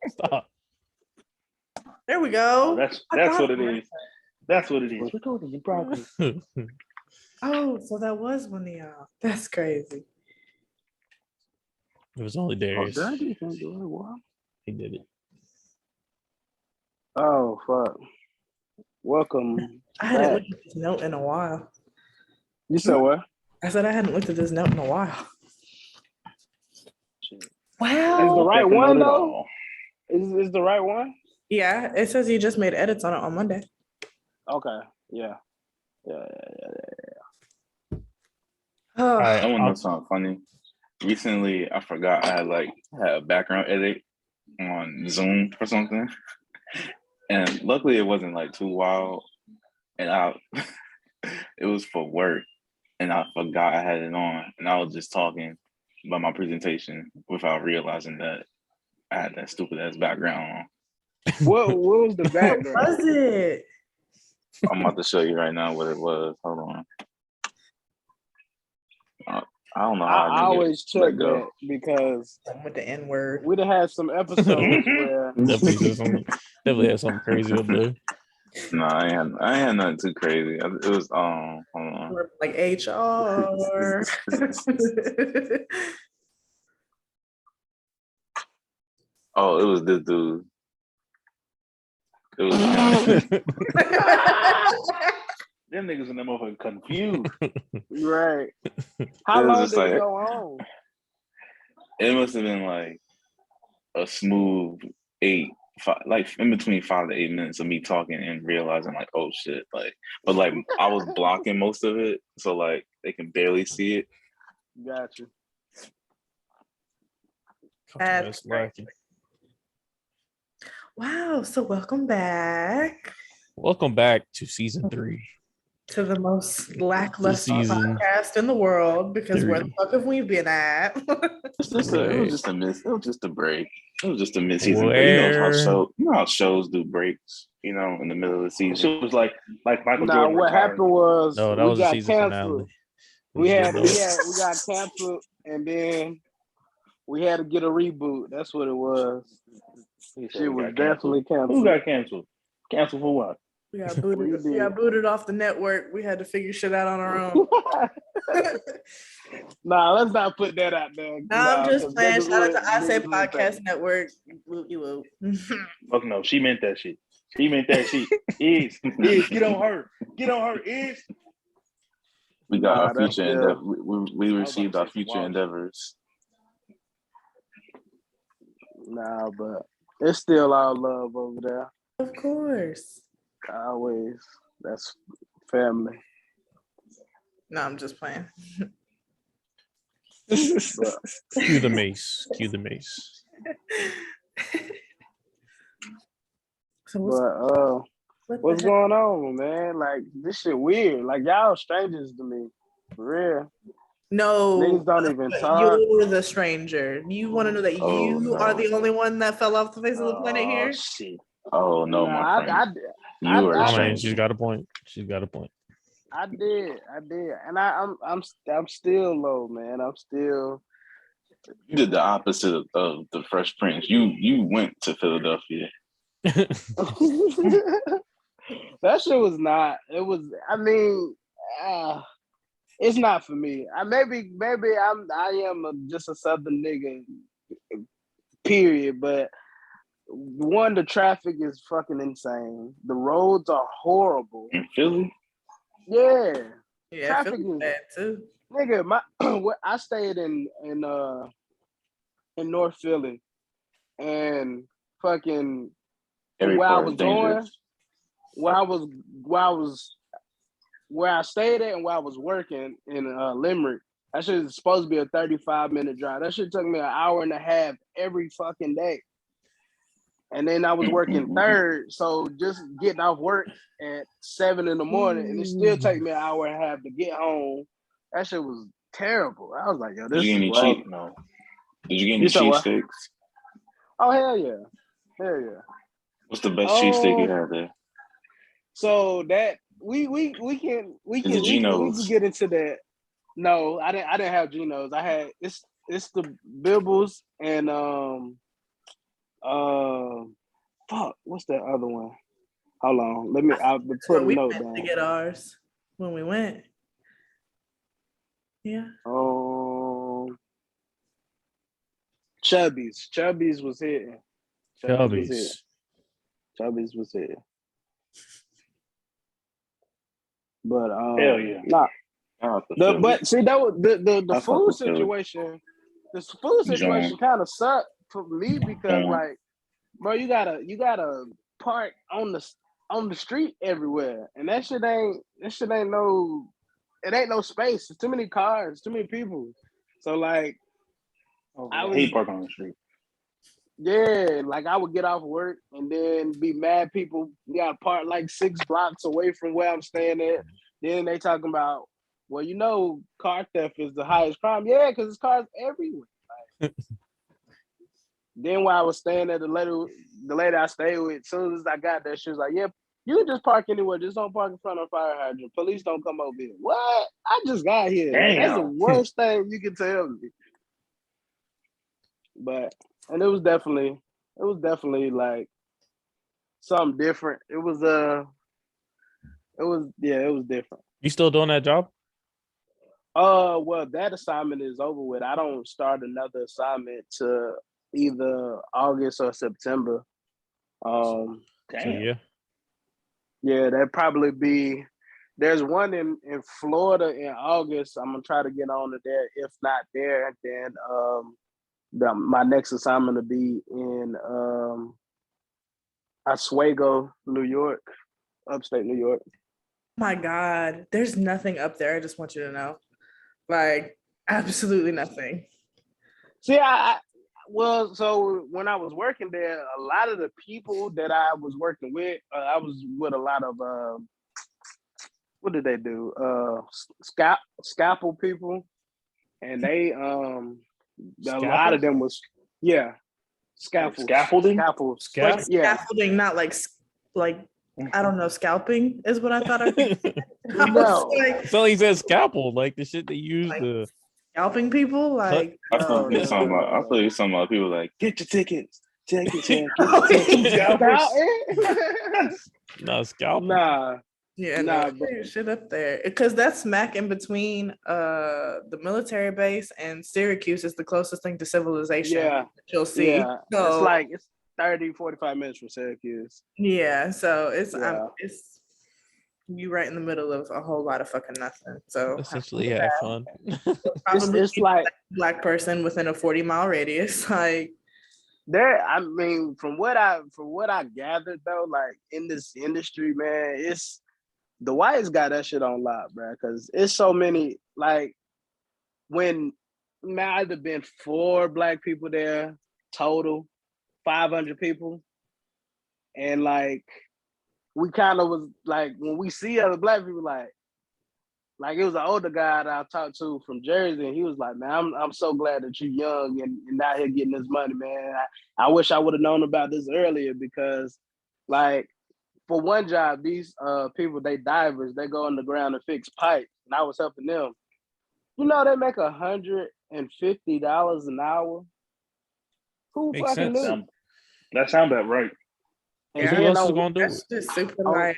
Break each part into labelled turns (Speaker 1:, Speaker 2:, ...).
Speaker 1: Stop.
Speaker 2: There we go.
Speaker 3: Oh, that's what it is. That's what it is. We're talking broccoli.
Speaker 2: Oh, so that was one of y'all. That's crazy.
Speaker 1: It was only Darius.
Speaker 3: Oh, did I do it? What?
Speaker 1: He did it.
Speaker 3: Oh, fuck. Welcome.
Speaker 2: I hadn't
Speaker 3: back.
Speaker 2: looked at this note in a while.
Speaker 3: You said what?
Speaker 2: I said I hadn't looked at this note in a while.
Speaker 3: Wow. Is the right one though? Is the right one?
Speaker 2: Yeah, it says you just made edits on it on Monday.
Speaker 3: Okay. Yeah.
Speaker 2: Oh,
Speaker 4: I want to know something funny. Recently, I forgot I had a background edit on Zoom or something, and luckily it wasn't too wild. And it was for work, and I forgot I had it on, and I was just talking about my presentation without realizing that I had that stupid ass background on.
Speaker 3: What was the background?
Speaker 2: what was it?
Speaker 4: I'm about to show you right now what it was. Hold on. I don't know how
Speaker 3: I always check that because
Speaker 2: with the N word,
Speaker 3: we'd have had some episodes where
Speaker 1: definitely had something crazy up there.
Speaker 4: No, I ain't had nothing too crazy. It was hold on.
Speaker 2: Like HR.
Speaker 4: Oh, it was this dude. It was
Speaker 3: them niggas in the motherfucker confused. Right. How
Speaker 4: It was
Speaker 3: long
Speaker 4: just
Speaker 3: did it go on?
Speaker 4: It must have been a smooth 5, in between 5 to 8 minutes of me talking and realizing oh shit, but I was blocking most of it, so they can barely see it.
Speaker 3: Gotcha.
Speaker 2: That's
Speaker 1: lacking.
Speaker 2: Wow, so welcome back.
Speaker 1: Welcome back to season 3.
Speaker 2: To the most lackluster podcast in the world, because where the fuck have we been at?
Speaker 4: It was just a miss. It was just a break. It was just a mid-season break. You know how shows do breaks, in the middle of the season.
Speaker 3: It was like Michael Jordan. What happened was
Speaker 1: that was a season canceled.
Speaker 3: We got canceled, and then we had to get a reboot. That's what it was. Shit was definitely canceled. Who got canceled? Canceled for what?
Speaker 2: We got booted off the network. We had to figure shit out on our own.
Speaker 3: Nah, let's not put that out there.
Speaker 2: I'm just playing. Shout out to I Say Podcast Network. Woo.
Speaker 3: Fuck no, she meant that shit. She meant that shit. Is get on her. Get on her. Is.
Speaker 4: We got our future endeavors. We received our future endeavors.
Speaker 3: Nah, but it's still our love over there.
Speaker 2: Of course.
Speaker 3: Always. That's family.
Speaker 1: No, I'm just playing. Cue the mace.
Speaker 3: So what's going on, man? This shit weird. Y'all strangers to me. For real.
Speaker 2: No.
Speaker 3: Niggas don't even talk.
Speaker 2: You're the stranger. You want to know that you are the only one that fell off the face of the planet here?
Speaker 3: Shit.
Speaker 4: Oh, no, my friend. You are a stranger.
Speaker 1: She's got a point.
Speaker 3: I did. And I'm still low, man. I'm still.
Speaker 4: You did the opposite of the Fresh Prince. You went to Philadelphia.
Speaker 3: That shit was not. It was. I mean, it's not for me. Maybe I am just a Southern nigga. Period. But one, the traffic is fucking insane. The roads are horrible.
Speaker 4: In Philly?
Speaker 3: Yeah.
Speaker 2: Traffic is bad too.
Speaker 3: Nigga, I stayed in North Philly, and fucking where I stayed at and where I was working in Limerick. That shit is supposed to be a 35-minute drive. That shit took me an hour and a half every fucking day. And then I was working third, so just getting off work at 7 a.m, and it still take me an hour and a half to get home. That shit was terrible. I was like, yo, this is wild.
Speaker 4: No. Did you get any cheesesteaks?
Speaker 3: Oh, hell yeah.
Speaker 4: What's the best cheesesteak you had there?
Speaker 3: So that we can get into that. No, I didn't have Geno's. I had it's the Bibbles and Fuck, what's that other one? Hold on, I'll
Speaker 2: That's
Speaker 3: put
Speaker 2: where
Speaker 3: a
Speaker 2: we
Speaker 3: note
Speaker 2: went to
Speaker 3: down.
Speaker 2: get ours when we went. Yeah.
Speaker 3: Chubby's was here.
Speaker 1: Chubbies.
Speaker 3: Chubby's was here. But
Speaker 5: hell yeah.
Speaker 3: nah. But see, that was the food
Speaker 4: fuck with Philly.
Speaker 3: situation. The food situation kind of sucked for me because like, bro, you gotta park on the street everywhere, and that shit ain't no. It ain't no space. It's too many cars, too many people. So like,
Speaker 5: I hate parking on the street.
Speaker 3: yeah, like I would get off work and then be mad people got parked like 6 blocks away from where I'm staying at. Then they talking about, well, you know, car theft is the highest crime. Yeah, because there's cars everywhere. Like, then while I was staying at the lady I stayed with, as soon as I got there, she was like, yeah, you can just park anywhere. Just don't park in front of a fire hydrant. Police don't come over here. What? I just got here. Like, that's the worst thing you can tell me. But and it was definitely like something different. It was different.
Speaker 1: You still doing that job?
Speaker 3: Well, that assignment is over with. I don't start another assignment to either August or September.
Speaker 1: So, yeah.
Speaker 3: Yeah, that'd probably be. There's one in Florida in August. I'm gonna try to get on to there. If not there, then my next assignment will be in Oswego, New York, upstate New York.
Speaker 2: My God, there's nothing up there. I just want you to know, like, absolutely nothing.
Speaker 3: See, so when I was working there, a lot of the people that I was working with, I was with a lot of what did they do? Scalpel people, and they a lot of them was
Speaker 5: Scaffolding.
Speaker 2: Like scaffolding, not like I don't know, scalping is what I thought.
Speaker 3: No,
Speaker 1: so he said scalpel, like the shit they use
Speaker 2: like,
Speaker 1: to
Speaker 2: scalping people. Like
Speaker 4: I thought you were talking about people like get your tickets.
Speaker 1: No, scalpel.
Speaker 2: But shit up there because that's smack in between the military base and Syracuse is the closest thing to civilization.
Speaker 3: Yeah,
Speaker 2: you'll see.
Speaker 3: Yeah, so, it's 30-45 minutes from Syracuse.
Speaker 2: Yeah, so it's you right in the middle of a whole lot of fucking nothing. So
Speaker 1: essentially have fun.
Speaker 2: It's like Black person within a 40-mile radius. Like
Speaker 3: there, I mean, from what I gathered though, like in this industry, man, it's the whites got that shit on lock, bro. Because it's so many. Like when might have been 4 Black people there total, 500 people, and like we kind of was like when we see other Black people, like it was an older guy that I talked to from Jersey, and he was like, "Man, I'm so glad that you're young and out here getting this money, man. I wish I would have known about this earlier because, like, for one job, these people they divers, they go on the ground and fix pipes, and I was helping them. You know, they make $150 an hour. Who
Speaker 1: Makes
Speaker 3: fucking
Speaker 1: sense.
Speaker 3: knew?
Speaker 5: That sound about right.
Speaker 1: And who else is gonna do
Speaker 2: that's
Speaker 1: it?
Speaker 2: just super like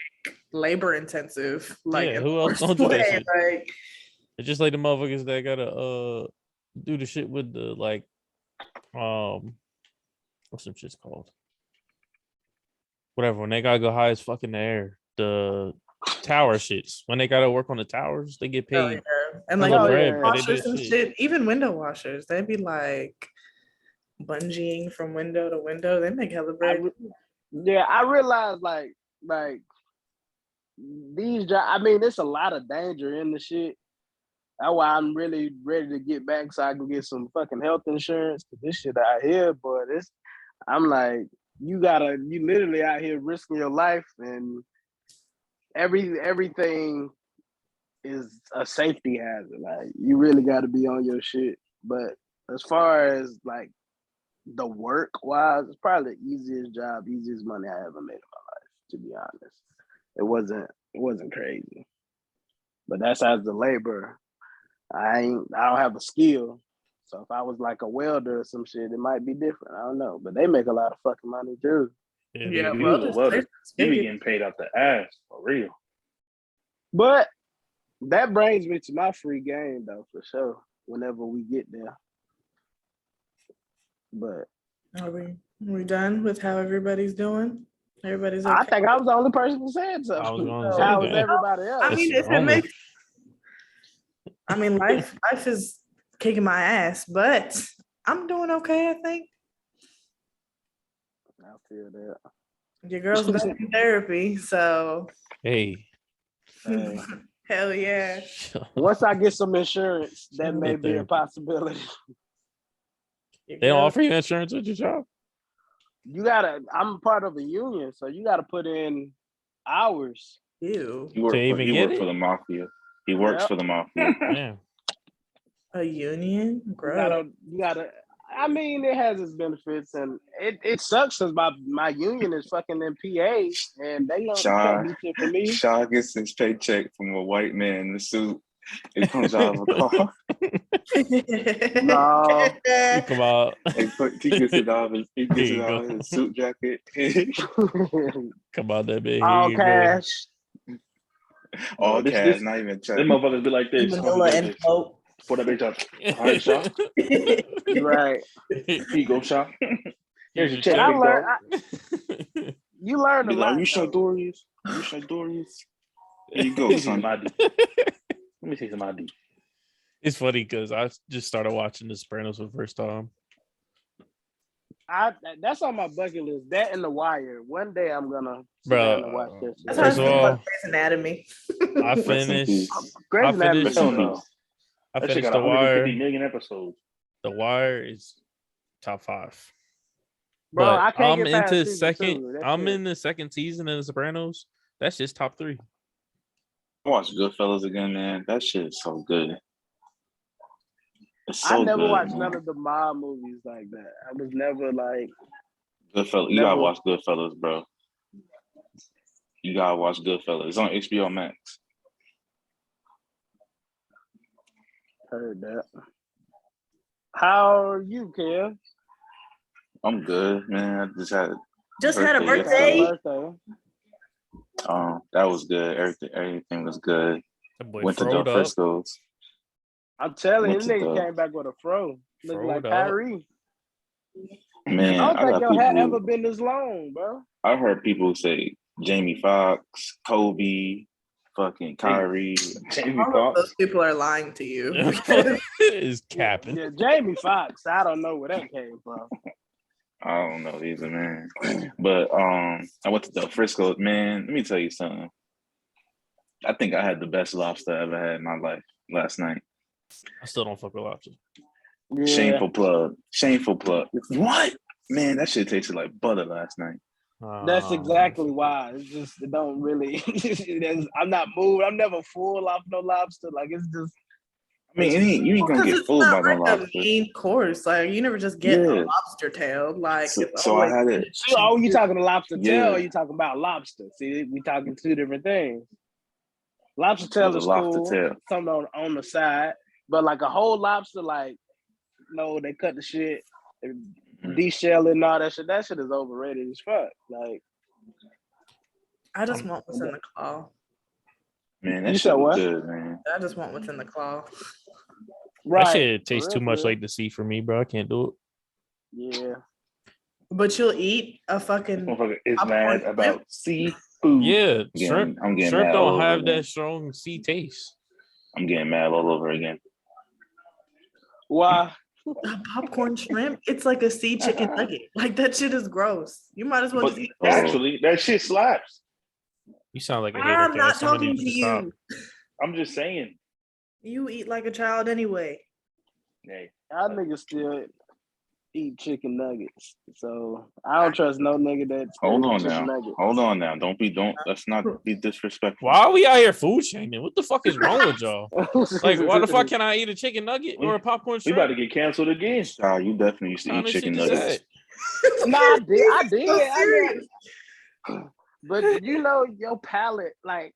Speaker 2: labor intensive. Like
Speaker 1: who else gonna do that shit?
Speaker 2: Like,
Speaker 1: it's just like the motherfuckers that gotta do the shit with the like what's some shit's called? Whatever, when they gotta go high as fucking the air. The tower shits. When they gotta work on the towers, they get paid.
Speaker 2: And like
Speaker 1: bread,
Speaker 2: washers and shit, even window washers, they'd be like bungeeing from window to window. They make hella bread.
Speaker 3: I realized like these jobs. I mean, there's a lot of danger in the shit. That's why I'm really ready to get back so I can get some fucking health insurance. Cause this shit out here, but I'm like, you literally out here risking your life, and everything is a safety hazard. Like you really got to be on your shit. But as far as like the work wise, it's probably the easiest job, easiest money I ever made in my life. To be honest, it wasn't crazy. But that's as the labor. I don't have a skill, So if I was like a welder or some shit, it might be different. I don't know, but they make a lot of fucking money too.
Speaker 2: Yeah,
Speaker 5: If
Speaker 2: well,
Speaker 5: you was a welder, you be getting paid out the ass for real.
Speaker 3: But that brings me to my free game though, for sure. Whenever we get there. But
Speaker 2: are we done with how everybody's doing? Everybody's okay.
Speaker 3: I think I was the only person who said so.
Speaker 1: I was going to say
Speaker 3: How was
Speaker 1: that.
Speaker 3: everybody else?
Speaker 2: I mean, if it makes, I mean, life is kicking my ass, but I'm doing okay, I think.
Speaker 3: I feel that.
Speaker 2: Your girl's back in therapy, so
Speaker 1: Hey.
Speaker 2: hell yeah.
Speaker 3: Once I get some insurance, that may be a possibility.
Speaker 1: They don't offer you insurance with your job?
Speaker 3: I'm part of a union, so you gotta put in hours.
Speaker 2: Ew.
Speaker 4: He worked for the mafia. He works for the mafia.
Speaker 1: Yeah.
Speaker 2: A union? Gross.
Speaker 3: You gotta I mean, it has its benefits, and it sucks because my union is fucking in PA, and they don't do shit for me.
Speaker 4: Shaw gets his paycheck from a white man in the suit. It comes out of a car.
Speaker 3: No.
Speaker 1: Come out.
Speaker 4: He gets it out of his suit jacket.
Speaker 1: Come out that big.
Speaker 3: All cash.
Speaker 4: All cash, not even check.
Speaker 5: Them motherfuckers be like this.
Speaker 2: Vanilla and float.
Speaker 5: Pour that bitch up. All right, Shaw.
Speaker 3: Right.
Speaker 5: Here you go, Shaw. Here's your check.
Speaker 3: You learned a lot.
Speaker 4: Are you sure Dorius? Are you sure Dorius? There you go, son.
Speaker 5: Let me see some ID.
Speaker 1: It's funny because I just started watching The Sopranos for the first time.
Speaker 3: That's on my bucket list. That and The Wire. One day I'm gonna watch this.
Speaker 2: That's how I feel about Grey's Anatomy.
Speaker 1: I finished.
Speaker 3: Grey's Anatomy.
Speaker 1: I finished The Wire.
Speaker 5: 150 million episodes.
Speaker 1: The Wire is top 5.
Speaker 3: Bro,
Speaker 1: but
Speaker 3: I can't
Speaker 1: I'm
Speaker 3: get past
Speaker 1: into
Speaker 3: season
Speaker 1: second.
Speaker 3: 2.
Speaker 1: I'm in the second season of The Sopranos. That's just top 3.
Speaker 4: I watched Goodfellas again, man. That shit is so good. It's so
Speaker 3: I never
Speaker 4: good,
Speaker 3: watched
Speaker 4: man.
Speaker 3: none of the mob movies like that. I was never like
Speaker 4: Goodfellas. You gotta watch Goodfellas, bro. You gotta watch Goodfellas. It's on HBO Max.
Speaker 3: Heard that. How are you, Kev?
Speaker 4: I'm good, man. I
Speaker 2: just had a birthday.
Speaker 4: That was good. Everything was good. Went to Del
Speaker 1: up.
Speaker 4: Frisco's.
Speaker 3: I'm telling you, this nigga came back with a fro. Looking like Kyrie.
Speaker 4: Man,
Speaker 3: I don't think your hat ever been this long, bro.
Speaker 4: I heard people say Jamie Foxx, Kobe, fucking Kyrie.
Speaker 5: Jamie
Speaker 2: All of those people are lying to you.
Speaker 1: Is capping.
Speaker 3: Yeah, Jamie Foxx. I don't know where that came from.
Speaker 4: I don't know either, man. But I went to Del Frisco's, man. Let me tell you something. I think I had the best lobster I ever had in my life last night.
Speaker 1: I still don't fuck with lobster.
Speaker 3: Yeah.
Speaker 4: Shameful plug. What? Man, that shit tasted like butter last night.
Speaker 3: That's exactly why. It's just, it don't really. I'm not moved. I'm never full off no lobster. Like, it's just.
Speaker 4: I mean, you ain't gonna get fooled by no lobster.
Speaker 2: It's main course. Like, you never just get a lobster tail. Like,
Speaker 4: so I had it.
Speaker 3: Oh, you talking to lobster tail? Or you talking about lobster? See, we talking 2 different things. Lobster tail is cool. Something on the side, but like a whole lobster, like, no, they cut the shit, de-shell and all that shit. That shit is overrated as fuck. Like,
Speaker 2: I just want what's in the claw.
Speaker 4: Man, that shit was good, man.
Speaker 2: I just want what's in the claw.
Speaker 1: Right. That shit tastes too much like the sea for me, bro. I can't do it.
Speaker 3: Yeah.
Speaker 2: But you'll eat a fucking.
Speaker 5: Motherfucker is mad about seafood.
Speaker 1: Yeah, shrimp.
Speaker 4: I'm getting
Speaker 1: shrimp
Speaker 4: mad
Speaker 1: don't have that strong sea taste.
Speaker 4: I'm getting mad all over again.
Speaker 3: Why?
Speaker 2: Popcorn shrimp? It's like a sea chicken nugget. Like, that shit is gross. You might as well just eat it.
Speaker 5: Actually, that shit slaps.
Speaker 1: You sound like a hater.
Speaker 2: I'm not talking to you.
Speaker 5: I'm just saying.
Speaker 2: You eat like a child anyway.
Speaker 5: Hey,
Speaker 3: y'all niggas still eat chicken nuggets, so I don't trust no nigga that's
Speaker 4: hold on now. Let's not be disrespectful.
Speaker 1: Why are we out here food shaming? What the fuck is wrong with y'all? Like, why the fuck can I eat a chicken nugget or a popcorn shrimp?
Speaker 5: We about to get canceled again.
Speaker 4: You definitely used to eat chicken nuggets.
Speaker 3: Nah, I did. But you know your palate, like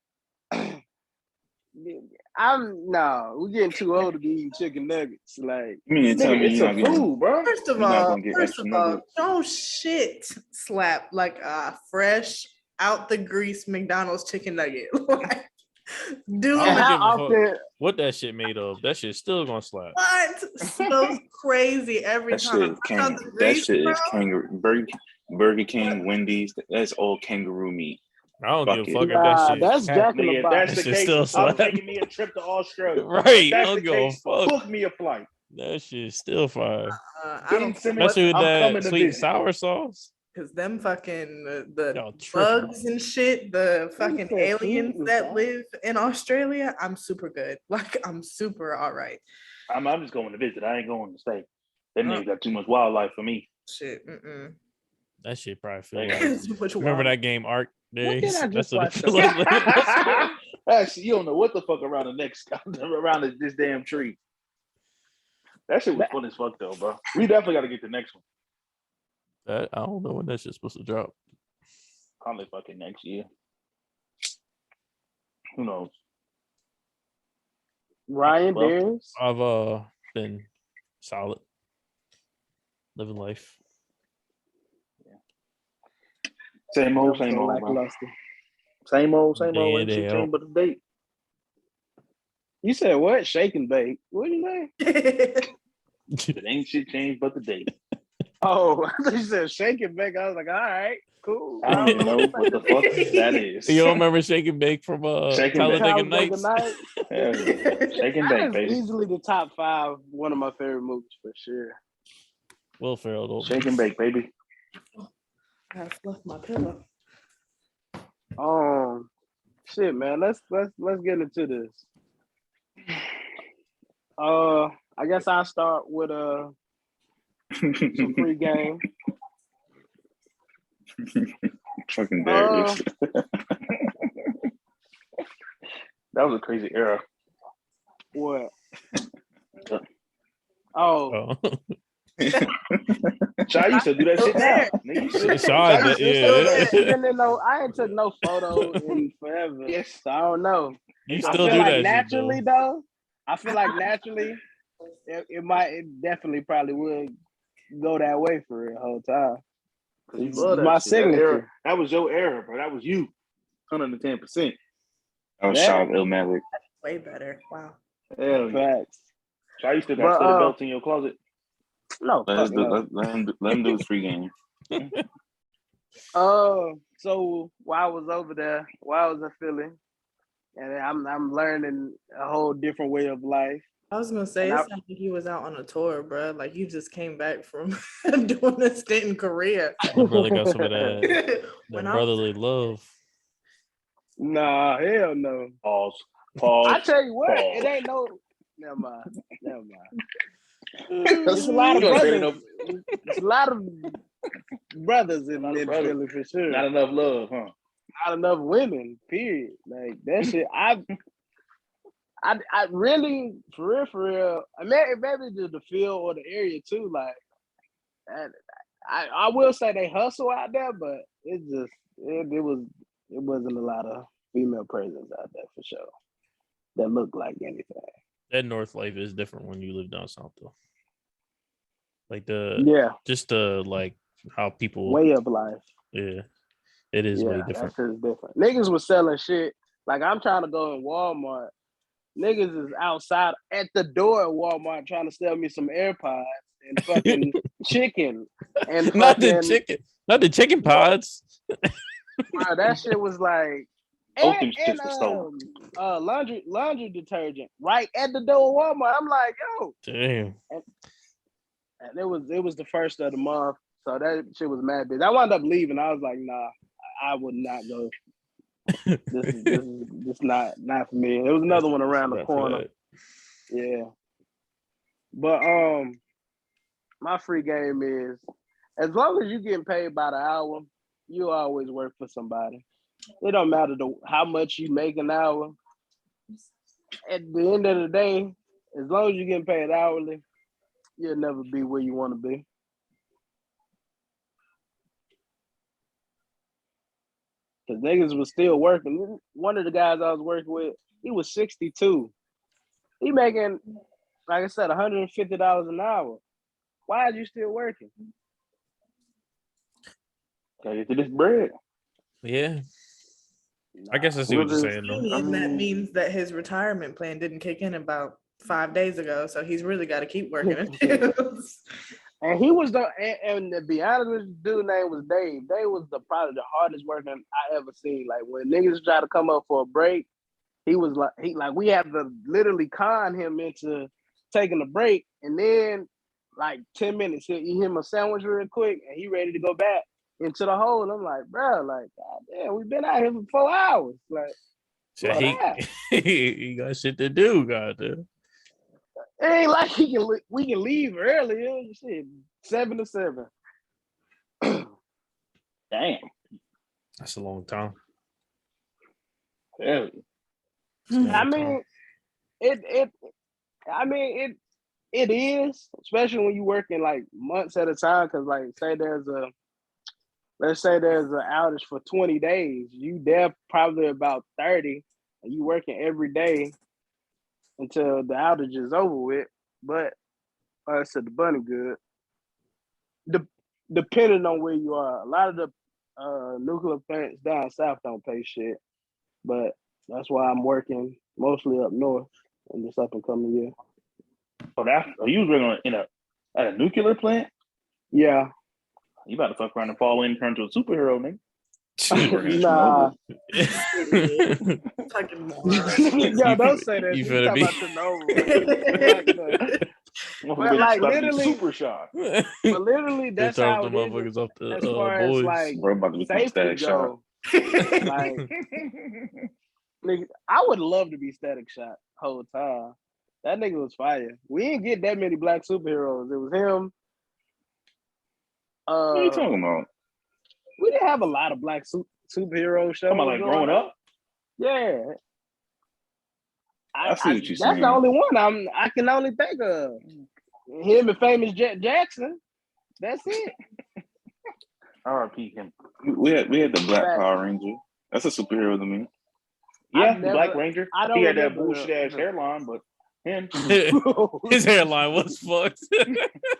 Speaker 3: we're getting too old to be eating chicken nuggets. Like,
Speaker 4: You mean to tell
Speaker 5: Nigga,
Speaker 4: me
Speaker 5: it's
Speaker 4: you're
Speaker 5: a
Speaker 4: not getting,
Speaker 5: food, bro.
Speaker 2: First of
Speaker 4: you're not
Speaker 2: all,
Speaker 4: gonna get extra nuggets?
Speaker 2: don't shit slap like a fresh out the grease McDonald's chicken nugget. Like, dude,
Speaker 1: I
Speaker 3: and
Speaker 1: don't
Speaker 3: how
Speaker 1: give a fuck
Speaker 3: often?
Speaker 1: what that shit made of. That shit's still gonna slap.
Speaker 2: what smells crazy every
Speaker 4: That
Speaker 2: time.
Speaker 4: shit is
Speaker 2: Fresh out the
Speaker 4: that
Speaker 2: grease,
Speaker 4: shit
Speaker 2: bro.
Speaker 4: is kangaroo. Burger King, Wendy's, that's all kangaroo meat.
Speaker 1: I don't give a
Speaker 4: Fuck it.
Speaker 1: fuck if
Speaker 3: Nah,
Speaker 1: that shit.
Speaker 3: that's Jack in the
Speaker 5: Nigga, if
Speaker 3: Box.
Speaker 5: that's the
Speaker 1: That shit
Speaker 5: case,
Speaker 1: still
Speaker 5: I'm
Speaker 1: slap.
Speaker 5: taking me a trip to Australia.
Speaker 1: Right,
Speaker 5: If
Speaker 1: I
Speaker 5: that's
Speaker 1: don't
Speaker 5: the
Speaker 1: give a
Speaker 5: case,
Speaker 1: fuck.
Speaker 5: book me a flight.
Speaker 1: That shit's still fire.
Speaker 2: I
Speaker 5: Ben
Speaker 2: don't
Speaker 5: Simmons,
Speaker 1: Especially with
Speaker 5: I'm
Speaker 1: that
Speaker 5: coming to
Speaker 1: sweet and
Speaker 5: visit.
Speaker 1: sour sauce.
Speaker 2: because them fucking the
Speaker 1: Y'all tripping.
Speaker 2: bugs and shit, the fucking
Speaker 3: said sweet
Speaker 2: aliens
Speaker 3: and
Speaker 2: that
Speaker 3: sour?
Speaker 2: live in Australia, I'm super good. Like I'm super all right.
Speaker 5: I'm just going to visit. I ain't going to stay. That nigga got too much wildlife for me.
Speaker 2: Shit.
Speaker 1: That shit probably feel
Speaker 5: Thank
Speaker 1: like.
Speaker 2: Too much
Speaker 1: Remember
Speaker 2: wild.
Speaker 1: that game Arc
Speaker 3: What did
Speaker 1: Days?
Speaker 3: I
Speaker 1: That's
Speaker 3: just
Speaker 1: what it
Speaker 3: watch?
Speaker 1: feel like.
Speaker 5: Actually, you don't know what the fuck around the next around this damn tree. That shit was fun as fuck though, bro. We definitely got to get the next one.
Speaker 1: That, I don't know when that shit's supposed to drop.
Speaker 5: Probably fucking next year. Who knows?
Speaker 3: Ryan
Speaker 5: Well,
Speaker 3: Darius.
Speaker 1: I've been solid, living life.
Speaker 5: Same old, bro.
Speaker 3: Lackluster.
Speaker 5: Same old.
Speaker 1: Day in,
Speaker 5: Ain't
Speaker 1: day
Speaker 5: shit
Speaker 1: out.
Speaker 5: changed but the date.
Speaker 3: You said what? Shake and bake. What did you say?
Speaker 5: It ain't shit changed but the date.
Speaker 3: Oh, I thought you said shake and bake. I was like, all right, cool.
Speaker 5: I don't even know what the fuck that is.
Speaker 1: You don't remember Shake and Bake from
Speaker 5: Shake and Bake.
Speaker 1: Talladega
Speaker 3: Talladega
Speaker 1: Nights?
Speaker 3: Nights.
Speaker 5: Hell yeah. Shake and bake,
Speaker 3: That is
Speaker 5: baby.
Speaker 3: easily the top 5. One of my favorite movies for sure.
Speaker 1: Will Ferrell. Don't
Speaker 5: Shake and bake, baby.
Speaker 2: I fluffed my pillow.
Speaker 3: Shit, man. Let's get into this. I guess I'll start with some free game.
Speaker 4: Fucking Darius.
Speaker 5: That was a crazy era.
Speaker 3: What? Oh,
Speaker 1: Oh.
Speaker 5: Shy used to do that shit now. Nigga.
Speaker 1: Sean,
Speaker 5: used to
Speaker 1: yeah.
Speaker 5: still do that.
Speaker 3: I ain't took no photo in forever.
Speaker 5: Yes.
Speaker 3: So I don't know.
Speaker 1: You
Speaker 3: I
Speaker 1: still
Speaker 3: feel
Speaker 1: do
Speaker 3: like
Speaker 1: that shit,
Speaker 3: naturally though. I feel like naturally, it definitely probably would go that way for the whole time.
Speaker 5: You
Speaker 3: It's
Speaker 5: love that
Speaker 3: my
Speaker 5: shit. That era,
Speaker 3: signature.
Speaker 5: that was your era, bro. That was you. 110%.
Speaker 4: I was Shab Ilmatic.
Speaker 2: Way better. Wow.
Speaker 5: Hell yeah.
Speaker 3: Facts.
Speaker 5: Shy used to got studded belts in your closet.
Speaker 3: No.
Speaker 4: Let him do his free game.
Speaker 3: So while I was over there, while I was in Philly, and I'm learning a whole different way of life.
Speaker 2: I was gonna say,
Speaker 3: And
Speaker 2: it sounded like you was out on a tour, bro. Like you just came back from doing a stint in Korea.
Speaker 1: My brother got some of that
Speaker 2: When I
Speaker 1: brotherly love.
Speaker 3: Nah, hell no.
Speaker 5: Pause.
Speaker 3: I tell you what,
Speaker 5: Pause.
Speaker 3: it ain't no. Never mind. There's a lot of
Speaker 5: You gonna say
Speaker 3: brothers. There's a lot of brothers in
Speaker 5: brothers.
Speaker 3: Philly for sure.
Speaker 5: Not enough love, huh?
Speaker 3: Not enough women. Period. Like that shit. I really for real. I mean, maybe just the field or the area too. Like, I will say they hustle out there, but it wasn't a lot of female presence out there for sure that looked like anything.
Speaker 1: That North life is different when you live down south, though. Like just the like how people
Speaker 3: way of life.
Speaker 1: Yeah, it is way different.
Speaker 3: That shit is different. Niggas was selling shit. Like I'm trying to go in Walmart. Niggas is outside at the door at Walmart trying to sell me some AirPods and fucking chicken and
Speaker 1: Not the chicken pods.
Speaker 3: Bro, that shit was like laundry detergent right at the door of Walmart. I'm like, yo,
Speaker 1: damn.
Speaker 3: And it was the first of the month, so that shit was mad busy. I wound up leaving. I was like, nah, I would not go. This is not for me. There was another one around the corner. Yeah. But my free game is as long as you getting paid by the hour, you always work for somebody. It don't matter how much you make an hour. At the end of the day, as long as you're getting paid hourly, you'll never be where you want to be. because niggas was still working. One of the guys I was working with, he was 62. He making, like I said, $150 an hour. Why are you still working?
Speaker 5: Gotta get to this bread.
Speaker 1: Yeah. I guess I see what you're saying, though.
Speaker 2: That means that his retirement plan didn't kick in about 5 days ago, so he's really got to keep working.
Speaker 3: And he was and to be honest with you, dude name was Dave. Dave was probably the hardest working I ever seen. Like when niggas try to come up for a break, he was like we have to literally con him into taking a break, and then like 10 minutes he'll eat him a sandwich real quick, and he ready to go back into the hole. And I'm like, bro, like, God damn, we've been out here for 4 hours. Like,
Speaker 1: so he got shit to do, goddamn.
Speaker 3: It ain't like we can leave early. Shit, 7 to 7.
Speaker 5: Damn.
Speaker 1: That's a long time.
Speaker 5: Yeah.
Speaker 3: I mean, it is, especially when you working like months at a time. Because like, let's say there's an outage for 20 days. You there probably about 30, and you working every day until the outage is over with. But like I said, the bunny good. Depending on where you are, a lot of the nuclear plants down south don't pay shit. But that's why I'm working mostly up north in this up and coming year.
Speaker 5: So you was working at a nuclear plant?
Speaker 3: Yeah.
Speaker 5: You about to fuck around and fall in and turn to a superhero, nigga.
Speaker 3: Nah.
Speaker 2: Yo,
Speaker 3: don't say that.
Speaker 1: You finna be
Speaker 3: But like literally
Speaker 5: super shock.
Speaker 3: But literally that's how it is
Speaker 1: off the,
Speaker 3: as far as like
Speaker 4: we're about to become Static Shock.
Speaker 3: Like, nigga, I would love to be Static Shock whole time. That nigga was fire. We didn't get that many black superheroes. It was him.
Speaker 4: What are you talking about?
Speaker 3: We didn't have a lot of black superhero shows.
Speaker 5: Talking about like growing up?
Speaker 3: Yeah.
Speaker 4: I see what you're saying.
Speaker 3: That's the only one I can only think of. Him and famous Jackson. That's it.
Speaker 5: R.I.P. him.
Speaker 4: We had the Black Power Ranger. That's a superhero to me.
Speaker 5: Yeah, the Black Ranger. He had that bullshit ass hairline, but him.
Speaker 1: His hairline was fucked.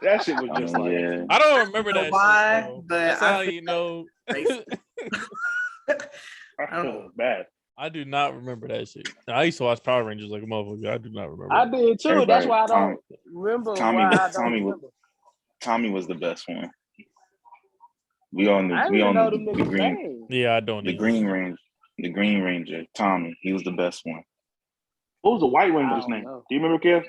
Speaker 5: That shit was just like.
Speaker 1: Yeah. I don't remember that.
Speaker 2: Why?
Speaker 1: Shit,
Speaker 2: but
Speaker 1: that's how you know.
Speaker 5: I feel bad.
Speaker 1: I do not remember that shit. I used to watch Power Rangers like a motherfucker. I do not remember.
Speaker 3: I did too. That's why I don't remember.
Speaker 4: Tommy was the best one. We all knew the green.
Speaker 1: Yeah, I don't.
Speaker 4: The Green Ranger, Tommy. He was the best one.
Speaker 5: What was the White Ranger's name? Do you remember, Kev?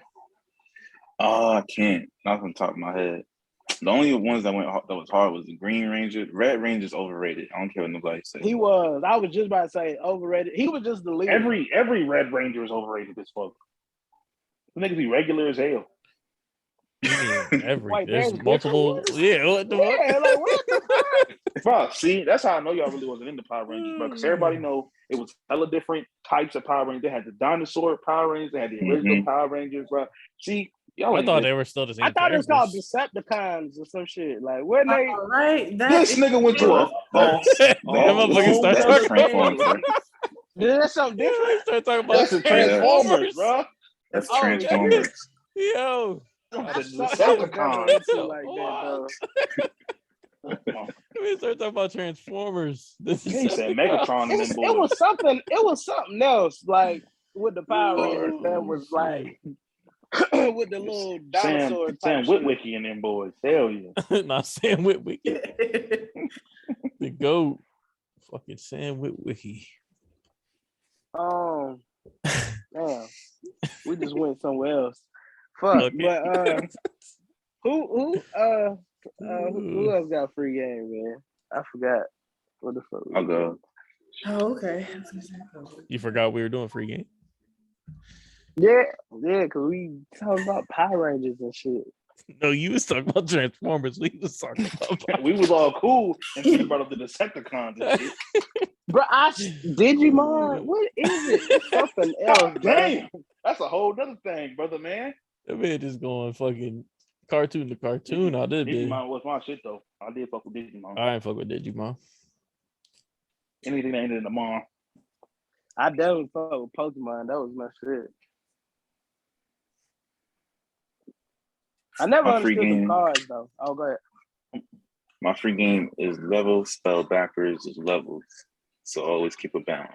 Speaker 4: I can't. Not from the top of my head. The only ones that was hard was the Green Ranger. Red Ranger's overrated. I don't care what nobody says.
Speaker 3: He was. I was just about to say overrated. He was just the leader.
Speaker 5: Every Red Ranger is overrated as fuck. The niggas be regular as hell.
Speaker 1: There's multiple. Yeah, what the fuck?
Speaker 3: Yeah, like, what the fuck?
Speaker 5: Bro, see, that's how I know y'all really wasn't into Power Rangers, bro. Because everybody know it was hella different types of Power Rangers. They had the dinosaur Power Rangers. They had the original Power Rangers, bro. See, y'all.
Speaker 1: I thought they were still the same.
Speaker 3: I thought it was called Decepticons or some shit. Like, where they?
Speaker 2: Right.
Speaker 5: This nigga went to a.
Speaker 3: That's something different.
Speaker 1: Start talking about
Speaker 5: Transformers, bro.
Speaker 4: That's Transformers.
Speaker 1: Yo.
Speaker 5: Decepticons.
Speaker 1: We start talking about Transformers.
Speaker 5: He said Megatron and them boys.
Speaker 3: It was something else, like with the Power Rangers that was like with the little dinosaur.
Speaker 5: Sam Witwicky and them boys. Hell yeah.
Speaker 1: Not Sam Witwicky. The GOAT. Fucking Sam Witwicky.
Speaker 3: Oh, damn. We just went somewhere else. Fuck. Okay. But who else got free game, man? I forgot. What the fuck?
Speaker 4: I'll go.
Speaker 2: Oh, okay.
Speaker 1: You forgot we were doing free game?
Speaker 3: Yeah, because we talking about Power Rangers and shit.
Speaker 1: No, you was talking about Transformers. We was talking about
Speaker 5: we was all cool and you brought up the Decepticons and shit.
Speaker 3: Bro, Digimon? What is it? It's something else.
Speaker 5: Damn. That's a whole other thing, brother, man.
Speaker 1: That man just going fucking cartoon to cartoon. I did.
Speaker 5: Digimon was my shit though. I did fuck with Digimon.
Speaker 1: I ain't fuck with Digimon.
Speaker 5: Anything that ended in a mom.
Speaker 3: I definitely fuck with Pokemon. That was my shit. I never understood the cards though. Oh, go ahead.
Speaker 4: My free game is levels spelled backwards is levels. So always keep a balance.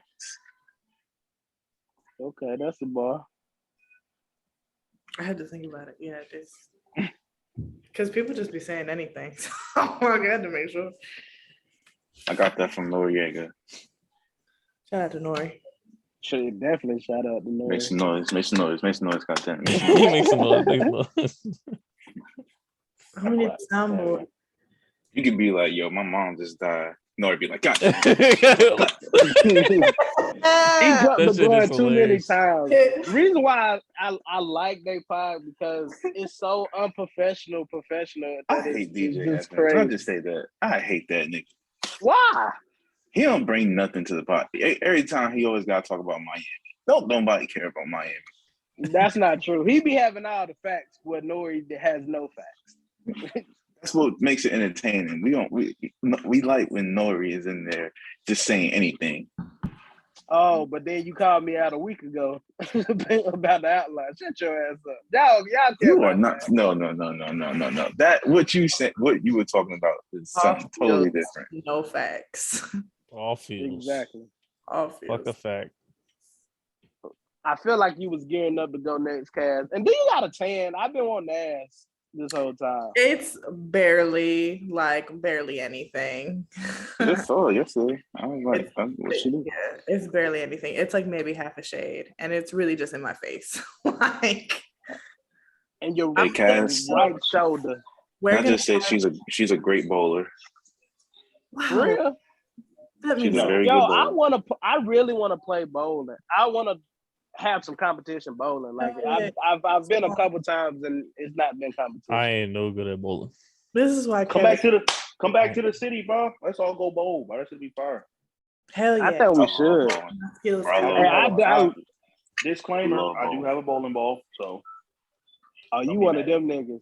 Speaker 3: Okay, that's the bar.
Speaker 2: I had to think about it. Yeah, it is. Because people just be saying anything. So I had to make sure.
Speaker 4: I got that from Noriega.
Speaker 2: Shout out to Nori.
Speaker 3: Should definitely shout out to Nori.
Speaker 4: Make some noise, goddamn.
Speaker 1: Make some noise.
Speaker 2: How many soundboard?
Speaker 4: You can be like, yo, my mom just died. Nori be like, God damn.
Speaker 3: He jumped the gun too many
Speaker 1: hilarious.
Speaker 3: times. The reason why I like they pod because it's so unprofessional.
Speaker 4: I hate DJ.
Speaker 3: It's crazy.
Speaker 4: I'll just say that. I hate that nigga.
Speaker 3: Why?
Speaker 4: He don't bring nothing to the pot. Every time he always got to talk about Miami. Nobody care about Miami.
Speaker 3: That's not true. He be having all the facts where Nori has no facts.
Speaker 4: That's what makes it entertaining. We like when Nori is in there just saying anything.
Speaker 3: Oh, but then you called me out a week ago about the outline. Shut your ass up. Y'all
Speaker 4: You are not. No. That what you said, what you were talking about is something totally different.
Speaker 2: No facts.
Speaker 1: All feels.
Speaker 3: Exactly.
Speaker 2: All feels.
Speaker 1: Fuck a fact.
Speaker 3: I feel like you was gearing up to go next, Kaz. And then you got a tan. I've been on the ass this whole time.
Speaker 2: It's barely anything.
Speaker 4: Yes, sir. I was like, what she do?
Speaker 2: Yeah, it's barely anything. It's like maybe half a shade, and it's really just in my face. Like,
Speaker 3: and your
Speaker 4: right
Speaker 3: shoulder.
Speaker 4: I just say she's a great bowler.
Speaker 2: Wow.
Speaker 3: For real?
Speaker 2: That means
Speaker 4: She's a very good bowler.
Speaker 3: I really want to play bowling. I want to have some competition bowling. Like I've been a couple times and it's not been competition.
Speaker 1: I ain't no good at bowling.
Speaker 2: This is why
Speaker 5: come back to the city, bro. Let's all go bowl, bro. That should be fire.
Speaker 2: Hell yeah.
Speaker 3: I thought we should.
Speaker 5: Disclaimer, I do have a bowling ball, so.
Speaker 3: Oh, you one of them niggas.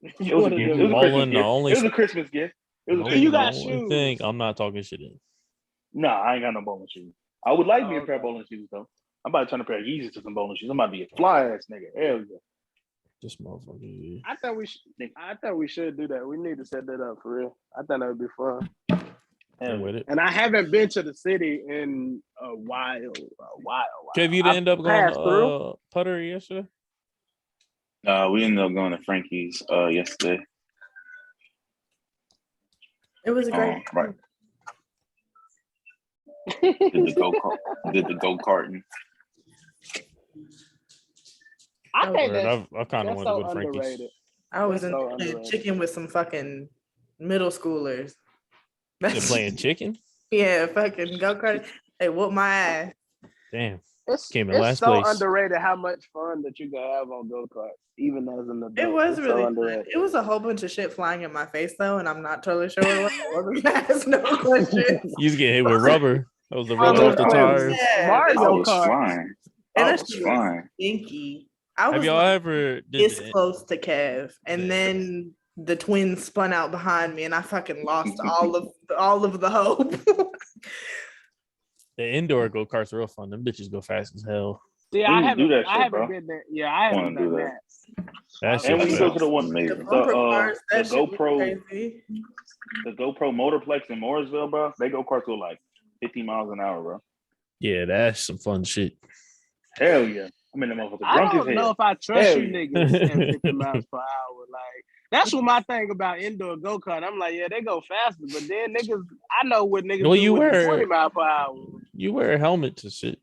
Speaker 5: It was a Christmas gift.
Speaker 3: You got shoes.
Speaker 1: I'm not talking shit in.
Speaker 5: Nah, I ain't got no bowling shoes. I would like me a pair of bowling shoes though. I'm about to turn a pair of Yeezys to some bowling shoes. I'm about to be a fly ass nigga. Hell yeah.
Speaker 1: This motherfucker.
Speaker 3: I thought we should do that. We need to set that up for real. I thought that would be fun. And I haven't been to the city in a while.
Speaker 1: Kev, you didn't end up going to Putter yesterday?
Speaker 4: We ended up going to Frankie's yesterday.
Speaker 2: It was a great.
Speaker 4: Right. Did the go-karting.
Speaker 3: I think
Speaker 1: I kind of want to go to Frankie's.
Speaker 3: Underrated.
Speaker 2: I was in chicken with some fucking middle schoolers.
Speaker 1: They're playing chicken?
Speaker 2: Yeah, fucking go-kart. They whooped my ass.
Speaker 1: Damn.
Speaker 3: Came in last place. It's so underrated how much fun that you can have on go-karts, even as an adult.
Speaker 2: It was really fun. It was a whole bunch of shit flying in my face, though, and I'm not totally sure what it was. Ask no questions.
Speaker 1: You was getting hit with rubber. That was the rubber off the tires.
Speaker 2: Yeah.
Speaker 3: Mario Kart.
Speaker 2: And that's flying. Stinky.
Speaker 1: Have y'all ever
Speaker 2: this close to Kev, and then the twins spun out behind me, and I fucking lost all of the hope.
Speaker 1: The indoor go-karts are real fun. Them bitches go fast as hell.
Speaker 3: Yeah, I haven't been there. Yeah, I haven't done that.
Speaker 5: And when you go to the one, the GoPro Motorplex in Mooresville, bro, they go-karts go like 50 miles an hour, bro.
Speaker 1: Yeah, that's some fun shit.
Speaker 5: Hell yeah. I'm in the motherfucker.
Speaker 3: I don't know if I trust you niggas at 50 miles per hour. Like, that's what my thing about indoor go-kart. I'm like, yeah, they go faster, but then niggas, I know what niggas do with 20 miles per hour.
Speaker 1: You wear a helmet to shit.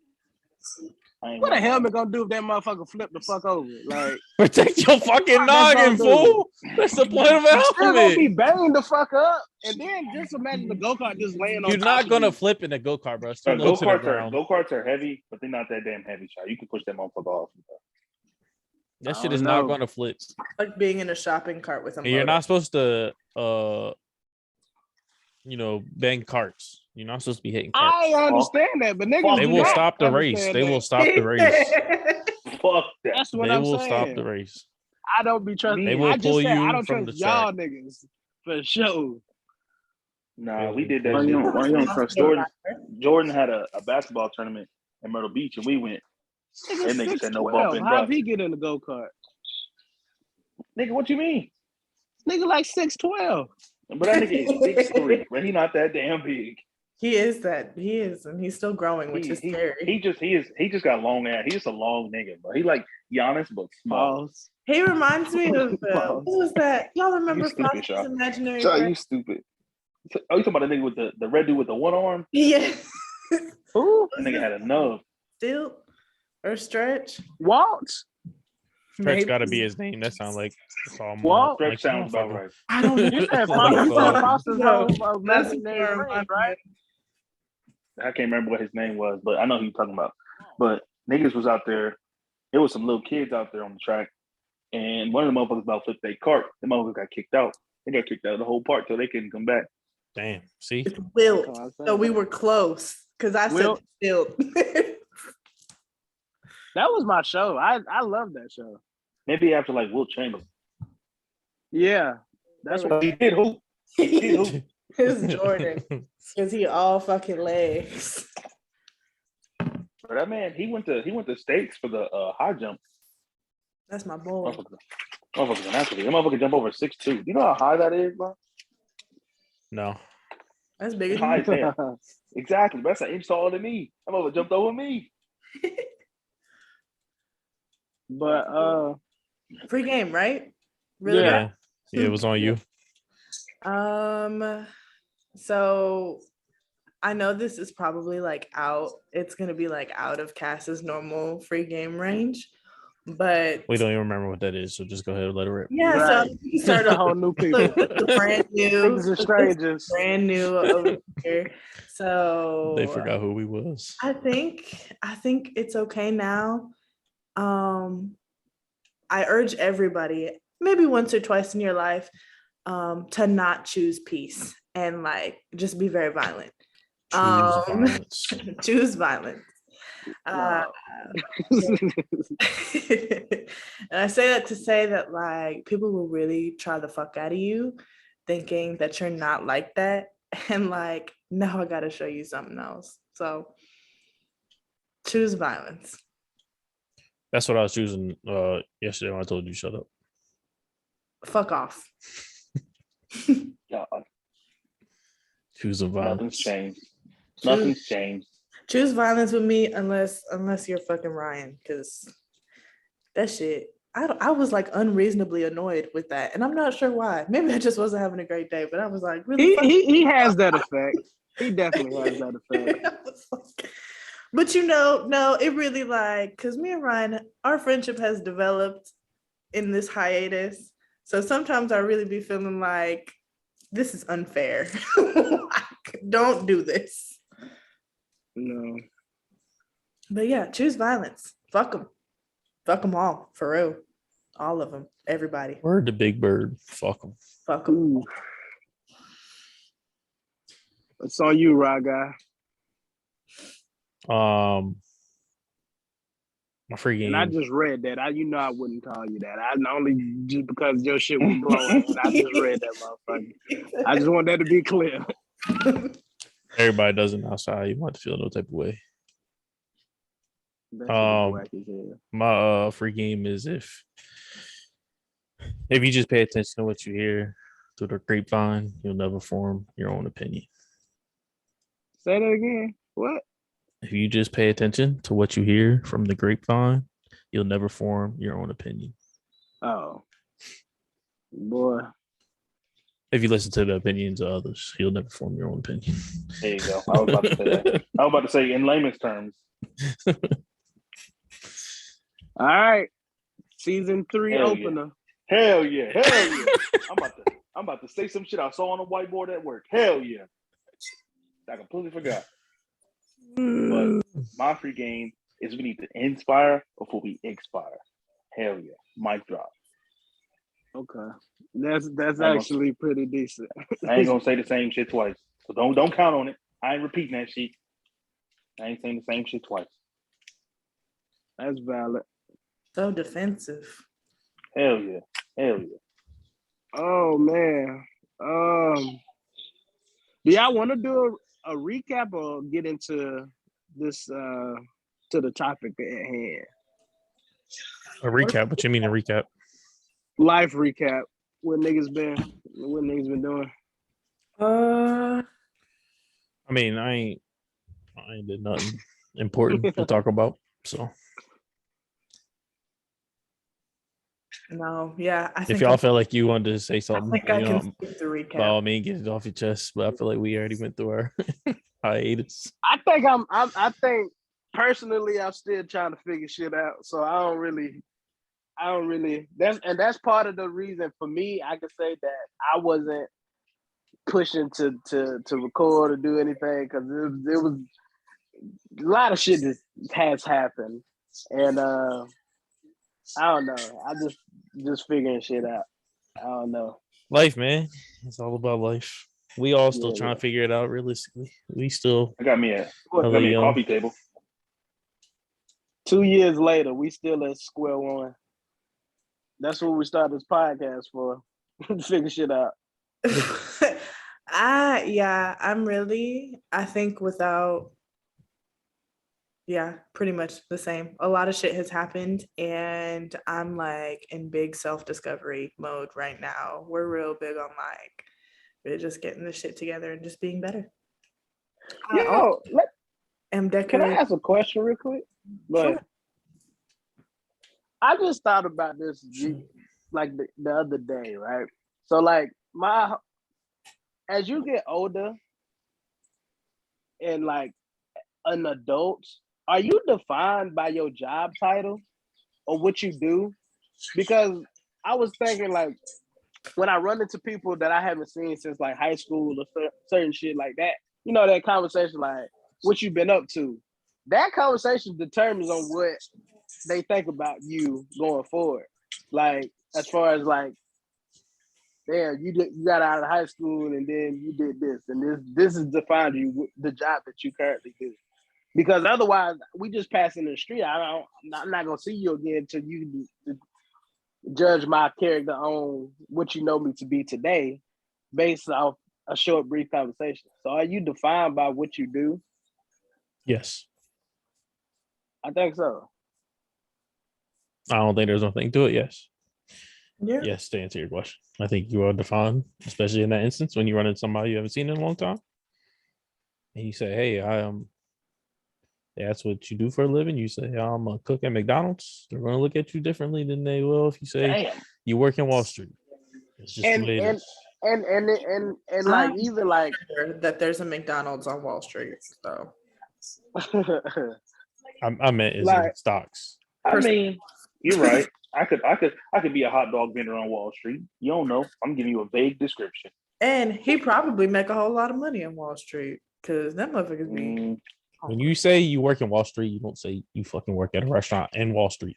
Speaker 3: What a helmet gonna do if that motherfucker flip the fuck over? Like,
Speaker 1: protect your fucking noggin, fool. That's the point of a helmet.
Speaker 3: Still gonna be banging the fuck up, and then just imagine the go-kart just laying on.
Speaker 1: You're not gonna flip in a go-kart, bro.
Speaker 5: Go-karts are heavy, but they're not that damn heavy, child. You can push that motherfucker off. Bro.
Speaker 1: That shit is not gonna flip.
Speaker 2: Like being in a shopping cart with a motor.
Speaker 1: You're not supposed to bang carts. You're not supposed to be hitting carts.
Speaker 3: I understand that, but niggas
Speaker 1: they will stop the race. They will stop the race.
Speaker 5: Fuck that.
Speaker 3: That's what I'm saying.
Speaker 1: They will stop the race.
Speaker 3: I don't be trusting.
Speaker 1: They will pull you
Speaker 3: I don't
Speaker 1: from
Speaker 3: trust
Speaker 1: the
Speaker 3: y'all
Speaker 1: track.
Speaker 3: niggas for sure.
Speaker 5: Nah, we did that.
Speaker 4: Why you don't trust Jordan?
Speaker 5: Jordan had a basketball tournament in Myrtle Beach, and we went. That nigga said no bumping.
Speaker 3: How'd he get in the go-kart?
Speaker 5: Nigga, what you mean?
Speaker 3: Nigga like 6'12".
Speaker 5: But that nigga is 6'3", but he not that damn big.
Speaker 2: He is, and he's still growing, which is scary.
Speaker 5: He just got long ass. He's just a long nigga, but he like Giannis, but small.
Speaker 2: He reminds me of what was that? Y'all remember Frosty's Imaginary Friend?
Speaker 4: You stupid.
Speaker 5: Oh, you talking about the nigga with the red dude with the one arm?
Speaker 2: Yeah.
Speaker 5: Who? That nigga had enough.
Speaker 2: Still or Stretch?
Speaker 3: Walt?
Speaker 1: Stretch got to be his name. That sounds like
Speaker 3: Walt.
Speaker 5: Stretch sounds about right.
Speaker 3: I don't know. You said Foster's Imaginary Friend, right?
Speaker 5: I can't remember what his name was, but I know who you're talking about. But niggas was out there. There was some little kids out there on the track, and one of the motherfuckers about flipped their cart. The motherfuckers got kicked out. They got kicked out of the whole park till they couldn't come back.
Speaker 1: Damn. See?
Speaker 2: It's Wilt. So we were close because I said Wilt.
Speaker 3: That was my show. I love that show.
Speaker 5: Maybe after like Wilt Chamberlain.
Speaker 3: Yeah.
Speaker 5: That's what he did. Who? He did who?
Speaker 2: It's Jordan. Because he all fucking legs.
Speaker 5: But that man, he went to States for the high jump.
Speaker 2: That's my boy.
Speaker 5: Motherfucker's an athlete. That motherfucker jump over 6'2". You know how high that is, bro?
Speaker 1: No.
Speaker 2: That's bigger than
Speaker 5: high as hell. Exactly. That's an inch taller than me. That motherfucker jumped over me.
Speaker 3: But
Speaker 2: free game, right? Really?
Speaker 1: Yeah. Yeah, it was on you.
Speaker 2: So I know this is probably like out. It's gonna be like out of Cass's normal free game range, but
Speaker 1: we don't even remember what that is. So just go ahead and let it rip.
Speaker 2: Yeah,
Speaker 3: right.
Speaker 2: so you start a whole
Speaker 3: new people,
Speaker 2: brand new,
Speaker 3: strangers,
Speaker 2: brand new over here. So
Speaker 1: they forgot who we was.
Speaker 2: I think it's okay now. I urge everybody, maybe once or twice in your life, to not choose peace and like just be very violent. Choose violence. And I say that to say that like people will really try the fuck out of you thinking that you're not like that, and like now I gotta show you something else. So choose violence.
Speaker 1: That's what I was choosing yesterday when I told you shut up.
Speaker 2: Fuck off.
Speaker 5: God.
Speaker 1: Choosing violence.
Speaker 5: Nothing's changed. Nothing's changed.
Speaker 2: Choose violence with me unless you're fucking Ryan, because that shit, I was like unreasonably annoyed with that, and I'm not sure why. Maybe I just wasn't having a great day, but I was like, really.
Speaker 3: He has that effect. He definitely has that effect.
Speaker 2: But no, it really like, because me and Ryan, our friendship has developed in this hiatus. So sometimes I really be feeling like this is unfair. Don't do this.
Speaker 3: No.
Speaker 2: But yeah, choose violence. Fuck them. Fuck them all, for real. All of them. Everybody.
Speaker 1: Word to Big Bird. Fuck them.
Speaker 2: Fuck them.
Speaker 3: It's on you, Rod guy.
Speaker 1: My free game.
Speaker 3: And I just read that. I wouldn't call you that. I only just because your shit was blowing. And I just read that motherfucker. I just want that to be clear.
Speaker 1: Everybody doesn't outside. You want to feel no type of way. My free game is if you just pay attention to what you hear through the grapevine, you'll never form your own opinion.
Speaker 3: Say that again. What?
Speaker 1: If you just pay attention to what you hear from the grapevine, you'll never form your own opinion.
Speaker 3: Oh, boy.
Speaker 1: If you listen to the opinions of others, you'll never form your own opinion.
Speaker 5: There you go. I was about to say that. I was about to say in layman's terms.
Speaker 3: All right. Season 3
Speaker 5: Hell
Speaker 3: opener.
Speaker 5: Yeah. Hell yeah. Hell yeah. I'm about to say some shit I saw on the whiteboard at work. Hell yeah. I completely forgot. But my free game is we need to inspire before we expire. Hell yeah. Mic drop.
Speaker 3: Okay. That's actually pretty decent.
Speaker 5: I ain't gonna say the same shit twice. So don't count on it. I ain't repeating that shit. I ain't saying the same shit twice.
Speaker 3: That's valid.
Speaker 2: So defensive.
Speaker 5: Hell yeah. Hell yeah.
Speaker 3: Oh man. Do y'all want to do a recap or get into this to the topic at hand?
Speaker 1: A recap. What you mean a recap?
Speaker 3: Life recap. What niggas been doing?
Speaker 1: I mean, I ain't did nothing important to talk about. So
Speaker 2: no, yeah. I
Speaker 1: if
Speaker 2: think
Speaker 1: y'all feel like you wanted to say
Speaker 2: I
Speaker 1: something,
Speaker 2: think I can skip the
Speaker 1: by
Speaker 2: recap.
Speaker 1: all means, get it off your chest. But I feel like we already went through our hiatus.
Speaker 3: I think personally I'm still trying to figure shit out. So I don't really that's part of the reason for me. I can say that I wasn't pushing to record or do anything because it was a lot of shit that has happened, and I don't know. I just figuring shit out. I don't know.
Speaker 1: Life, man. It's all about life. We all still trying to figure it out realistically. We still
Speaker 5: I got me a coffee table.
Speaker 3: 2 years later, we still at square one. That's what we started this podcast for. Figure shit out.
Speaker 2: I think without pretty much the same. A lot of shit has happened and I'm like in big self-discovery mode right now. We're real big on like we're just getting the shit together and just being better.
Speaker 3: Can I ask a question real quick? But sure. I just thought about this like the other day, right? So like as you get older and like an adult, are you defined by your job title or what you do? Because I was thinking like when I run into people that I haven't seen since like high school or certain shit like that, you know, that conversation like what you been up to. That conversation determines on what they think about you going forward. Like as far as like, damn, you got out of high school and then you did this, and this is defined you the job that you currently do. Because otherwise, we just passing the street. I'm not gonna see you again until you judge my character on what you know me to be today, based off a short, brief conversation. So, are you defined by what you do?
Speaker 1: Yes,
Speaker 3: I think so.
Speaker 1: I don't think there's nothing to it. Yes.
Speaker 2: Yeah.
Speaker 1: Yes, to answer your question, I think you are defined, especially in that instance when you run into somebody you haven't seen in a long time, and you say, "Hey, that's what you do for a living." You say, "I'm a cook at McDonald's." They're going to look at you differently than they will if you say, "Damn, you work in Wall Street." It's just the way it is.
Speaker 3: And like even like
Speaker 2: that there's a McDonald's on Wall Street. So
Speaker 1: I meant is like, in stocks.
Speaker 5: I mean, you're right. I could be a hot dog vendor on Wall Street. You don't know. I'm giving you a vague description.
Speaker 2: And he probably make a whole lot of money on Wall Street because that motherfuckers be.
Speaker 1: When you say you work in Wall Street, you don't say you fucking work at a restaurant in Wall Street.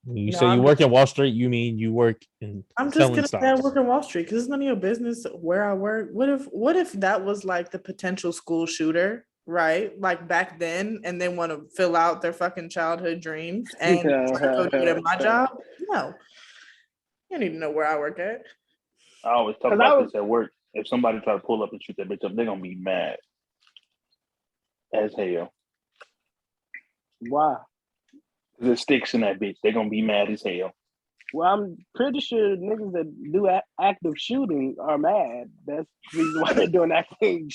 Speaker 1: When you say you work in Wall Street, you mean you work in.
Speaker 2: I'm just gonna say I work in Wall Street because it's none of your business where I work. What if that was like the potential school shooter, right? Like back then, and they want to fill out their fucking childhood dreams and go do it at my job? No, you don't need to know where I work at.
Speaker 5: I always talk about this at work. If somebody try to pull up and shoot that bitch up, they're gonna be mad as hell.
Speaker 3: Why?
Speaker 5: Because it sticks in that bitch. They're gonna be mad as hell.
Speaker 3: Well, I'm pretty sure niggas that do active shooting are mad. That's the reason why they're doing active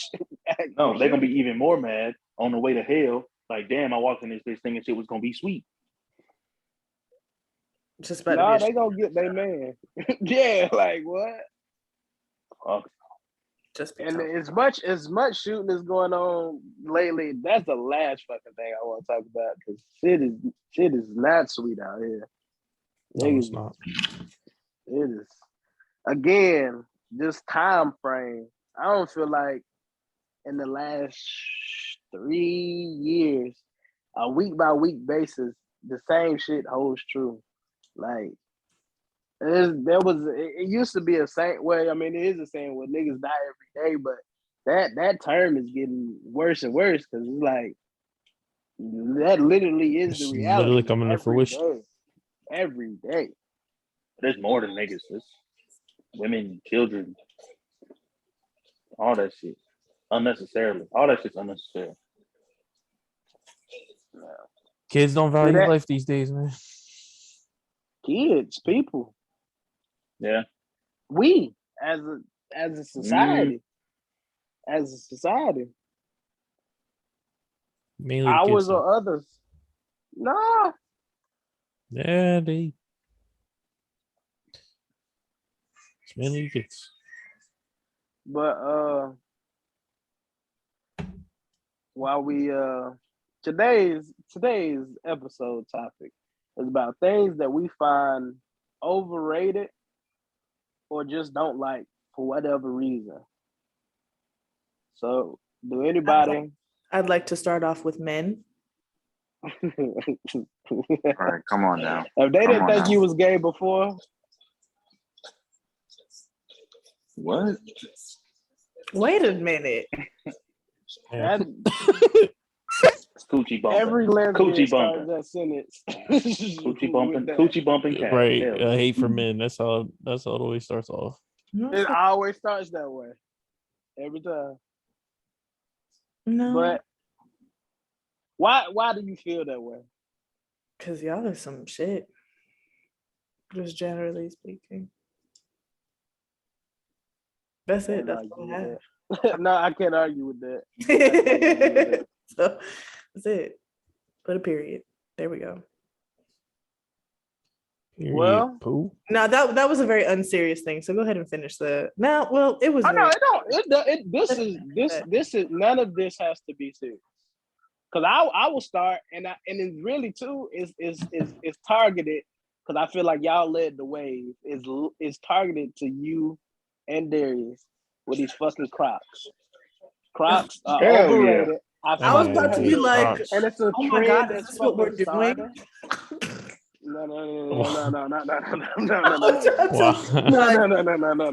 Speaker 5: No, they're gonna be even more mad on the way to hell. Like, damn, I walked in this bitch thinking shit was gonna be sweet.
Speaker 2: Just
Speaker 3: they gonna get their man. Yeah, like what?
Speaker 5: Fuck.
Speaker 3: And as much shooting is going on lately, that's the last fucking thing I want to talk about because shit is not sweet out here.
Speaker 1: No, it's not.
Speaker 3: It is. Again, just time frame. I don't feel like in the last 3 years, a week by week basis, the same shit holds true. Like it used to be a saying. Well, I mean, it is a saying where niggas die every day, but that term is getting worse and worse because it's like that literally is the reality.
Speaker 1: Literally coming to fruition
Speaker 3: every day.
Speaker 5: There's more than niggas. There's women, children, all that shit. unnecessarily. All that shit's unnecessary.
Speaker 1: Kids don't value
Speaker 3: that-
Speaker 1: life these days, man.
Speaker 3: Kids, people,
Speaker 5: Yeah.
Speaker 3: we as a society,
Speaker 1: Mainly the
Speaker 3: ours
Speaker 1: kids. though.
Speaker 3: or others. Nah,
Speaker 1: Yeah, it's mainly the kids.
Speaker 3: but while we today's episode topic is about things that we find overrated or just don't like for whatever reason. So, do anybody?
Speaker 2: I'd like to start off with men.
Speaker 4: All right, come on now.
Speaker 3: If they
Speaker 4: Come
Speaker 3: didn't
Speaker 4: on
Speaker 3: think
Speaker 4: now.
Speaker 3: you was gay before,
Speaker 4: What?
Speaker 2: Wait a minute.
Speaker 1: Yeah.
Speaker 3: that,
Speaker 5: Coochie bumping.
Speaker 3: every lesbian
Speaker 5: Coochie
Speaker 3: starts
Speaker 5: bumping.
Speaker 3: that sentence.
Speaker 5: Coochie bumping.
Speaker 3: with that.
Speaker 5: Coochie bumping cat.
Speaker 1: Right.
Speaker 5: Hell yeah.
Speaker 1: Hate for men. That's how it always starts off.
Speaker 3: It always starts that way, every time.
Speaker 2: No,
Speaker 3: But why do you feel that way?
Speaker 2: because y'all are some shit. Just generally speaking. That's it.
Speaker 3: Can't
Speaker 2: That's
Speaker 3: argue
Speaker 2: all
Speaker 3: with
Speaker 2: I have.
Speaker 3: that. No, I can't argue with that.
Speaker 2: So that's it. Put a period. There we go.
Speaker 1: Period.
Speaker 3: Well-
Speaker 1: Pooh.
Speaker 2: Now that was a very unserious thing. So go ahead and finish the. Now, well, it was.
Speaker 3: Oh no,
Speaker 2: very-
Speaker 3: it don't. This is none of this has to be serious. Cause I will start and it's really too is targeted because I feel like y'all led the way is targeted to you and Darius with these fucking Crocs. Crocs are
Speaker 5: Hell yeah.
Speaker 3: overrated.
Speaker 2: I was about to be like,
Speaker 3: and it's a
Speaker 2: oh my
Speaker 3: trend
Speaker 2: God,
Speaker 3: that's
Speaker 2: is this what we're
Speaker 3: fucking
Speaker 2: doing?
Speaker 3: starting. No.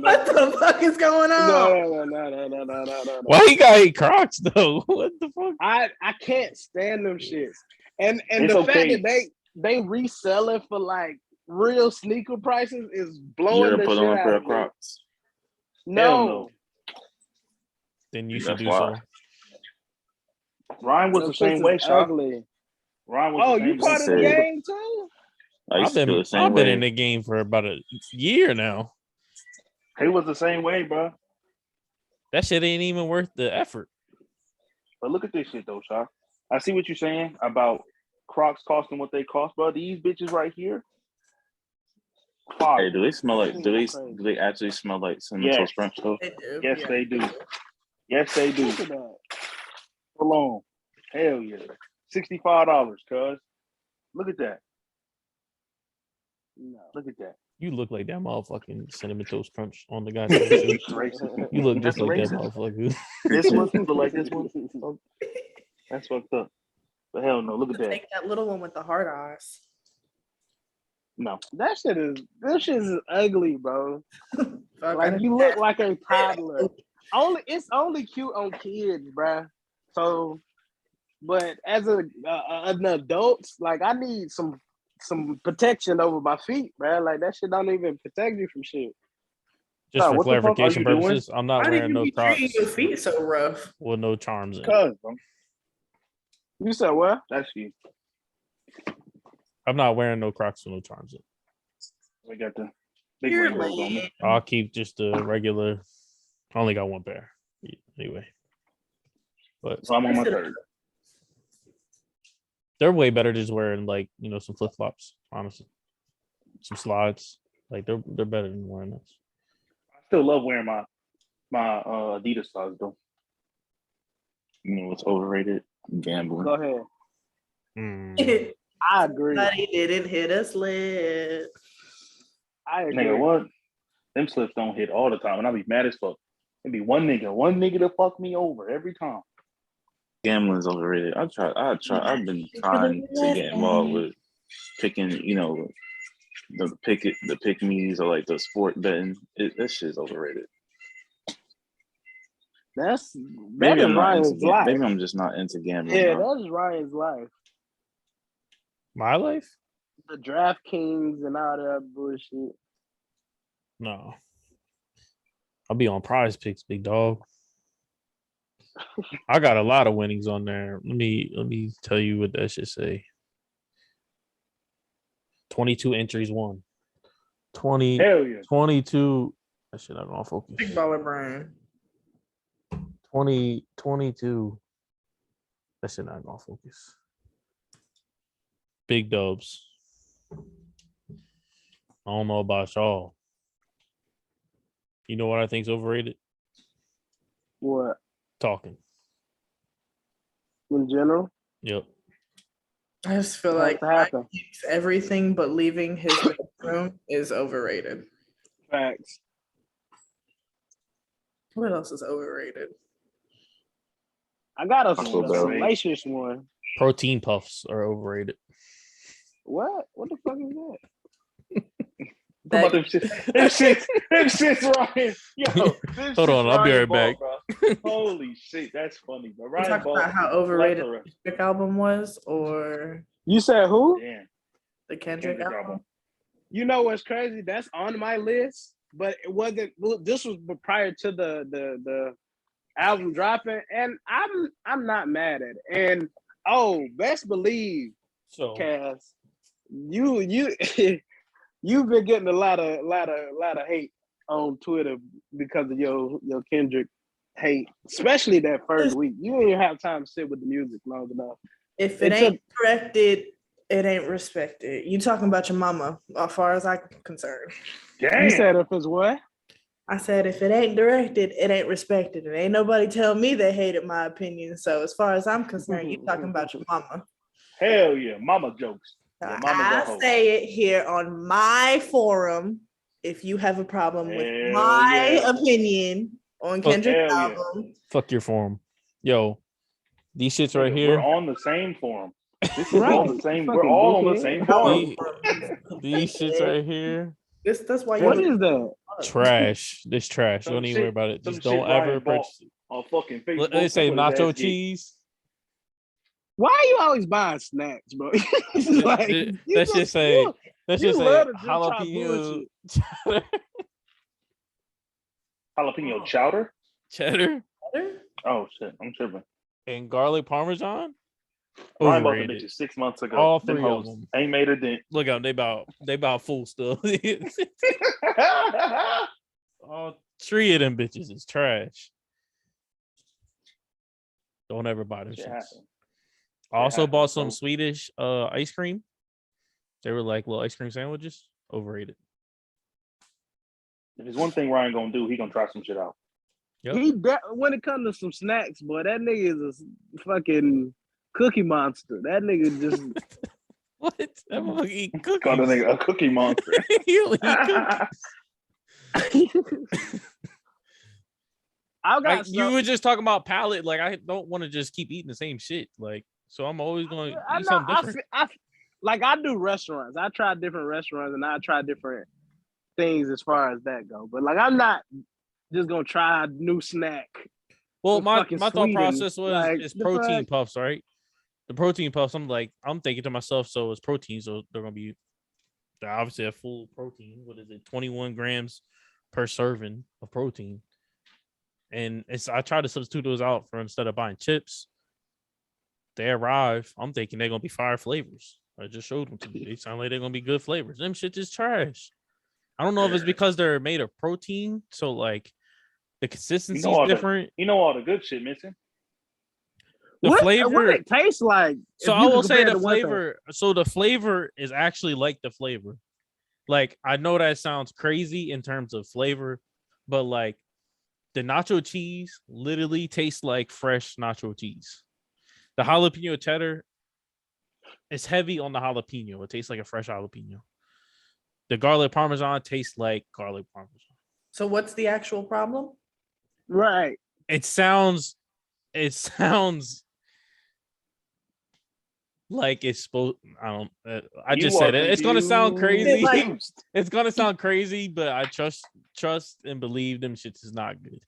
Speaker 2: What the fuck is going on?
Speaker 3: No.
Speaker 1: Why you got hate Crocs though? What the fuck?
Speaker 3: I can't stand them shits. And
Speaker 5: It's
Speaker 3: the fact
Speaker 5: okay.
Speaker 3: that they resell it for like real sneaker prices is
Speaker 4: You
Speaker 3: blowing
Speaker 4: ever
Speaker 3: the
Speaker 4: put
Speaker 3: shit
Speaker 4: on a
Speaker 3: out
Speaker 4: pair
Speaker 3: of
Speaker 4: of
Speaker 3: me.
Speaker 4: Crocs?
Speaker 3: No.
Speaker 1: Then you should
Speaker 4: That's
Speaker 1: do
Speaker 4: why.
Speaker 1: so.
Speaker 5: Ryan was
Speaker 3: Them
Speaker 5: the same
Speaker 3: shits
Speaker 5: way,
Speaker 3: is
Speaker 5: Shaq.
Speaker 3: ugly.
Speaker 5: Ryan was
Speaker 3: Oh,
Speaker 5: the same
Speaker 3: you
Speaker 5: way.
Speaker 3: part of the
Speaker 4: Said-
Speaker 3: game too?
Speaker 4: I used to feel the same
Speaker 1: I've been
Speaker 4: way.
Speaker 1: in the game for about a year now.
Speaker 5: He was the same way, bro.
Speaker 1: That shit ain't even worth the effort.
Speaker 5: But look at this shit though, Shaq. I see what you're saying about Crocs costing what they cost, bro. These bitches right here. Fire.
Speaker 4: Hey, do they smell like? Do
Speaker 3: Crazy.
Speaker 4: they actually smell like cinnamon
Speaker 5: Yes.
Speaker 4: toast crunch though?
Speaker 2: They do.
Speaker 5: Yes,
Speaker 2: yeah.
Speaker 5: they do. Yes, they do.
Speaker 3: Look at that.
Speaker 5: Hold on. Hell yeah. $65, cuz. Look at that.
Speaker 3: No.
Speaker 5: Look at that.
Speaker 1: You look like that motherfucking cinnamon toast crunch on the goddamn shoe.
Speaker 5: Racist.
Speaker 1: You look just
Speaker 5: That's
Speaker 1: like that
Speaker 5: racist.
Speaker 1: motherfucker.
Speaker 5: This one look like this one. That's fucked up. But hell no, look at that.
Speaker 2: Take that little one with the hard eyes.
Speaker 5: No.
Speaker 3: This shit is ugly, bro.
Speaker 2: Fuck,
Speaker 3: Like you look like a toddler. It's only cute on kids, bruh. So, but as an adult, like I need some protection over my feet, bruh. Like that shit don't even protect you from shit.
Speaker 1: Just
Speaker 5: Nah,
Speaker 1: for
Speaker 5: what the fuck are
Speaker 1: clarification
Speaker 5: you doing?
Speaker 1: purposes, I'm not
Speaker 2: Why do
Speaker 1: wearing
Speaker 2: you
Speaker 1: no
Speaker 2: be treating
Speaker 1: Crocs
Speaker 2: your feet so rough?
Speaker 1: with no charms in.
Speaker 5: Cuz, bro.
Speaker 3: You said what?
Speaker 5: That's you.
Speaker 1: I'm not wearing no Crocs with no charms in.
Speaker 5: We got the big
Speaker 2: You're
Speaker 5: rainbows on me.
Speaker 2: lame.
Speaker 1: I'll keep just the regular. I only got one pair. Anyway. But
Speaker 5: So I'm on my third.
Speaker 1: they're way better just wearing like, some flip flops, honestly. Some slides. Like they're better than wearing those.
Speaker 5: I still love wearing my Adidas size though.
Speaker 4: You know what's overrated? Gambling.
Speaker 3: Go ahead.
Speaker 1: Mm.
Speaker 3: I agree.
Speaker 2: Somebody didn't hit a sled.
Speaker 3: I agree.
Speaker 5: Nigga, what? Them slips don't hit all the time, and I be mad as fuck. It be one nigga to fuck me over every time.
Speaker 4: Gambling's overrated. I've been trying to get involved with picking, the pick me's or like the sport betting. That shit's overrated. Maybe
Speaker 3: That is
Speaker 4: I'm not
Speaker 3: Ryan's
Speaker 4: into
Speaker 3: life.
Speaker 4: maybe I'm just not into gambling.
Speaker 3: Yeah,
Speaker 4: now.
Speaker 3: that's Ryan's life.
Speaker 1: My life?
Speaker 3: The DraftKings and all that bullshit.
Speaker 1: No. I'll be on prize picks, big dog. I got a lot of winnings on there. Let me tell you what that should say. 22 entries won. 20,
Speaker 5: Hell yeah.
Speaker 1: 22. That shit not gonna focus.
Speaker 2: Big baller brain.
Speaker 1: 22. That shit not gonna focus. Big dubs. I don't know about y'all. You know what I think's overrated?
Speaker 3: What
Speaker 1: Talking.
Speaker 3: in general?
Speaker 1: Yep.
Speaker 2: I just feel
Speaker 3: Has
Speaker 2: like
Speaker 3: to happen.
Speaker 2: everything but leaving his bedroom is overrated.
Speaker 3: Facts.
Speaker 2: What else is overrated?
Speaker 3: I got a
Speaker 4: feel bad.
Speaker 3: salacious one.
Speaker 1: Protein puffs are overrated.
Speaker 3: What? What the fuck is that?
Speaker 5: What about them shits? Them shits, Ryan. Yo, them
Speaker 1: Hold
Speaker 5: shits
Speaker 1: on, I'll be
Speaker 5: Ryan
Speaker 1: right back.
Speaker 5: bought, bro. Holy shit, that's funny. But
Speaker 2: We
Speaker 5: Ryan
Speaker 2: talked
Speaker 5: bought
Speaker 2: about how overrated
Speaker 5: plethora.
Speaker 2: the Kendrick album was, or
Speaker 3: You said who?
Speaker 5: Damn,
Speaker 2: the Kendrick
Speaker 5: Kendrick
Speaker 2: album.
Speaker 5: album.
Speaker 3: You know what's crazy? That's on my list, but it wasn't. This was prior to the album dropping, and I'm not mad at it. And best believe,
Speaker 1: So
Speaker 3: Cass, you you've been getting a lot of hate on Twitter because of your Kendrick hate, especially that first week. You didn't even have time to sit with the music long enough.
Speaker 2: If it ain't corrected, it ain't respected. You talking about your mama, as far as I'm concerned.
Speaker 5: Damn.
Speaker 3: You said if it's what?
Speaker 2: I said if it ain't directed, it ain't respected. And ain't nobody tell me they hated my opinion. So as far as I'm concerned, you talking about your mama.
Speaker 5: Hell yeah, mama jokes. Yeah, mama's a
Speaker 2: I
Speaker 5: hoe.
Speaker 2: say it here on my forum. If you have a problem with
Speaker 5: Hell
Speaker 2: my
Speaker 5: yeah.
Speaker 2: opinion on
Speaker 1: Fuck
Speaker 2: Kendrick's
Speaker 5: hell yeah.
Speaker 2: album,
Speaker 1: fuck your form. Yo, these shits right
Speaker 5: We're
Speaker 1: here.
Speaker 5: on the same forum. This is
Speaker 3: Right.
Speaker 5: on the same. We're
Speaker 3: Fucking
Speaker 5: all on the
Speaker 3: dickhead.
Speaker 5: same
Speaker 1: The-
Speaker 5: forum.
Speaker 1: these shits right here.
Speaker 2: that's why
Speaker 3: What
Speaker 2: you
Speaker 3: is that?
Speaker 1: Trash. This trash.
Speaker 5: Some
Speaker 1: Don't even
Speaker 5: shit-
Speaker 1: worry about it.
Speaker 5: some
Speaker 1: Just
Speaker 5: shit
Speaker 1: don't ever
Speaker 5: Ryan bought
Speaker 1: purchase it.
Speaker 5: on fucking Facebook.
Speaker 1: They say
Speaker 5: That's what his
Speaker 1: nacho
Speaker 5: ass get.
Speaker 1: cheese.
Speaker 3: Why are you always buying snacks, bro? It's like, you
Speaker 1: Let's just say. Let's
Speaker 3: you
Speaker 1: just say
Speaker 3: love to just try
Speaker 1: jalapeno
Speaker 3: bullshit.
Speaker 5: Jalapeno chowder.
Speaker 1: cheddar
Speaker 5: Oh shit, I'm tripping.
Speaker 1: and garlic parmesan.
Speaker 5: Ryan bought the
Speaker 1: Overrated.
Speaker 5: bitches 6 months ago.
Speaker 1: All
Speaker 5: Them
Speaker 1: three of
Speaker 5: hoes
Speaker 1: them.
Speaker 5: ain't made a dent.
Speaker 1: Look out, they about full still. All three of them bitches is trash. Don't ever buy them
Speaker 5: Shit
Speaker 1: shits.
Speaker 5: happens.
Speaker 1: I also
Speaker 5: happens,
Speaker 1: bought some
Speaker 5: bro.
Speaker 1: Swedish ice cream. They were like little ice cream sandwiches. Overrated.
Speaker 5: If there's one thing Ryan gonna do, he gonna try some shit out.
Speaker 1: Yep.
Speaker 3: When it comes to some snacks, boy, that nigga is a fucking cookie monster. That nigga just
Speaker 1: What? That motherfucker eat
Speaker 5: Call that
Speaker 1: cookies.
Speaker 5: nigga a cookie monster.
Speaker 1: He'll eat cookies.
Speaker 3: I got
Speaker 1: Like, you were just talking about palate. Like, I don't want to just keep eating the same shit. Like, so I'm always going to eat something different.
Speaker 3: I do restaurants. I try different restaurants and I try different things as far as that go. But like, I'm not just gonna try a new snack.
Speaker 1: Well,
Speaker 3: with
Speaker 1: my
Speaker 3: fucking
Speaker 1: thought
Speaker 3: Sweden.
Speaker 1: process was
Speaker 3: Like,
Speaker 1: it's
Speaker 3: the
Speaker 1: protein
Speaker 3: fuck?
Speaker 1: puffs, right? The protein puffs. I'm thinking to myself, so it's protein, so they're gonna be obviously a full protein. What is it? 21 grams per serving of protein. And I try to substitute those out for instead of buying chips. They arrive. I'm thinking they're gonna be fire flavors. I just showed them to me. They sound like they're gonna be good flavors. Them shit is trash. I don't know if it's because they're made of protein, so like the consistency is different.
Speaker 5: You know all the good shit missing.
Speaker 1: The flavor.
Speaker 3: What it tastes like?
Speaker 1: So I will say the flavor. So the flavor is actually like the flavor. Like, I know that sounds crazy in terms of flavor, but like the nacho cheese literally tastes like fresh nacho cheese. The jalapeno cheddar is heavy on the jalapeno. It tastes like a fresh jalapeno. The garlic parmesan tastes like garlic parmesan.
Speaker 2: So what's the actual problem?
Speaker 3: Right.
Speaker 1: It sounds like it's supposed. I just said it. It's gonna sound crazy. It's gonna sound crazy, but I trust and believe them shits is not good.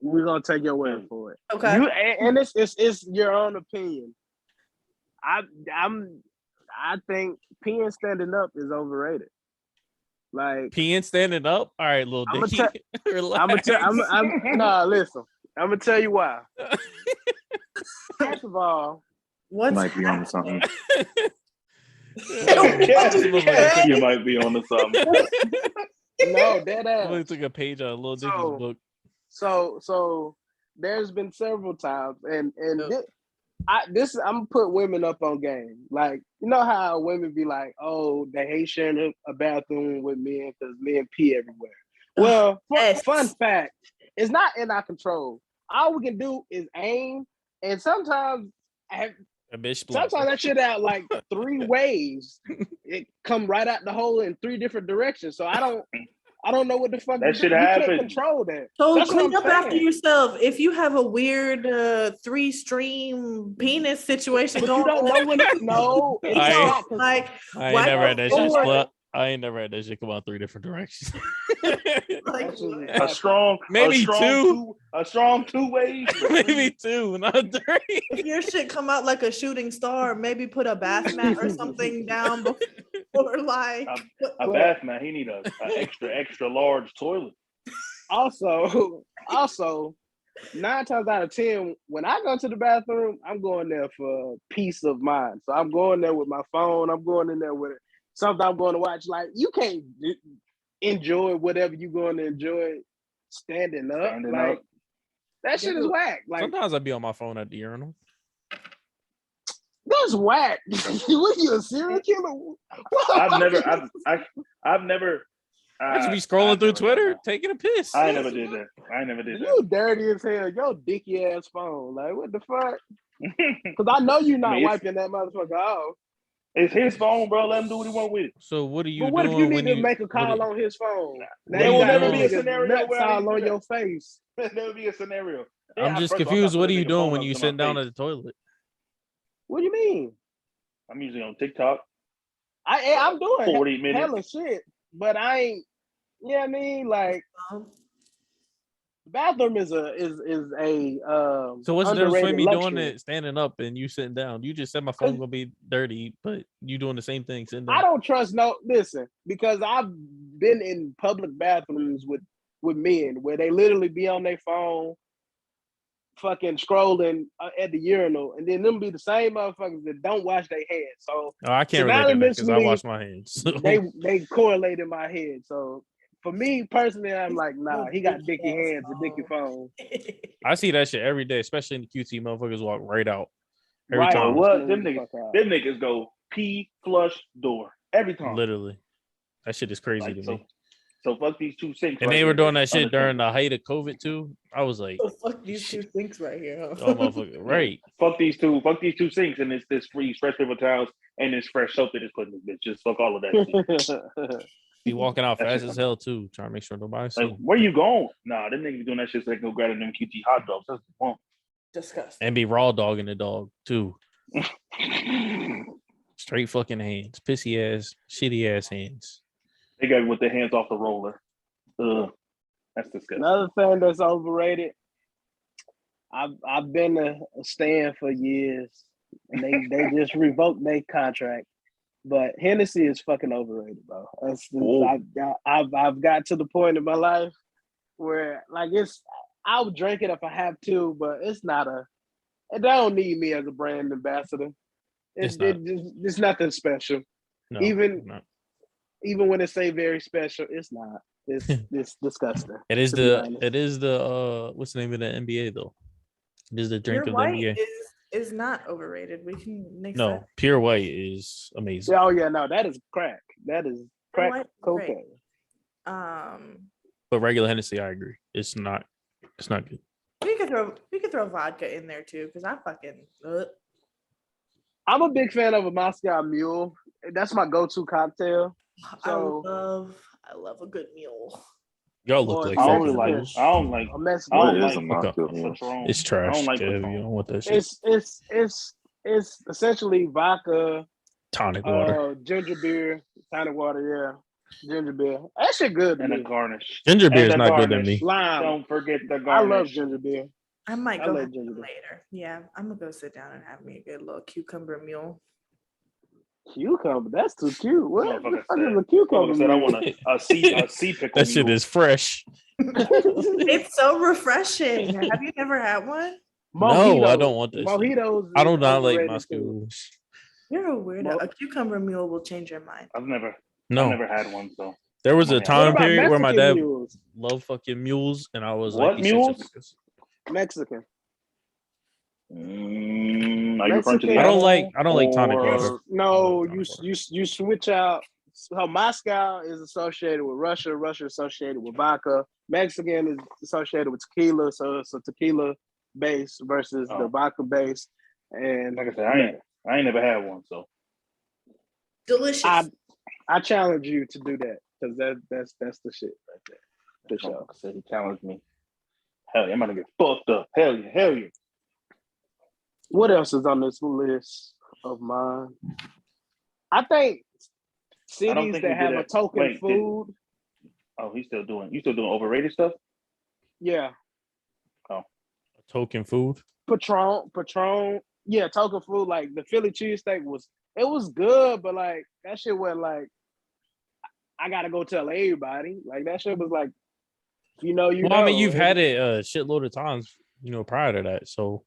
Speaker 3: We're gonna take your word for it.
Speaker 2: Okay.
Speaker 3: And it's your own opinion. I think peeing standing up is overrated. Like
Speaker 1: Peeing standing up. All right, little
Speaker 3: I'ma
Speaker 1: Dicky.
Speaker 3: I'm gonna
Speaker 1: Relax.
Speaker 3: tell. Nah, listen. I'm gonna tell you why. First of all,
Speaker 2: What's
Speaker 4: Might be on something. You might be on to something.
Speaker 3: no, dead
Speaker 1: I really
Speaker 3: ass.
Speaker 1: took a page out of Lil Dicky's
Speaker 3: So-
Speaker 1: book.
Speaker 3: So there's been several times, and this I'm gonna put women up on game. Like you know how women be like, oh, they hate sharing a bathroom with men because men pee everywhere. Well,
Speaker 2: Yes.
Speaker 3: fun fact, it's not in our control. All we can do is aim, and sometimes
Speaker 1: A bitch
Speaker 3: sometimes that shit out like 3 ways. It come right out the hole in 3 different directions. So I don't know what the fuck
Speaker 5: That
Speaker 3: to do.
Speaker 5: shit
Speaker 3: You can't
Speaker 5: happens.
Speaker 3: control that.
Speaker 2: So
Speaker 3: That's what
Speaker 2: clean
Speaker 3: I'm
Speaker 2: up after
Speaker 3: saying.
Speaker 2: yourself. If you have a weird 3-stream penis situation
Speaker 3: But
Speaker 2: going
Speaker 3: you don't
Speaker 2: on,
Speaker 3: know when no, it's
Speaker 1: I-
Speaker 3: not.
Speaker 2: like
Speaker 1: I
Speaker 2: why
Speaker 1: ain't never had that shit
Speaker 3: don't-
Speaker 1: split. I ain't never had that shit come out 3 different directions.
Speaker 2: like
Speaker 3: That shit is
Speaker 2: what?
Speaker 5: A strong,
Speaker 1: Maybe
Speaker 5: a strong
Speaker 1: 2.
Speaker 5: a strong 2 ways.
Speaker 1: Maybe 2, not 3.
Speaker 2: If your shit come out like a shooting star, maybe put a bath mat or something down before like
Speaker 5: A bath man, he need a extra large toilet.
Speaker 3: Also, 9 times out of 10, when I go to the bathroom, I'm going there for peace of mind. So I'm going there with my phone. I'm going in there with something I'm going to watch. Like you can't enjoy whatever you're going to enjoy standing up. Like that shit is whack. Like
Speaker 1: Sometimes I be on my phone at the urinal.
Speaker 3: that's whack. What you a serial killer?
Speaker 5: I've never.
Speaker 1: I just be scrolling through Twitter, taking a piss.
Speaker 5: I never did that.
Speaker 3: You dirty as hell. Your dicky ass phone. Like what the fuck? Because I know you're not
Speaker 5: I mean,
Speaker 3: wiping that motherfucker off.
Speaker 5: It's his phone, bro. Let him do what he want with it.
Speaker 1: So what are you
Speaker 3: But what if
Speaker 1: doing
Speaker 3: you need
Speaker 1: when
Speaker 3: to
Speaker 1: you
Speaker 3: make a
Speaker 1: what
Speaker 3: call
Speaker 1: are-
Speaker 3: on his phone? Now
Speaker 1: There
Speaker 3: you
Speaker 1: will
Speaker 3: got
Speaker 1: never
Speaker 3: that
Speaker 1: be a
Speaker 3: nigga
Speaker 5: scenario
Speaker 3: nuts
Speaker 5: where I
Speaker 3: all
Speaker 5: need to
Speaker 3: on
Speaker 5: do
Speaker 3: your face.
Speaker 5: There would be a scenario.
Speaker 1: I'm just
Speaker 5: first of all,
Speaker 1: confused.
Speaker 5: I'm not
Speaker 1: What are
Speaker 5: putting
Speaker 1: you
Speaker 5: the
Speaker 1: doing
Speaker 5: phone
Speaker 1: when
Speaker 5: up
Speaker 1: you
Speaker 5: to my
Speaker 1: sitting down
Speaker 5: face.
Speaker 1: at the toilet?
Speaker 3: What do you mean?
Speaker 5: I'm usually on TikTok.
Speaker 3: I'm doing
Speaker 5: 40 minutes.
Speaker 3: hella shit, but I ain't. You know what I mean? Like the bathroom is a
Speaker 1: So what's the difference between
Speaker 3: underrated
Speaker 1: me doing
Speaker 3: luxury.
Speaker 1: it standing up and you sitting down? You just said my phone gonna be dirty, but you doing the same thing sitting down.
Speaker 3: I don't trust listen, because I've been in public bathrooms with men where they literally be on their phone fucking scrolling at the urinal, and then them be the same motherfuckers that don't wash their hands. So
Speaker 1: Oh, I can't relate to that because I
Speaker 3: synonymously,
Speaker 1: wash my hands. So.
Speaker 3: they correlate in my head. So for me personally, I'm like, nah, he got dicky hands and dicky phone.
Speaker 1: I see that shit every day, especially in the QT. Motherfuckers walk right out every
Speaker 3: Right.
Speaker 1: time.
Speaker 5: What? Them niggas go pee, flush, door every time.
Speaker 1: Literally, that shit is crazy
Speaker 5: Like,
Speaker 1: to
Speaker 5: so,
Speaker 1: me.
Speaker 5: so fuck these 2 sinks.
Speaker 1: And
Speaker 5: right
Speaker 1: they were
Speaker 5: here.
Speaker 1: doing that shit
Speaker 5: Understand.
Speaker 1: during the height of COVID too. I was like,
Speaker 2: Oh, fuck these 2 things right here. Huh?
Speaker 1: oh motherfucker, right?
Speaker 5: Fuck these two sinks and it's this free fresh paper towels and this fresh soap that is put in this bitch. Just fuck all of that shit.
Speaker 1: Be walking out
Speaker 5: That
Speaker 1: fast
Speaker 5: shit-
Speaker 1: as hell too, trying to make sure nobody
Speaker 5: Like,
Speaker 1: see.
Speaker 5: where you going? Nah, them niggas doing that shit so they can go grab them QT hot dogs. That's the point.
Speaker 2: Disgusting.
Speaker 1: And be raw dogging the dog too. Straight fucking hands, pissy ass, shitty ass hands.
Speaker 5: They got me with their hands off the roller. That's disgusting.
Speaker 3: Another thing that's overrated. I've been a stand for years, and they just revoked their contract. But Hennessy is fucking overrated, bro. I've got to the point in my life where like I'll drink it if I have to, but it's not they don't need me as a brand ambassador. It's nothing special.
Speaker 1: No,
Speaker 3: Even
Speaker 1: no.
Speaker 3: Even when it say very special, it's not. It's disgusting.
Speaker 1: It is
Speaker 3: to be honest.
Speaker 1: it is the what's the name of the NBA though? It is the drink
Speaker 2: Pure
Speaker 1: of the
Speaker 2: white
Speaker 1: NBA.
Speaker 2: is not overrated. We can mix
Speaker 1: No,
Speaker 2: that.
Speaker 1: pure white is amazing.
Speaker 3: Oh yeah, no, that is crack. That is
Speaker 2: Pure
Speaker 3: crack
Speaker 2: white is great.
Speaker 3: cocaine.
Speaker 1: But regular Hennessy, I agree. It's not good.
Speaker 2: We could throw vodka in there too, because I fucking
Speaker 3: I'm a big fan of a Moscow Mule. That's my go-to cocktail. So
Speaker 2: I love a good mule.
Speaker 1: Y'all look
Speaker 3: Or
Speaker 1: like
Speaker 5: I
Speaker 1: fucking
Speaker 5: don't like.
Speaker 1: fools.
Speaker 5: I don't like.
Speaker 3: a Mexican.
Speaker 5: I
Speaker 4: What
Speaker 5: don't
Speaker 4: is
Speaker 5: like
Speaker 4: a Moscow Mule?
Speaker 5: Patron.
Speaker 1: It's
Speaker 5: I
Speaker 1: trash.
Speaker 5: don't like
Speaker 1: Kev.
Speaker 5: Patron.
Speaker 1: You don't want that shit.
Speaker 3: It's essentially vodka,
Speaker 1: Tonic water.
Speaker 3: ginger beer, tonic water, yeah, ginger beer. That shit good to
Speaker 5: And a
Speaker 3: me.
Speaker 5: garnish.
Speaker 1: Ginger beer
Speaker 5: And
Speaker 1: is
Speaker 5: the
Speaker 1: not good to
Speaker 5: garnish.
Speaker 1: me.
Speaker 3: Lime.
Speaker 5: Don't forget the
Speaker 3: I
Speaker 5: garnish.
Speaker 3: love ginger beer.
Speaker 2: I might
Speaker 3: I
Speaker 2: go
Speaker 3: love
Speaker 2: have
Speaker 3: ginger
Speaker 2: some
Speaker 3: beer.
Speaker 2: later. Yeah, I'm gonna go sit down and have me a good little cucumber mule.
Speaker 3: Cucumber, that's too cute. What the
Speaker 5: Motherfucker
Speaker 3: fuck
Speaker 5: said-
Speaker 3: is a cucumber?
Speaker 5: Motherfucker said, I
Speaker 3: mule?
Speaker 5: want a sea pickle.
Speaker 1: That shit
Speaker 5: mule.
Speaker 1: is fresh.
Speaker 2: It's so refreshing. Have you never had one?
Speaker 1: No, I don't want that shit.
Speaker 3: Mojitos.
Speaker 1: I do
Speaker 3: is
Speaker 1: not like
Speaker 3: overrated,
Speaker 1: Moscow
Speaker 3: too.
Speaker 1: mules.
Speaker 2: You're a weirdo.
Speaker 3: Mo-
Speaker 2: A cucumber mule will change your mind.
Speaker 5: I've never
Speaker 1: No,
Speaker 5: had one. So
Speaker 1: there was a
Speaker 5: What
Speaker 3: What
Speaker 1: time
Speaker 3: about
Speaker 1: period where my
Speaker 3: Mexican
Speaker 1: dad
Speaker 3: mules?
Speaker 1: loved fucking mules, and I was
Speaker 5: What
Speaker 1: like, these shits are
Speaker 5: mules?
Speaker 1: niggas.
Speaker 3: Mexican.
Speaker 5: are you referring to the
Speaker 3: Mexican-
Speaker 5: animal?
Speaker 1: I don't like tonic
Speaker 5: or-
Speaker 1: water.
Speaker 3: No,
Speaker 1: Tonic water.
Speaker 3: you switch out. So Moscow is associated with Russia. Russia associated with vodka. Mexican is associated with tequila. So it's a tequila base versus the
Speaker 5: Oh.
Speaker 3: vodka base. And
Speaker 5: Like I said, I ain't never had one. So
Speaker 2: Delicious.
Speaker 3: I challenge you to do that because that's the shit right there. For sure.
Speaker 5: Motherfucker said he challenged me. Hell yeah, I'm gonna get fucked up. Hell yeah, hell yeah.
Speaker 3: What else is on this list of mine? I think cities
Speaker 5: think we
Speaker 3: that
Speaker 5: did
Speaker 3: have a
Speaker 5: that.
Speaker 3: token
Speaker 5: Wait,
Speaker 3: food.
Speaker 5: Oh, you still doing overrated stuff?
Speaker 3: Yeah,
Speaker 1: Token food.
Speaker 3: Patron. Yeah, token food. Like the Philly cheesesteak was good, but like that shit was like I gotta go tell everybody. Like that shit was like, you know.
Speaker 1: Well, I mean, you've had it a shitload of times, prior to that. So,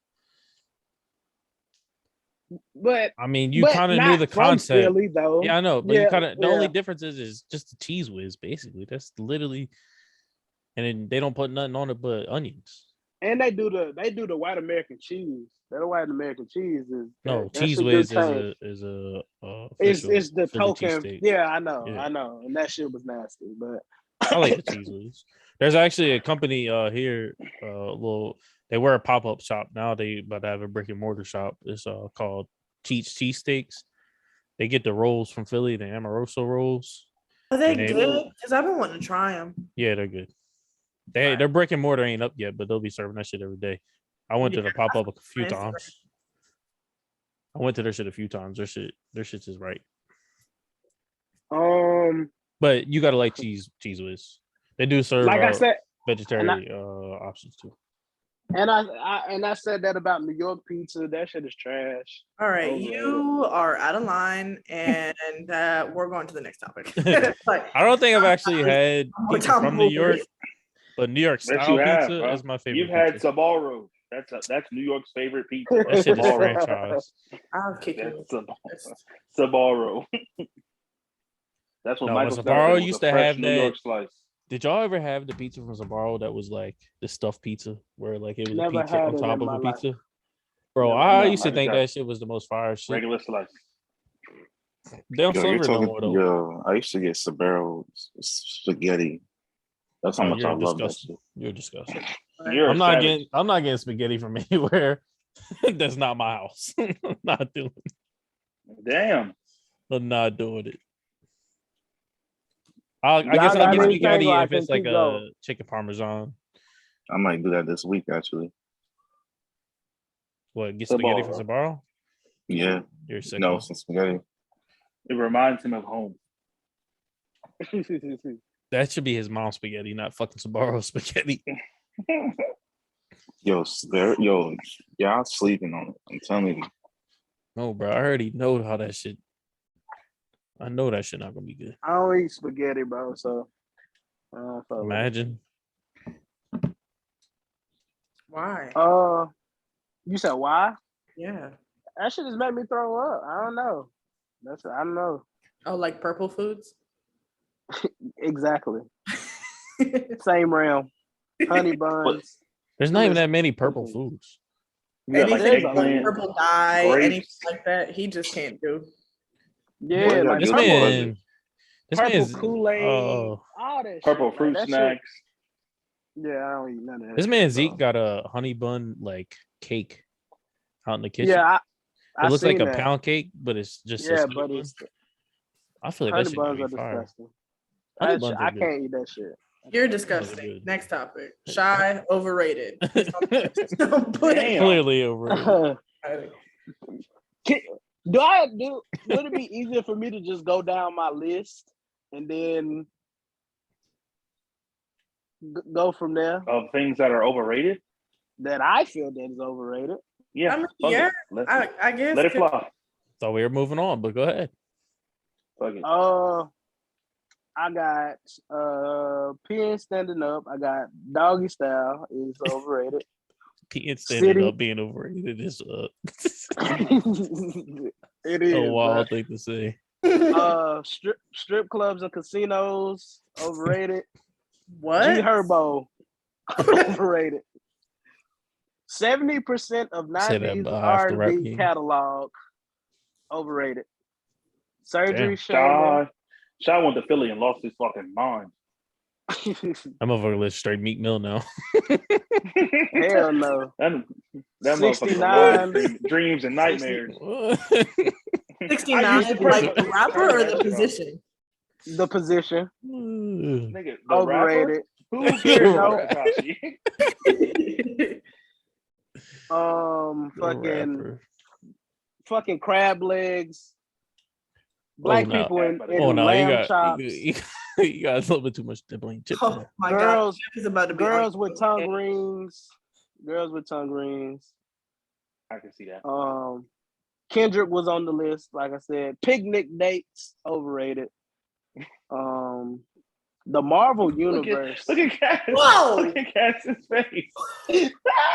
Speaker 3: but
Speaker 1: I mean, you
Speaker 3: but
Speaker 1: kind of
Speaker 3: not
Speaker 1: knew the
Speaker 3: from
Speaker 1: concept.
Speaker 3: Philly, though.
Speaker 1: Yeah, I know, but you
Speaker 3: Yeah,
Speaker 1: kind of the only
Speaker 3: yeah.
Speaker 1: difference is just the cheese whiz, basically. That's literally, and then they don't put nothing on it but onions.
Speaker 3: And they do the white American cheese. That white American cheese is
Speaker 1: No,
Speaker 3: that
Speaker 1: cheese
Speaker 3: shit do
Speaker 1: whiz
Speaker 3: change.
Speaker 1: is a
Speaker 3: It's
Speaker 1: official
Speaker 3: the
Speaker 1: Philly
Speaker 3: token.
Speaker 1: cheesesteak.
Speaker 3: Yeah, I know,
Speaker 1: Yeah.
Speaker 3: and that shit was nasty. But
Speaker 1: I like the cheese whiz. There's actually a company here, they were a pop-up shop. Now they about to have a brick and mortar shop. It's called Cheats Cheesesteaks. They get the rolls from Philly, the Amoroso rolls.
Speaker 2: Are they
Speaker 1: and they-
Speaker 2: good? Because I've been wanting to try them.
Speaker 1: Yeah, they're good. Their brick and mortar ain't up yet, but they'll be serving that shit every day. I went to the pop-up a few
Speaker 2: Nice.
Speaker 1: times. I went to their shit a few times. Their shit's is right. But you gotta like cheese whiz. They do serve
Speaker 3: like I said,
Speaker 1: vegetarian options too.
Speaker 3: and I said that about New York pizza. That shit is trash.
Speaker 2: All right,
Speaker 3: Overrated.
Speaker 2: you are out of line, and we're going to the next topic. Like,
Speaker 1: I don't think I've actually had
Speaker 2: more
Speaker 1: pizza from New
Speaker 2: time
Speaker 1: York, but New York
Speaker 5: Yes,
Speaker 1: style
Speaker 5: you have,
Speaker 1: pizza
Speaker 5: bro.
Speaker 1: is my favorite.
Speaker 5: You've had
Speaker 1: pizza.
Speaker 5: Sabaro. That's New York's favorite pizza.
Speaker 1: That shit is
Speaker 5: Sbarro.
Speaker 1: franchise.
Speaker 2: I'll kick you.
Speaker 5: That's Sabaro. That's what
Speaker 1: No,
Speaker 5: Michael
Speaker 1: but
Speaker 5: Phelps
Speaker 1: Sbarro
Speaker 5: said was
Speaker 1: used
Speaker 5: a
Speaker 1: to
Speaker 5: fresh
Speaker 1: have
Speaker 5: New
Speaker 1: that-
Speaker 5: York slice.
Speaker 1: Did y'all ever have the pizza from Sbarro that was like the stuffed pizza, where like it was
Speaker 3: Never
Speaker 1: a pizza
Speaker 3: had
Speaker 1: on
Speaker 3: it
Speaker 1: top
Speaker 3: in
Speaker 1: of
Speaker 3: my
Speaker 1: a
Speaker 3: life.
Speaker 1: pizza? Bro,
Speaker 3: Never
Speaker 1: I
Speaker 3: had
Speaker 1: used to
Speaker 5: it.
Speaker 1: think
Speaker 5: I
Speaker 1: that shit was the most fire shit.
Speaker 5: Regular slice.
Speaker 1: They don't
Speaker 4: Yo,
Speaker 1: serve
Speaker 4: you're
Speaker 1: it no
Speaker 4: talking,
Speaker 1: more though.
Speaker 4: yo, I used to get Sbarro spaghetti. That's how
Speaker 1: Oh,
Speaker 4: much I
Speaker 1: you're
Speaker 4: love that
Speaker 1: disgusting.
Speaker 4: shit.
Speaker 1: You're disgusting.
Speaker 5: You're
Speaker 1: I'm not
Speaker 5: savage.
Speaker 1: getting spaghetti from anywhere. That's not my house. I'm not doing
Speaker 5: Damn.
Speaker 1: I'm not doing it. I
Speaker 3: Y'all
Speaker 1: guess I'll
Speaker 3: got
Speaker 1: get
Speaker 3: anything
Speaker 1: spaghetti
Speaker 3: or I
Speaker 1: if
Speaker 3: can
Speaker 1: it's like
Speaker 3: keep
Speaker 1: a
Speaker 3: going?
Speaker 1: chicken parmesan.
Speaker 4: I might do that this week, actually.
Speaker 1: What, get spaghetti from
Speaker 5: Sbarro.
Speaker 1: Sbarro?
Speaker 4: Yeah.
Speaker 1: You're sick.
Speaker 4: No, some spaghetti.
Speaker 5: It reminds him of home.
Speaker 1: That should be his mom's spaghetti, not fucking Sbarro spaghetti.
Speaker 4: Yo, y'all sleeping on it. I'm telling you.
Speaker 1: No, bro. I already know how that shit. I know that shit not gonna be good.
Speaker 3: I don't eat spaghetti, bro. So
Speaker 1: Imagine.
Speaker 2: Why?
Speaker 3: You said why?
Speaker 2: Yeah.
Speaker 3: That shit just made me throw up. I don't know. I don't know
Speaker 2: Oh, like purple foods?
Speaker 3: exactly. Same realm. Honey buns.
Speaker 1: There's not even that many purple foods.
Speaker 5: You got like
Speaker 2: Anything like
Speaker 5: eggplant,
Speaker 2: purple dye,
Speaker 5: grapes.
Speaker 2: anything like that, he just can't do.
Speaker 3: Yeah,
Speaker 4: What
Speaker 3: like
Speaker 1: This
Speaker 4: purple
Speaker 1: man. This
Speaker 3: purple
Speaker 1: man's.
Speaker 3: Kool-Aid,
Speaker 1: Oh,
Speaker 3: all that
Speaker 5: purple
Speaker 3: shit.
Speaker 5: fruit
Speaker 3: Like, that shit-
Speaker 5: snacks.
Speaker 3: Yeah, I don't eat none of that.
Speaker 1: this
Speaker 3: shit,
Speaker 1: man
Speaker 3: bro.
Speaker 1: Zeke got a honey bun like cake out in the kitchen.
Speaker 3: Yeah, I
Speaker 1: it looks like
Speaker 3: seen
Speaker 1: a
Speaker 3: that.
Speaker 1: pound cake, but it's just a
Speaker 3: Yeah,
Speaker 1: honey
Speaker 3: but
Speaker 1: bun.
Speaker 3: it's
Speaker 1: I feel like that
Speaker 3: honey
Speaker 1: shit
Speaker 3: buns
Speaker 1: gotta
Speaker 3: are
Speaker 1: be fire.
Speaker 3: disgusting.
Speaker 1: Honey buns are
Speaker 3: I
Speaker 1: good.
Speaker 3: can't eat that shit.
Speaker 2: You're
Speaker 1: Those are
Speaker 2: disgusting.
Speaker 1: good.
Speaker 2: Next topic. Shy, overrated. Put
Speaker 5: Damn.
Speaker 1: Clearly over.
Speaker 3: Would it be easier for me to just go down my list and then go from there?
Speaker 5: Of things that are overrated.
Speaker 3: That I feel that is overrated.
Speaker 5: Yeah.
Speaker 2: I mean,
Speaker 5: fuck
Speaker 2: yeah,
Speaker 5: it.
Speaker 2: I guess
Speaker 5: Let it fly.
Speaker 1: Thought we were moving on, but go ahead.
Speaker 5: Fuck it.
Speaker 3: I got peeing standing up. I got doggy style is overrated.
Speaker 1: Peeing standing
Speaker 3: City.
Speaker 1: up being overrated is
Speaker 3: It
Speaker 1: a
Speaker 3: is
Speaker 1: wild thing to say.
Speaker 3: strip clubs and casinos overrated.
Speaker 2: What?
Speaker 3: G Herbo overrated. 70% of
Speaker 1: Say that
Speaker 3: 90s
Speaker 1: after rap
Speaker 3: R&B
Speaker 1: game.
Speaker 3: catalog overrated. Surgery,
Speaker 1: Damn.
Speaker 3: Shayna.
Speaker 5: Shy went to Philly and lost his fucking mind.
Speaker 1: I'm over with straight Meek Mill now.
Speaker 3: Hell no.
Speaker 5: That motherfucker
Speaker 3: 69.
Speaker 5: lost dreams and nightmares.
Speaker 2: 69,
Speaker 5: I used to
Speaker 2: like
Speaker 5: play-
Speaker 2: the rapper or the position?
Speaker 3: The position
Speaker 5: Nigga, the
Speaker 3: overrated.
Speaker 5: rapper? Who cares
Speaker 3: No.
Speaker 5: about Takashi?
Speaker 3: Fucking crab legs. Black
Speaker 1: no.
Speaker 3: people in
Speaker 1: Oh no,
Speaker 3: lamb chops.
Speaker 1: you got a little bit too much to blame chip
Speaker 2: Oh
Speaker 1: there.
Speaker 2: my god,
Speaker 3: Girls,
Speaker 2: Jeff is about to be
Speaker 3: girls
Speaker 2: on-
Speaker 3: with tongue rings. Girls with tongue rings.
Speaker 5: I can see that.
Speaker 3: Kendrick was on the list, like I said. Picnic dates overrated. The Marvel universe.
Speaker 5: Look at Cass.
Speaker 2: Whoa!
Speaker 5: Look at Cass's face.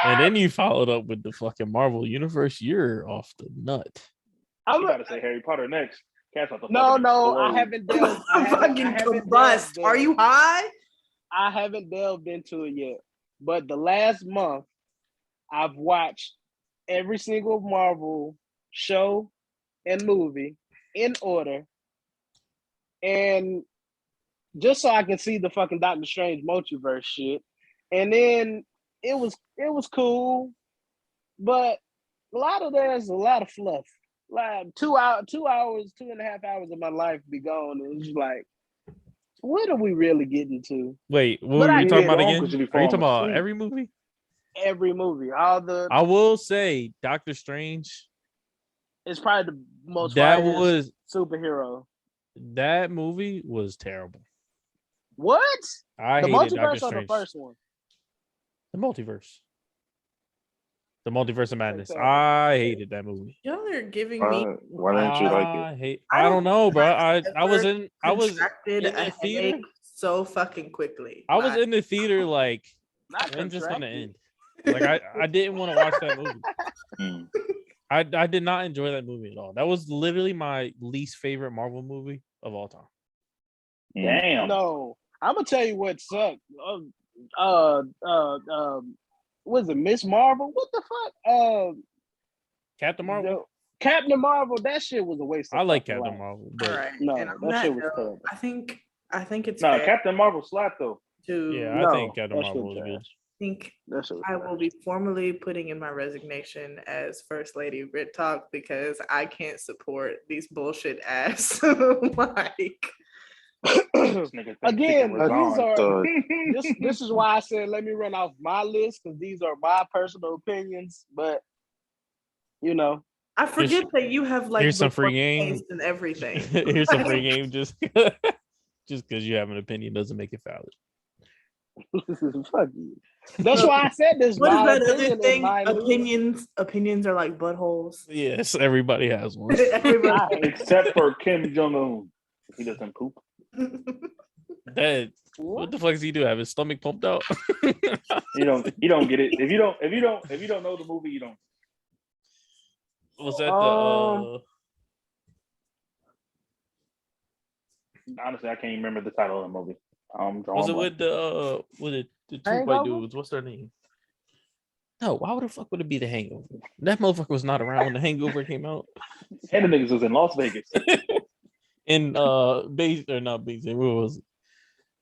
Speaker 1: And then you followed up with the fucking Marvel universe. You're off the nut.
Speaker 5: I'm about to say Harry Potter next. Cass about to
Speaker 3: No,
Speaker 5: fucking
Speaker 3: I
Speaker 5: explode.
Speaker 3: haven't delved. I
Speaker 2: I'm
Speaker 3: haven't
Speaker 2: fucking
Speaker 3: delved
Speaker 2: combust.
Speaker 3: in.
Speaker 2: Are you high?
Speaker 3: I haven't delved into it yet. But the last month, I've watched every single Marvel show and movie in order. And just so I can see the fucking Doctor Strange multiverse shit. And then it was cool. But there's a lot of fluff. Like 2.5 hours of my life be gone. And it's just like, what are we really getting to?
Speaker 1: Wait, what
Speaker 3: But
Speaker 1: were
Speaker 3: I
Speaker 1: you talking
Speaker 3: get
Speaker 1: about
Speaker 3: it.
Speaker 1: again?
Speaker 5: Uncles should be
Speaker 1: Are you talking
Speaker 5: falling
Speaker 1: about
Speaker 5: asleep.
Speaker 1: every movie?
Speaker 3: Every movie, all the
Speaker 1: I will say Doctor Strange.
Speaker 3: it's probably the most
Speaker 1: That
Speaker 3: finest
Speaker 1: was
Speaker 3: superhero.
Speaker 1: that movie was terrible.
Speaker 3: What?
Speaker 1: I
Speaker 3: The
Speaker 1: hated
Speaker 3: multiverse
Speaker 1: Doctor
Speaker 3: or the
Speaker 1: Strange.
Speaker 3: first one?
Speaker 1: The multiverse. The multiverse of madness.
Speaker 3: Okay.
Speaker 1: I hated that movie.
Speaker 2: Y'all are giving me.
Speaker 4: Why didn't you like it?
Speaker 1: I don't know, bro. I was
Speaker 2: ever
Speaker 1: in I was
Speaker 2: contracted
Speaker 1: in
Speaker 2: a
Speaker 1: the theater.
Speaker 2: headache so fucking quickly.
Speaker 1: I was in the theater like
Speaker 3: Not
Speaker 1: when's this gonna
Speaker 3: contracted.
Speaker 1: end? Like I didn't want to watch that movie.
Speaker 4: Hmm.
Speaker 1: I did not enjoy that movie at all. That was literally my least favorite Marvel movie of all time.
Speaker 5: Damn.
Speaker 3: No, I'm gonna tell you what sucked. Was it Miss Marvel? What the fuck?
Speaker 1: Captain Marvel.
Speaker 3: Captain Marvel. That shit was a waste. Of
Speaker 1: I like
Speaker 3: fucking
Speaker 1: Captain
Speaker 3: life.
Speaker 1: Marvel,
Speaker 2: All
Speaker 1: but
Speaker 2: right.
Speaker 3: No,
Speaker 2: and on
Speaker 3: that shit was
Speaker 2: note,
Speaker 3: terrible.
Speaker 2: I think it's
Speaker 5: No,
Speaker 2: fair
Speaker 5: Captain Marvel slapped though.
Speaker 2: to
Speaker 1: yeah, I
Speaker 3: No,
Speaker 1: think Captain
Speaker 3: that shit
Speaker 1: Marvel was
Speaker 3: was
Speaker 1: good.
Speaker 3: trash.
Speaker 2: think
Speaker 3: That shit was
Speaker 2: I
Speaker 3: trash.
Speaker 2: will be formally putting in my resignation as First Lady Brit Talk because I can't support these bullshit ass like
Speaker 5: This nigga think he
Speaker 3: Again,
Speaker 5: can resign.
Speaker 3: this is why I said let me run off my list because these are my personal opinions. But you know,
Speaker 2: I forget that you have like
Speaker 1: here's some
Speaker 2: the
Speaker 1: free
Speaker 2: worst
Speaker 1: game.
Speaker 2: taste and everything.
Speaker 1: Here's some free game. Just because you have an opinion doesn't make it valid.
Speaker 3: fuck you. That's why I said this.
Speaker 2: What is
Speaker 3: my
Speaker 2: that other
Speaker 3: opinion is
Speaker 2: thing?
Speaker 3: my list.
Speaker 2: Opinions are like buttholes.
Speaker 1: Yes, everybody has one.
Speaker 2: Everybody.
Speaker 5: Except for Kim Jong Un. He doesn't poop.
Speaker 1: That what the fuck does he do? Have his stomach pumped out?
Speaker 5: You don't get it. If you don't know the movie, you don't.
Speaker 1: Was that
Speaker 5: Honestly, I can't even remember the title of the movie.
Speaker 1: was it with the two white
Speaker 3: Hangover?
Speaker 1: dudes? What's their name? No, why would the fuck would it be the Hangover? That motherfucker was not around when the Hangover came out.
Speaker 5: And the niggas was in Las Vegas.
Speaker 1: In Beijing or not Beijing? Where was it?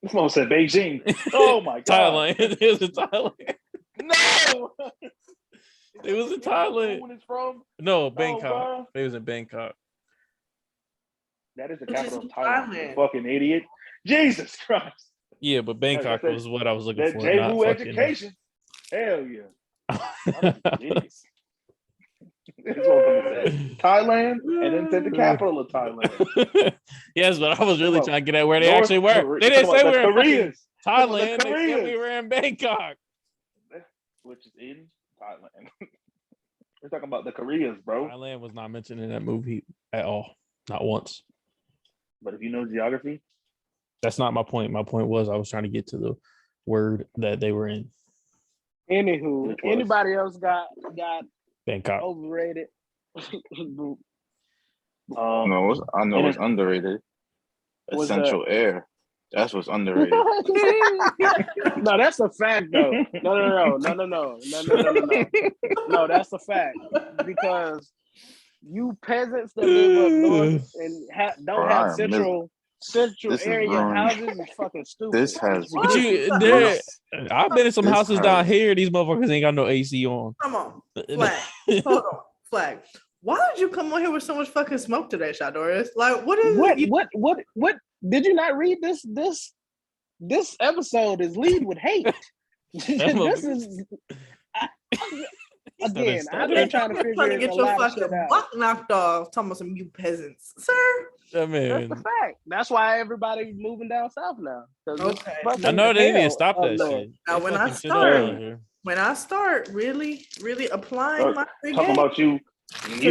Speaker 5: This mom said Beijing. Oh my god.
Speaker 1: Thailand. It was in Thailand.
Speaker 5: No.
Speaker 1: It was in Thailand.
Speaker 5: When it's from?
Speaker 1: No,
Speaker 5: No,
Speaker 1: Bangkok.
Speaker 5: bro.
Speaker 1: It was in Bangkok.
Speaker 5: That is the
Speaker 2: Which is
Speaker 5: capital of
Speaker 2: in
Speaker 5: Thailand. You
Speaker 2: Thailand.
Speaker 5: fucking idiot. Jesus Christ.
Speaker 1: Yeah, but Bangkok
Speaker 5: That-
Speaker 1: was what I was looking
Speaker 5: That
Speaker 1: for.
Speaker 5: Jehu
Speaker 1: Not fucking.
Speaker 5: education. Hell yeah. Idiots. This motherfucker said Thailand and then said the capital of Thailand.
Speaker 1: Yes, but I was really
Speaker 5: About
Speaker 1: trying to get at where they
Speaker 5: North
Speaker 1: actually were.
Speaker 5: Korea-
Speaker 1: They didn't
Speaker 5: talking
Speaker 1: say
Speaker 5: about
Speaker 1: we
Speaker 5: the
Speaker 1: were in fucking
Speaker 5: Koreas. Talking about the
Speaker 1: Thailand. They said we
Speaker 5: Koreas.
Speaker 1: were in Bangkok.
Speaker 5: Which is in Thailand. We're talking about the Koreas, bro.
Speaker 1: Thailand was not mentioned in that movie at all. Not once.
Speaker 5: But if you know geography,
Speaker 1: That's not my point. My point was I was trying to get to the word that they were in.
Speaker 3: Anywho,
Speaker 5: Which was?
Speaker 3: anybody else got
Speaker 1: Bangkok.
Speaker 3: overrated?
Speaker 4: No, I know it's underrated.
Speaker 3: What's
Speaker 4: Essential air. That's what's underrated.
Speaker 3: No, that's a fact though. No. No, that's a fact because you peasants that live up north and don't
Speaker 4: Bro,
Speaker 3: have
Speaker 4: I am
Speaker 3: central
Speaker 4: this is
Speaker 3: area
Speaker 4: ruined.
Speaker 3: houses is fucking stupid.
Speaker 4: This has
Speaker 1: But I've been in some
Speaker 4: This
Speaker 1: houses down
Speaker 4: house-
Speaker 1: here. These motherfuckers ain't got no AC on.
Speaker 2: Come on, flag. Hold on, flag. Why did you come on here with so much fucking smoke today, Shadoris? Like, what is it?
Speaker 3: What did you not read this episode is lead with hate. This is again, I've been trying to figure
Speaker 2: trying to get
Speaker 3: a
Speaker 2: your
Speaker 3: lot of
Speaker 2: fucking
Speaker 3: shit out.
Speaker 2: block knocked off. Talking about some you peasants, sir.
Speaker 1: That
Speaker 3: That's the
Speaker 1: man.
Speaker 3: fact. That's why everybody's moving down south now. 'Cause it's
Speaker 2: Okay.
Speaker 3: fucking
Speaker 1: I know they need to
Speaker 3: hell
Speaker 1: stop
Speaker 3: up
Speaker 1: that
Speaker 3: north.
Speaker 1: shit.
Speaker 2: Now,
Speaker 1: They
Speaker 2: when I
Speaker 1: fucking shit up out
Speaker 2: start-
Speaker 1: here.
Speaker 2: When I start really applying my free
Speaker 5: talking
Speaker 2: game,
Speaker 5: about you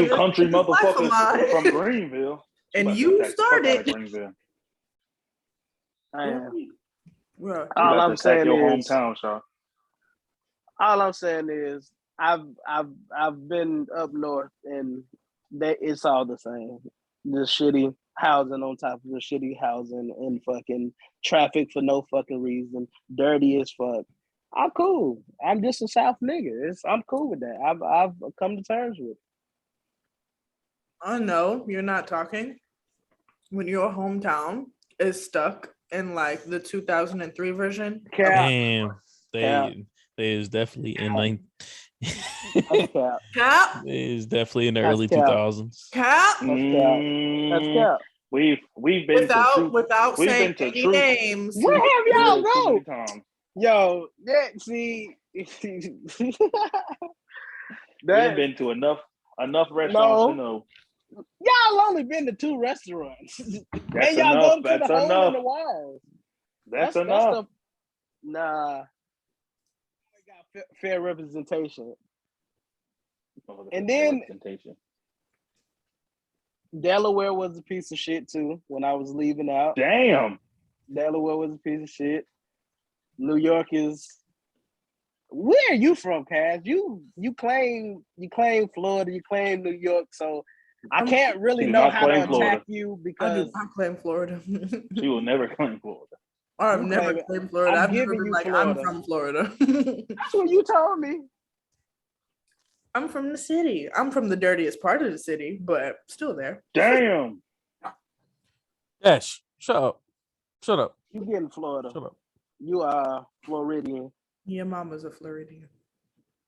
Speaker 5: country
Speaker 2: this life of
Speaker 5: motherfuckers
Speaker 2: mine.
Speaker 5: from Greenville.
Speaker 2: And
Speaker 5: about to
Speaker 2: you
Speaker 5: attack the fuck out of
Speaker 2: started-
Speaker 5: Greenville.
Speaker 3: Man,
Speaker 2: Bro,
Speaker 3: all
Speaker 5: You about
Speaker 3: I'm
Speaker 5: to attack
Speaker 3: saying
Speaker 5: your
Speaker 3: is,
Speaker 5: hometown, Shaw.
Speaker 3: all I'm saying is, I've been up north and it's all the same. The shitty housing on top of the shitty housing and fucking traffic for no fucking reason, dirty as fuck. I'm cool. I'm just a South nigga. I'm cool with that. I've come to terms with it.
Speaker 2: I know you're not talking when your hometown is stuck in like the 2003 version.
Speaker 3: Cap,
Speaker 1: Damn.
Speaker 3: Yeah.
Speaker 1: They is definitely in
Speaker 3: that's cap.
Speaker 2: Cap,
Speaker 1: They is definitely in the
Speaker 3: That's
Speaker 1: early
Speaker 3: cap.
Speaker 1: 2000s.
Speaker 2: cap.
Speaker 3: That's cap.
Speaker 5: We've been to
Speaker 2: Without
Speaker 5: we've
Speaker 2: saying
Speaker 5: been to
Speaker 2: any
Speaker 5: truth.
Speaker 2: names.
Speaker 3: Where have y'all
Speaker 5: too
Speaker 3: go?
Speaker 5: many times.
Speaker 3: Yo, that see,
Speaker 5: We've
Speaker 3: that
Speaker 5: been to enough restaurants to know.
Speaker 3: y'all only been to 2 restaurants,
Speaker 5: That's
Speaker 3: and y'all
Speaker 5: enough.
Speaker 3: go to
Speaker 5: That's
Speaker 3: the hole in
Speaker 5: enough.
Speaker 3: the walls.
Speaker 5: That's enough.
Speaker 3: Nah. We got fair representation. And then-
Speaker 5: Representation.
Speaker 3: Delaware was a piece of shit too when I was leaving out.
Speaker 5: Damn.
Speaker 3: Delaware was a piece of shit. New York is. Where are you from, Cass? You claim Florida, you claim New York, so I can't really
Speaker 5: She do
Speaker 3: know
Speaker 5: not
Speaker 3: how to
Speaker 5: claim
Speaker 3: attack
Speaker 5: Florida.
Speaker 3: you
Speaker 2: I
Speaker 3: because
Speaker 2: do not claim Florida.
Speaker 5: She will never claim Florida.
Speaker 2: Or I've
Speaker 3: You
Speaker 2: never
Speaker 3: claim it.
Speaker 2: claimed Florida.
Speaker 3: I'm
Speaker 2: I've never
Speaker 3: giving
Speaker 2: been
Speaker 3: you
Speaker 2: like,
Speaker 3: Florida.
Speaker 2: I'm from Florida.
Speaker 3: that's what you told me.
Speaker 2: I'm from the city. I'm from the dirtiest part of the city, but still there.
Speaker 5: Damn.
Speaker 1: Ash, shut up. Shut up.
Speaker 3: You get in Florida.
Speaker 1: Shut up.
Speaker 3: You are Floridian.
Speaker 2: Your mama's a Floridian.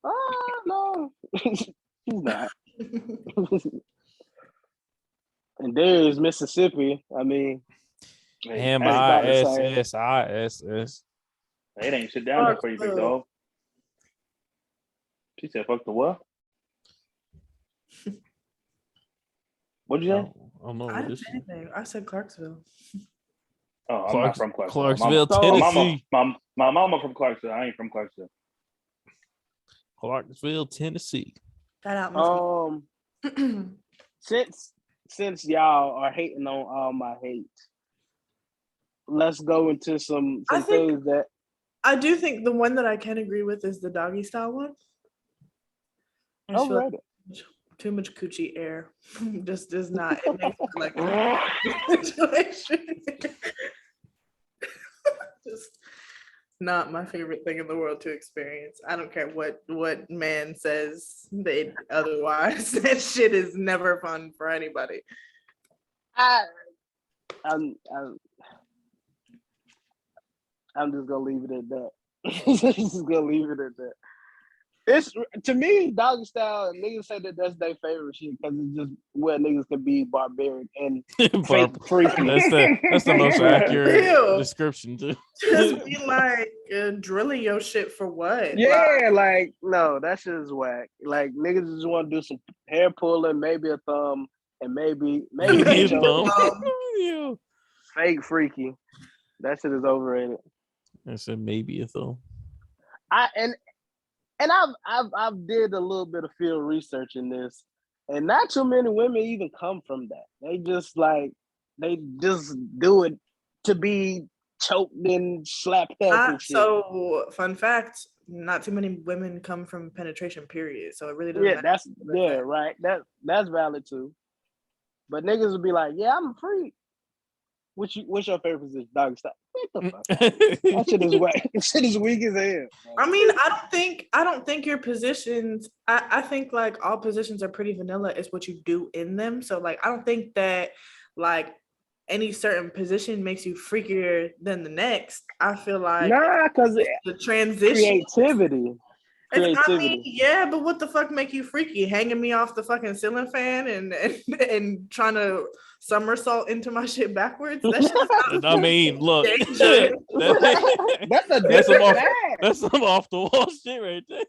Speaker 3: Oh no, she's not. And there's Mississippi. I mean,
Speaker 1: MISSISS.
Speaker 5: It ain't shit down there for you, big dog. She said, "Fuck the what?" What'd you
Speaker 1: I
Speaker 5: say?
Speaker 1: don't know
Speaker 2: I
Speaker 1: what
Speaker 2: didn't
Speaker 1: this
Speaker 2: say anything. I said Clarksville.
Speaker 5: Oh, I'm not from Clarksville.
Speaker 1: Clarksville,
Speaker 5: Tennessee.
Speaker 1: Tennessee.
Speaker 5: My mama from Clarksville. I ain't from Clarksville.
Speaker 1: Clarksville, Tennessee.
Speaker 2: Shout out, Miss.
Speaker 3: since y'all are hating on all my hate, let's go into some
Speaker 2: I think-
Speaker 3: things that
Speaker 2: I do think the one that I can agree with is the doggy style one. I just feel like
Speaker 3: overrated.
Speaker 2: too much coochie air just does not. It makes it like a situation. Just not my favorite thing in the world to experience. I don't care what man says they otherwise. That shit is never fun for anybody.
Speaker 3: I'm just gonna leave it at that. Just gonna leave it at that. It's to me, doggy style. Niggas say that that's their favorite shit because it's just where niggas can be barbaric and fake freaky.
Speaker 1: That's the most accurate
Speaker 2: Ew.
Speaker 1: description too.
Speaker 2: Just be like drilling your shit for what?
Speaker 3: Yeah, like no, that shit is whack. Like niggas just want to do some hair pulling, maybe a thumb, and maybe
Speaker 1: Maybe a
Speaker 3: some
Speaker 1: thumb. Yeah.
Speaker 3: fake freaky. That shit is overrated.
Speaker 1: I said maybe a thumb.
Speaker 3: I've did a little bit of field research in this, and not too many women even come from that. They just like They just do it to be choked and slapped up and shit.
Speaker 2: So, fun fact: not too many women come from penetration. Period. So it really doesn't.
Speaker 3: Yeah,
Speaker 2: matter.
Speaker 3: right. That's valid too. But niggas would be like, yeah, I'm a freak. What's your favorite position? Doggy style. What the fuck? That shit is whack. That shit is weak as hell.
Speaker 2: I mean, I don't think your positions. I think like all positions are pretty vanilla. It's what you do in them. So like, I don't think that like any certain position makes you freakier than the next. I feel like
Speaker 3: Nah, because
Speaker 2: the transition.
Speaker 3: creativity.
Speaker 2: I mean, yeah, but what the fuck make you freaky? Hanging me off the fucking ceiling fan and trying to somersault into my shit backwards? That shit
Speaker 1: I mean, look, that's some off the wall shit right there.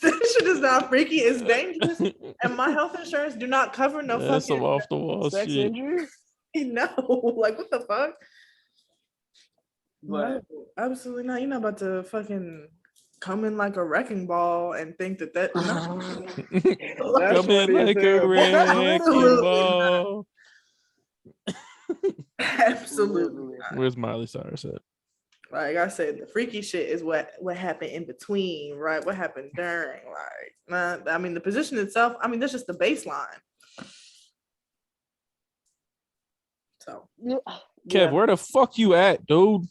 Speaker 2: That shit is not freaky. It's dangerous, and my health insurance do not cover no fucking
Speaker 1: some off the wall
Speaker 3: sex
Speaker 1: shit.
Speaker 3: injury.
Speaker 2: No, like what the fuck?
Speaker 3: But
Speaker 2: no, absolutely not. You're not about to fucking come in like a wrecking ball and think that no.
Speaker 1: Come in like a wrecking ball.
Speaker 2: Absolutely not.
Speaker 1: Where's Miley Cyrus at?
Speaker 2: Like I said, the freaky shit is what happened in between, right? What happened during, like, I mean, the position itself. I mean, that's just the baseline. So,
Speaker 1: Kev, where the fuck you at, dude?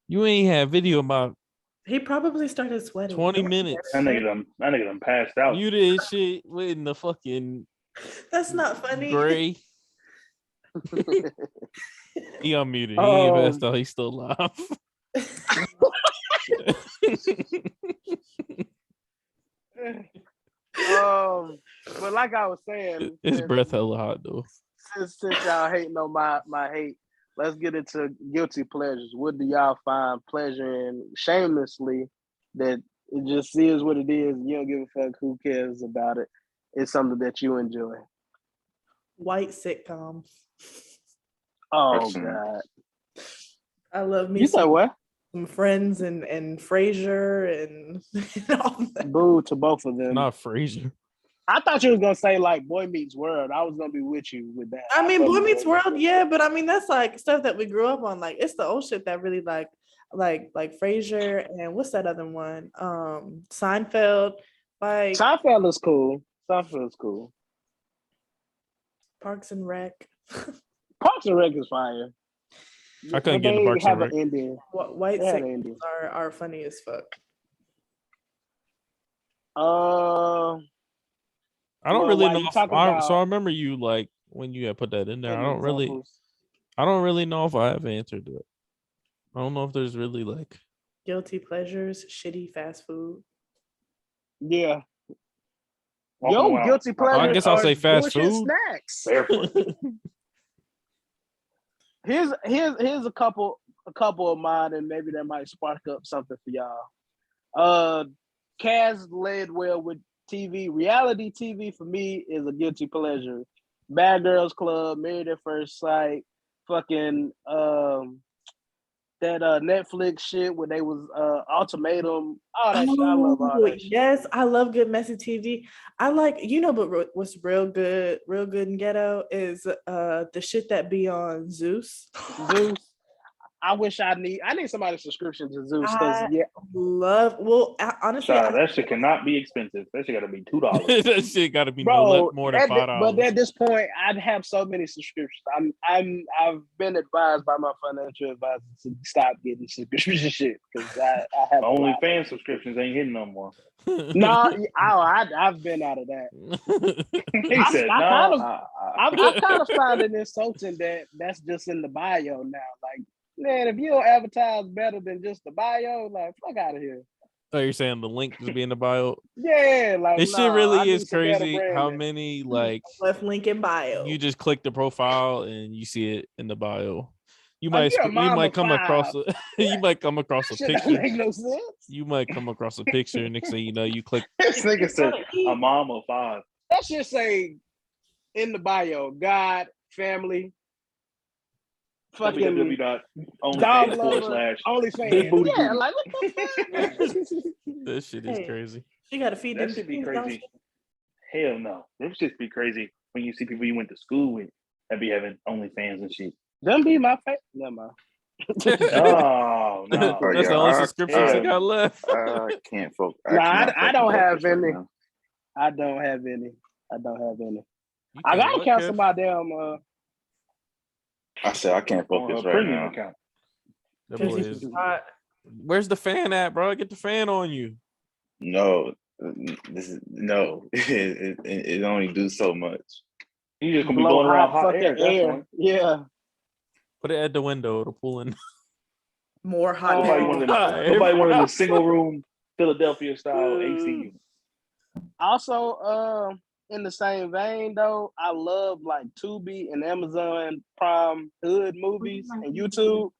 Speaker 1: You ain't had video about.
Speaker 2: He probably started sweating.
Speaker 1: 20 minutes.
Speaker 5: That nigga done passed out.
Speaker 1: You did shit in the fucking.
Speaker 2: That's not funny.
Speaker 1: Gray. He unmuted. He ain't passed out. He's still alive.
Speaker 3: But like I was saying,
Speaker 1: his breath hella hot though.
Speaker 3: Since y'all hating on my hate, let's get into guilty pleasures. What do y'all find pleasure in shamelessly that it just is what it is? You don't give a fuck who cares about it. It's something that you enjoy.
Speaker 2: White sitcoms.
Speaker 3: Oh God.
Speaker 2: I love me.
Speaker 3: You said what?
Speaker 2: Some Friends and Frasier and all that.
Speaker 3: Boo to both of them.
Speaker 1: Not Frasier.
Speaker 3: I thought you was gonna say like Boy Meets World. I was gonna be with you with that.
Speaker 2: I mean, Boy Meets World, yeah, but I mean that's like stuff that we grew up on. Like it's the old shit that really like Frasier and what's that other one? Seinfeld. Like
Speaker 3: Seinfeld is cool. Seinfeld is cool.
Speaker 2: Parks and Rec.
Speaker 3: Parks and Rec is fire.
Speaker 1: I couldn't get into Parks and Rec.
Speaker 2: White sitcoms are funny as fuck.
Speaker 1: I don't really know. So I remember you like when you had put that in there. I don't really know if I have answered it. I don't know if there's really like
Speaker 2: guilty pleasures, shitty fast food.
Speaker 3: Yeah. Yo, guilty pleasure.
Speaker 1: I guess I'll say fast food.
Speaker 3: Snacks. Here's a couple of mine, and maybe that might spark up something for y'all. Kaz led well with TV. Reality TV for me is a guilty pleasure. Bad Girls Club, Married at First Sight, fucking that Netflix shit where they was Ultimatum. All that shit. I love all that shit.
Speaker 2: Yes, I love good messy TV. I like, but what's real good and ghetto is the shit that be on Zeus. I wish I need somebody's subscription to Zeus because honestly,
Speaker 5: that shit cannot be expensive. That shit gotta be $2.
Speaker 1: That shit gotta be more than $5.
Speaker 3: But at this point, I'd have so many subscriptions. I've been advised by my financial advisor to stop getting subscription shit because I have
Speaker 5: only fan subscriptions ain't hitting no more.
Speaker 3: No, I've been out of that.
Speaker 5: He said no.
Speaker 3: I kind of find it insulting that's just in the bio now. Like, man, if you don't advertise better than just the bio, like, fuck out of here.
Speaker 1: Oh, you're saying the link just be in the bio?
Speaker 3: Yeah, like
Speaker 1: this shit really is crazy. How many like
Speaker 2: left link in bio?
Speaker 1: You just click the profile and you see it in the bio. You might come across a picture.
Speaker 3: Make no sense.
Speaker 1: You might come across a picture, and next thing you know, you click.
Speaker 5: This nigga said a mom of 5.
Speaker 3: That should say in the bio, God, family. Fucking
Speaker 5: www.onlyfans.com/.
Speaker 3: Yeah, like what the fuck?
Speaker 1: This shit is crazy.
Speaker 2: You gotta feed
Speaker 5: that. Should be crazy. Hell no. This should be crazy when you see people you went to school with. that be having OnlyFans and shit.
Speaker 3: Them be my favorite. Never mind.
Speaker 5: Oh no.
Speaker 4: Oh,
Speaker 1: That's the
Speaker 4: yeah,
Speaker 1: only subscriptions they
Speaker 5: I-
Speaker 1: got left.
Speaker 4: I can't focus.
Speaker 3: Nah, I don't have
Speaker 4: right
Speaker 3: any.
Speaker 4: now.
Speaker 3: I don't have any.
Speaker 1: You
Speaker 3: I
Speaker 1: can't
Speaker 3: gotta
Speaker 1: what,
Speaker 3: cancel
Speaker 1: Kev?
Speaker 3: my damn.
Speaker 4: I said I can't
Speaker 5: On
Speaker 4: focus
Speaker 5: her
Speaker 4: right
Speaker 5: premium
Speaker 4: now.
Speaker 5: account.
Speaker 1: That
Speaker 2: Because
Speaker 1: boy
Speaker 2: he's
Speaker 1: is.
Speaker 2: hot.
Speaker 1: Where's the fan at, bro? Get the fan on you.
Speaker 4: No, this is no. It only do so much.
Speaker 5: You just gonna be
Speaker 3: Blow
Speaker 5: blowing around hot
Speaker 3: fucking
Speaker 5: air at that
Speaker 3: air.
Speaker 5: point.
Speaker 3: Yeah.
Speaker 1: Put it at the window to pull in.
Speaker 2: More hot
Speaker 3: Oh,
Speaker 5: Nobody
Speaker 2: air.
Speaker 5: wanted
Speaker 1: Hi,
Speaker 5: nobody wanted
Speaker 1: bro.
Speaker 5: a single room Philadelphia style AC unit.
Speaker 3: Also, in the same vein though, I love like Tubi and Amazon Prime hood movies and YouTube.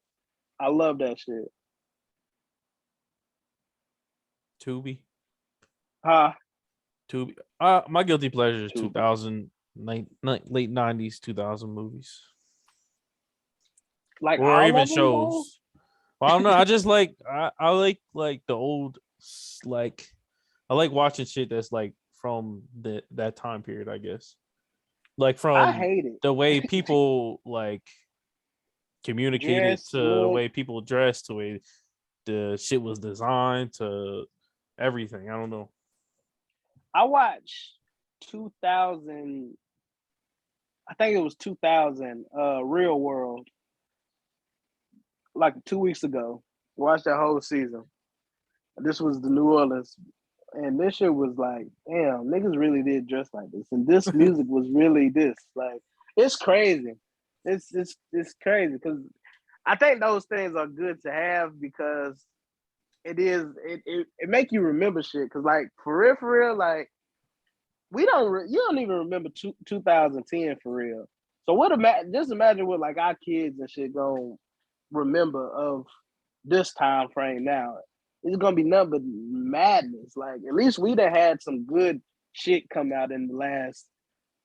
Speaker 3: I love that shit.
Speaker 1: Tubi.
Speaker 3: Huh?
Speaker 1: Tubi. My guilty pleasure is
Speaker 5: Tubi.
Speaker 1: 2000 late 90s 2000 movies
Speaker 3: Like
Speaker 1: or
Speaker 3: all
Speaker 1: even
Speaker 3: of them, though?
Speaker 1: shows. Well, I don't know. I just I like the old like I like watching shit that's like from that time period, I guess. Like
Speaker 3: I
Speaker 1: from
Speaker 3: hate it.
Speaker 1: the way people like communicated
Speaker 3: Dress,
Speaker 1: to the
Speaker 3: look.
Speaker 1: way people dressed to the way the shit was designed to everything. I don't know.
Speaker 3: I watched 2000. I think it was 2000. Real World. Like 2 weeks ago. Watched that whole season. This was the New Orleans, and this shit was like, damn, niggas really did dress like this, and this music was really this. Like, it's crazy. It's crazy because I think those things are good to have because it make you remember shit. Because like for real, like you don't even remember 2010 for real. So just imagine what like our kids and shit gonna remember of this time frame now. It's gonna be nothing but madness. Like at least we done had some good shit come out in the last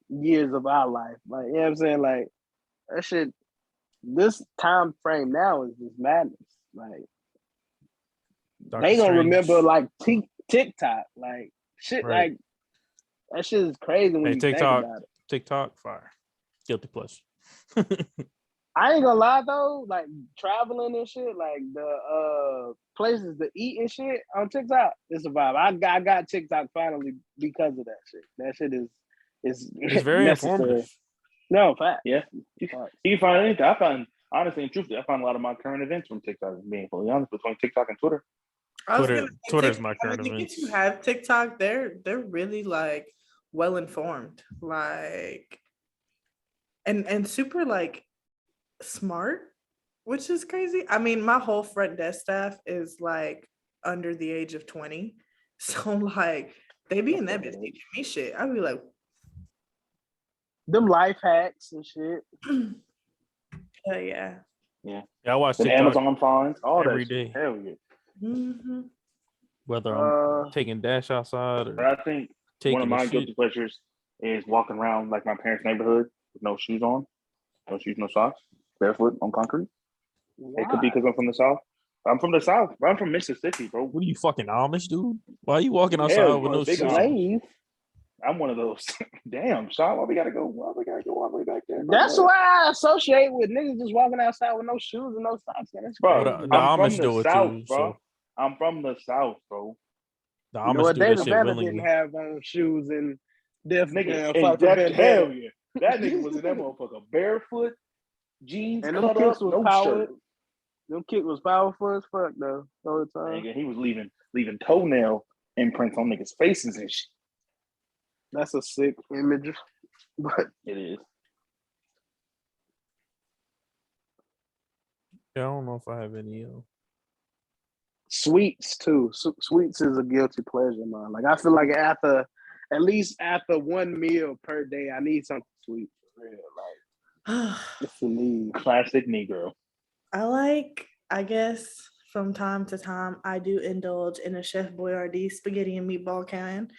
Speaker 3: years of our life. Like you know what I'm saying? Like that shit. This time frame now is just madness. Like
Speaker 1: Doctor
Speaker 3: they gonna
Speaker 1: Strange.
Speaker 3: remember like TikTok, like shit,
Speaker 1: Right.
Speaker 3: like that shit is crazy when
Speaker 1: Hey,
Speaker 3: you think
Speaker 1: TikTok.
Speaker 3: about it.
Speaker 1: TikTok, fire. Guilty pleasure.
Speaker 3: I ain't gonna lie though, like traveling and shit, like the places to eat and shit on TikTok, it's a vibe. I got TikTok finally because of that shit. That shit is
Speaker 1: It's very
Speaker 3: necessary.
Speaker 1: informative.
Speaker 3: No fact.
Speaker 5: Yeah. You can find anything. I find honestly and truthfully, I find a lot of my current events from TikTok, being fully honest, between TikTok and Twitter.
Speaker 2: I was
Speaker 1: Twitter-
Speaker 2: gonna say,
Speaker 1: Twitter's my
Speaker 2: TikTok,
Speaker 1: current
Speaker 2: I think
Speaker 1: events.
Speaker 2: if you have TikTok, they're really like well informed, like and super like smart, which is crazy. I mean, my whole front desk staff is like under the age of 20. So like they be in that bitch teaching me shit. I'd be like,
Speaker 3: Them life hacks and shit.
Speaker 2: hell yeah.
Speaker 1: Yeah, I watch
Speaker 5: And
Speaker 1: TikTok
Speaker 5: Amazon finds all
Speaker 1: every
Speaker 5: that
Speaker 1: day.
Speaker 5: shit. Hell yeah.
Speaker 2: Mm-hmm.
Speaker 1: whether I'm
Speaker 3: Uh,
Speaker 1: taking Dash outside
Speaker 5: But
Speaker 1: or
Speaker 5: I think
Speaker 1: taking
Speaker 5: one of
Speaker 1: the
Speaker 5: my
Speaker 1: shit.
Speaker 5: guilty pleasures is walking around like my parents' neighborhood with no shoes on, no shoes, no socks, barefoot on concrete. It could be because I'm from the South. I'm from the South. Bro. I'm from Mississippi, bro.
Speaker 1: What are you fucking Amish, dude? Why are you walking outside
Speaker 5: Hell,
Speaker 1: with
Speaker 5: bro,
Speaker 1: no
Speaker 5: big
Speaker 1: shoes?
Speaker 5: Amish.
Speaker 3: slave.
Speaker 5: I'm one of those. Damn, Sean, why we gotta go? Why we gotta go all the way back there?
Speaker 3: That's why I associate with niggas just walking outside with no shoes and no socks. Man, that's
Speaker 5: Bro,
Speaker 3: crazy.
Speaker 1: The
Speaker 5: I'm
Speaker 1: Amish
Speaker 5: from
Speaker 1: do
Speaker 5: the
Speaker 1: it
Speaker 5: South,
Speaker 1: too,
Speaker 5: bro.
Speaker 1: so
Speaker 5: I'm from the South, bro.
Speaker 1: the
Speaker 3: You know
Speaker 1: Amish
Speaker 3: what?
Speaker 1: do that
Speaker 3: David
Speaker 1: shit
Speaker 3: Banner
Speaker 1: willingly.
Speaker 3: didn't have on shoes and Def
Speaker 5: Nigga,
Speaker 3: Fuck
Speaker 5: and
Speaker 3: the
Speaker 5: that,
Speaker 3: Vendetta.
Speaker 5: hell yeah. That nigga was in that motherfucker barefoot, jeans
Speaker 3: And them
Speaker 5: cut
Speaker 3: kicks
Speaker 5: up,
Speaker 3: was
Speaker 5: no
Speaker 3: powered.
Speaker 5: shirt.
Speaker 3: Them kick was powerful as fuck though. All the time.
Speaker 5: Nigga, he was leaving toenail imprints on niggas' faces and shit.
Speaker 3: That's a sick image. But
Speaker 5: It is.
Speaker 1: Yeah, I don't know if I have any.
Speaker 3: sweets too. Sweets is a guilty pleasure, man. Like I feel like at least after one meal per day, I need something sweet for real. Like it's a need.
Speaker 5: Classic Negro.
Speaker 2: I guess from time to time, I do indulge in a Chef Boyardee spaghetti and meatball can.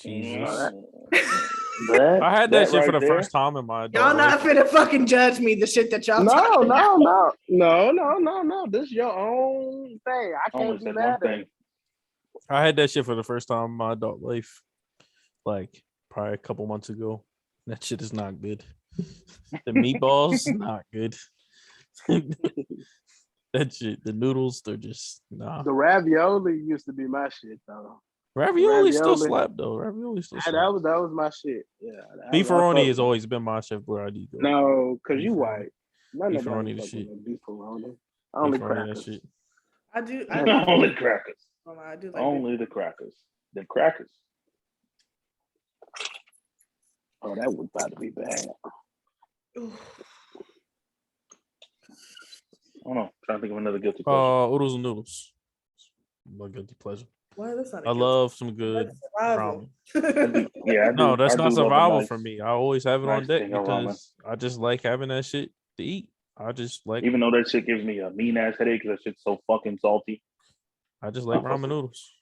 Speaker 1: Jesus.
Speaker 5: That,
Speaker 1: I had that shit
Speaker 5: right
Speaker 1: for the
Speaker 5: there,
Speaker 1: first time in my adult
Speaker 2: Y'all not
Speaker 1: life.
Speaker 2: finna fucking judge me the shit that y'all
Speaker 3: No,
Speaker 2: talking about.
Speaker 3: no. This is your own thing. I
Speaker 5: I only
Speaker 3: can't be
Speaker 5: said
Speaker 3: mad
Speaker 5: one
Speaker 3: at
Speaker 5: thing.
Speaker 3: it.
Speaker 1: I had that shit for the first time in my adult life, like probably a couple months ago. That shit is not good. The meatballs, not good. That shit, the noodles, they're just nah.
Speaker 3: The ravioli used to be my shit though.
Speaker 1: Ravioli still
Speaker 3: ravioli.
Speaker 1: slap though. Ravioli still slap.
Speaker 3: That was my shit. Yeah.
Speaker 1: Beefaroni has always been my chef where I do go.
Speaker 3: No, because you
Speaker 1: Beefaroni.
Speaker 3: white. None of
Speaker 1: Beefaroni
Speaker 3: that
Speaker 1: the shit.
Speaker 3: beefaroni. Only
Speaker 1: Beefaroni,
Speaker 3: crackers.
Speaker 1: that shit.
Speaker 2: I do.
Speaker 5: Only crackers.
Speaker 2: I do like
Speaker 5: Only the crackers. The crackers.
Speaker 3: Oh, that was about to be bad.
Speaker 2: Ooh.
Speaker 5: I don't know. Trying to think of another guilty pleasure.
Speaker 1: Oodles and noodles. My guilty pleasure.
Speaker 2: Well, that's not.
Speaker 1: I love some good
Speaker 2: That's survival.
Speaker 1: ramen.
Speaker 5: Yeah, I do.
Speaker 1: No, that's
Speaker 5: I
Speaker 1: not
Speaker 5: do love a
Speaker 1: survival
Speaker 5: nice-
Speaker 1: for me. I always have it on
Speaker 5: nice
Speaker 1: deck
Speaker 5: thing of ramen.
Speaker 1: because I just like having that shit to eat. I just like
Speaker 5: Even though that shit gives me a mean ass headache because that shit's so fucking salty.
Speaker 1: ramen noodles.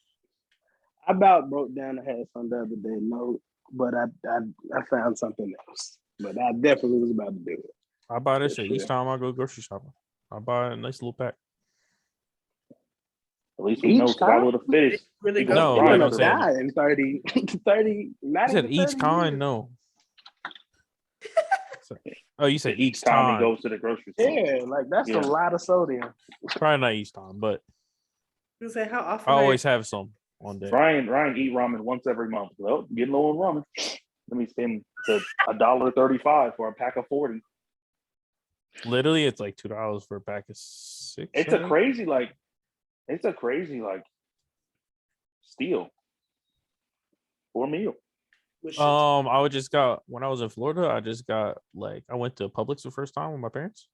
Speaker 3: I about broke down and had some the other day. No, but I found something else. But I definitely was about to do it.
Speaker 1: I buy that
Speaker 3: For
Speaker 1: shit
Speaker 3: sure.
Speaker 1: each time I go grocery shopping. I buy a nice little pack.
Speaker 5: At least we
Speaker 3: Each
Speaker 5: know survival of the fittest.
Speaker 2: Really
Speaker 5: People
Speaker 1: No,
Speaker 3: You're
Speaker 1: like
Speaker 3: gonna
Speaker 1: I'm saying.
Speaker 3: die in 30, not
Speaker 1: You said
Speaker 3: even
Speaker 1: each
Speaker 3: 30
Speaker 1: kind?
Speaker 3: years.
Speaker 1: No. Oh, you said each
Speaker 5: time he
Speaker 1: time.
Speaker 5: goes to the grocery store.
Speaker 3: Yeah, like that's
Speaker 5: Yeah.
Speaker 3: a lot of sodium.
Speaker 1: Probably not each time, but
Speaker 2: You say how often?
Speaker 1: I always have some on deck.
Speaker 5: Ryan eat ramen once every month. Well, getting low on ramen. Let me spend $1.35 for a pack of 40.
Speaker 1: Literally, it's like $2 for a pack of 6.
Speaker 5: It's a crazy steal for a meal.
Speaker 1: I would just got when I was in Florida. I just got I went to Publix the first time with my parents.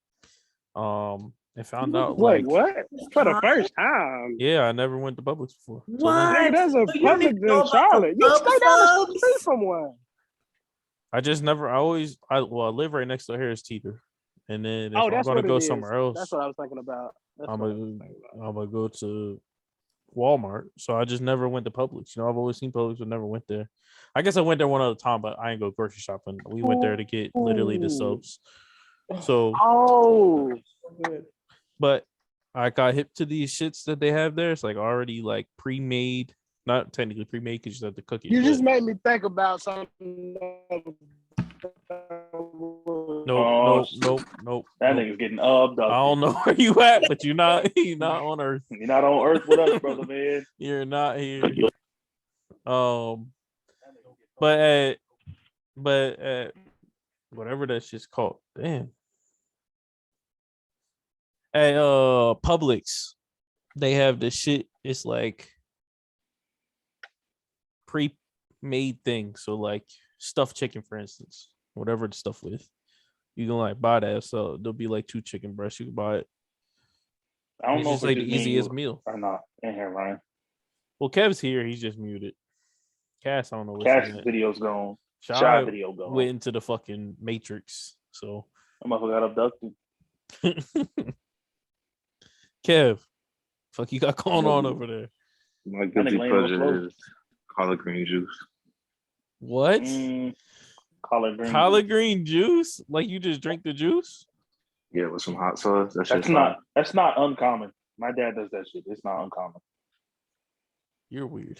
Speaker 1: And found out
Speaker 3: Wait, what? For the first time?
Speaker 1: Yeah, I never went to Publix before. So
Speaker 2: What?
Speaker 3: Nigga, there's a
Speaker 2: So you don't
Speaker 3: Publix
Speaker 2: even know
Speaker 3: in
Speaker 2: about
Speaker 3: Charlotte.
Speaker 2: the
Speaker 3: You stay down the
Speaker 2: Publix?
Speaker 3: street from one.
Speaker 1: I just never. I live right next to Harris Teeter, and then if
Speaker 3: Oh,
Speaker 1: I'm
Speaker 3: that's
Speaker 1: gonna
Speaker 3: what
Speaker 1: go
Speaker 3: it is.
Speaker 1: somewhere else,
Speaker 3: That's what I was thinking about.
Speaker 1: I'm gonna go to Walmart. So I just never went to Publix. I've always seen Publix, but never went there. I guess I went there one other time, but I ain't go grocery shopping. We went there to get literally the subs. So,
Speaker 3: Oh,
Speaker 1: but I got hip to these shits that they have there. It's already pre-made, not technically pre-made because you have to cook it.
Speaker 3: you just made me think about something.
Speaker 1: Nope.
Speaker 5: That nigga's getting abducted.
Speaker 1: I don't know where you at, but you're not on Earth.
Speaker 5: You're not on Earth with us, brother, man.
Speaker 1: You're not here. But at whatever that shit's called, damn. At Publix, they have this shit. It's pre-made thing. So stuffed chicken, for instance, whatever the stuff with, you can buy that. So there'll be 2 chicken breasts. You can buy it.
Speaker 5: I don't
Speaker 1: It's
Speaker 5: know
Speaker 1: just
Speaker 5: if
Speaker 1: the easiest meal.
Speaker 5: or not in here, Ryan.
Speaker 1: Well, Kev's here. He's just muted. Cass, I don't know what
Speaker 5: Cash's video's gone. Shy video gone.
Speaker 1: went into the fucking Matrix. So
Speaker 5: I'm got abducted.
Speaker 1: Kev, fuck you got going on over there?
Speaker 4: My guilty pleasure is collard green juice.
Speaker 1: What?
Speaker 5: Collard
Speaker 1: green juice? You just drink the juice?
Speaker 4: Yeah, with some hot sauce.
Speaker 5: That's not uncommon. My dad does that shit. It's not uncommon.
Speaker 1: You're weird.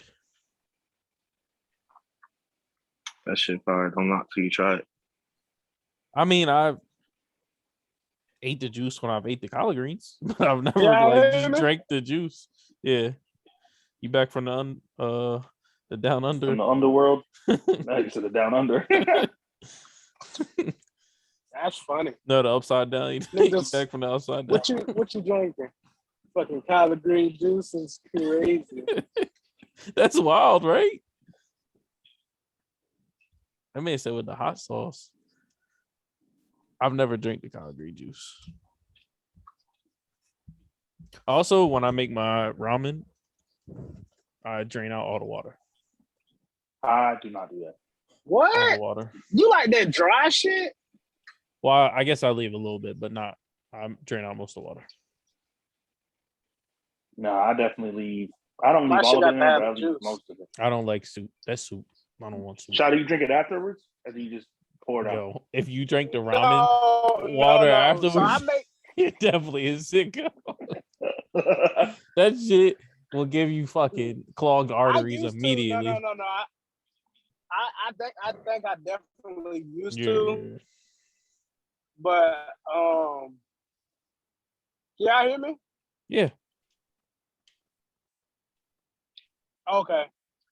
Speaker 4: That shit fire. Don't knock till you try it.
Speaker 1: I mean, I've ate the juice when I've ate the collard greens. I've never just drank the juice. Yeah. You back from the down under?
Speaker 5: From the underworld? No, you said the down under.
Speaker 3: That's funny.
Speaker 1: No, the upside down. You back from the upside down.
Speaker 3: What you drinking? Fucking collard green juice is crazy.
Speaker 1: That's wild, right? I may say with the hot sauce. I've never drank the collard green juice. Also, when I make my ramen, I drain out all the water.
Speaker 5: I do not do that.
Speaker 1: All the
Speaker 3: What?
Speaker 1: water.
Speaker 3: You like that dry shit?
Speaker 1: Well, I guess I leave a little bit, but not. I drain out most of the water.
Speaker 5: No, I definitely leave. I don't
Speaker 3: My
Speaker 5: leave
Speaker 3: shit
Speaker 5: all of
Speaker 3: got
Speaker 5: it in
Speaker 3: to
Speaker 5: there,
Speaker 3: have
Speaker 5: but I
Speaker 3: the
Speaker 5: leave
Speaker 3: juice.
Speaker 5: most of it.
Speaker 1: I don't like soup. That's soup. I don't want soup.
Speaker 5: Shot, do you drink it afterwards? Or do you just pour it out?
Speaker 1: Yo, if you drank the ramen
Speaker 3: No,
Speaker 1: water
Speaker 3: no.
Speaker 1: afterwards,
Speaker 3: So I make
Speaker 1: it definitely is sick. That shit will give you fucking clogged arteries immediately.
Speaker 3: No. I think I definitely used to. But y'all hear me?
Speaker 1: Yeah.
Speaker 3: Okay.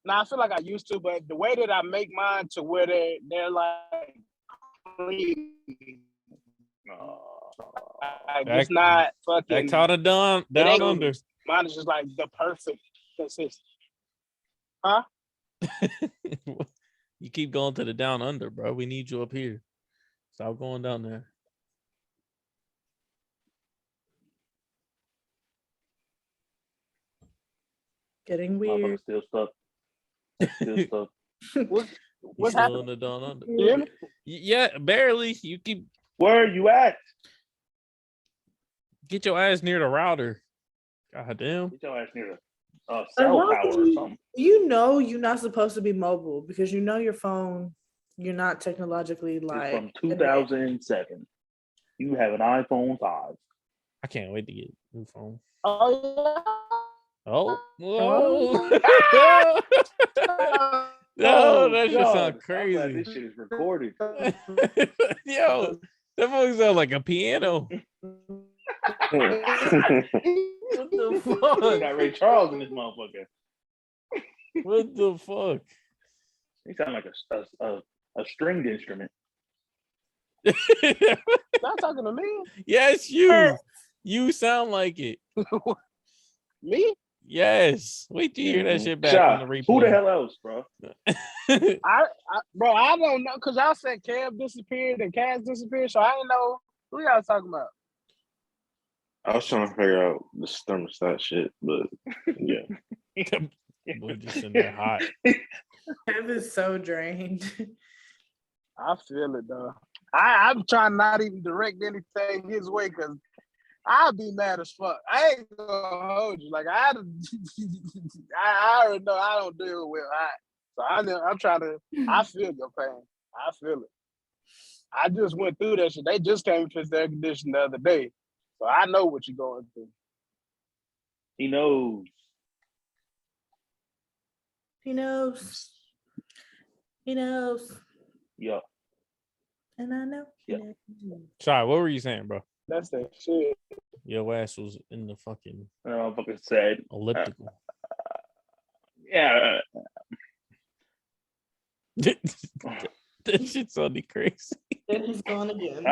Speaker 3: Now I feel like I used to, but the way that I make mine to where they're like clean, like it's not
Speaker 1: Back
Speaker 3: fucking.
Speaker 1: to the down
Speaker 3: ain't-
Speaker 1: under.
Speaker 3: Mine is just like the perfect consistency. Huh?
Speaker 1: You keep going to the down under, bro. We need you up here. Stop going down there.
Speaker 2: Getting
Speaker 5: Motherfucker
Speaker 2: weird.
Speaker 5: still stuck. Still stuck.
Speaker 3: What's
Speaker 1: You still
Speaker 3: happening?
Speaker 1: in the down under.
Speaker 3: You hear me?
Speaker 1: Yeah, barely. You keep
Speaker 5: Where are you at?
Speaker 1: get your ass near the router. God damn.
Speaker 5: Get your ass near the cell tower or something.
Speaker 2: You know you're not supposed to be mobile because you know your phone. You're not technologically
Speaker 5: It's
Speaker 2: like
Speaker 5: from 2007. You have an iPhone 5.
Speaker 1: I can't wait to get a new phone.
Speaker 3: Oh
Speaker 1: Oh,
Speaker 2: Oh.
Speaker 1: whoa. No, that should
Speaker 5: God.
Speaker 1: sound
Speaker 5: I'm glad
Speaker 1: crazy.
Speaker 5: this shit is recorded.
Speaker 1: Yo, that phone sound like a piano. What the
Speaker 5: We
Speaker 1: fuck?
Speaker 5: got Ray Charles in this motherfucker.
Speaker 1: What the fuck?
Speaker 5: He sound like a stringed instrument.
Speaker 3: Not talking to me.
Speaker 1: Yes, you. You sound like it.
Speaker 3: Me?
Speaker 1: Yes. Wait till you hear that shit back
Speaker 5: Shy,
Speaker 1: on the replay.
Speaker 5: who the hell else, bro?
Speaker 3: Bro, I don't know because y'all said Cam disappeared and Cass disappeared, so I didn't know who y'all talking about.
Speaker 4: I was trying to figure out the thermostat shit, but yeah.
Speaker 1: Boy, just in there hot.
Speaker 2: Kev is so drained.
Speaker 3: I feel it though. I'm trying not even direct anything his way because I'll be mad as fuck. I ain't gonna hold you. Like I already know I don't deal with hot. So I'm trying to. I feel your pain. I feel it. I just went through that shit. They just came to fix the air conditioning the other day, so I know what you're going through.
Speaker 5: He knows.
Speaker 2: He knows. He knows.
Speaker 5: Yup.
Speaker 2: And I know. He
Speaker 5: Yeah.
Speaker 2: knows.
Speaker 1: Shy, what were you saying, bro?
Speaker 3: That's that shit.
Speaker 1: Your ass was in the fucking
Speaker 5: That motherfucker said,
Speaker 1: elliptical.
Speaker 5: yeah.
Speaker 1: That shit sounded crazy.
Speaker 2: And he's gone again.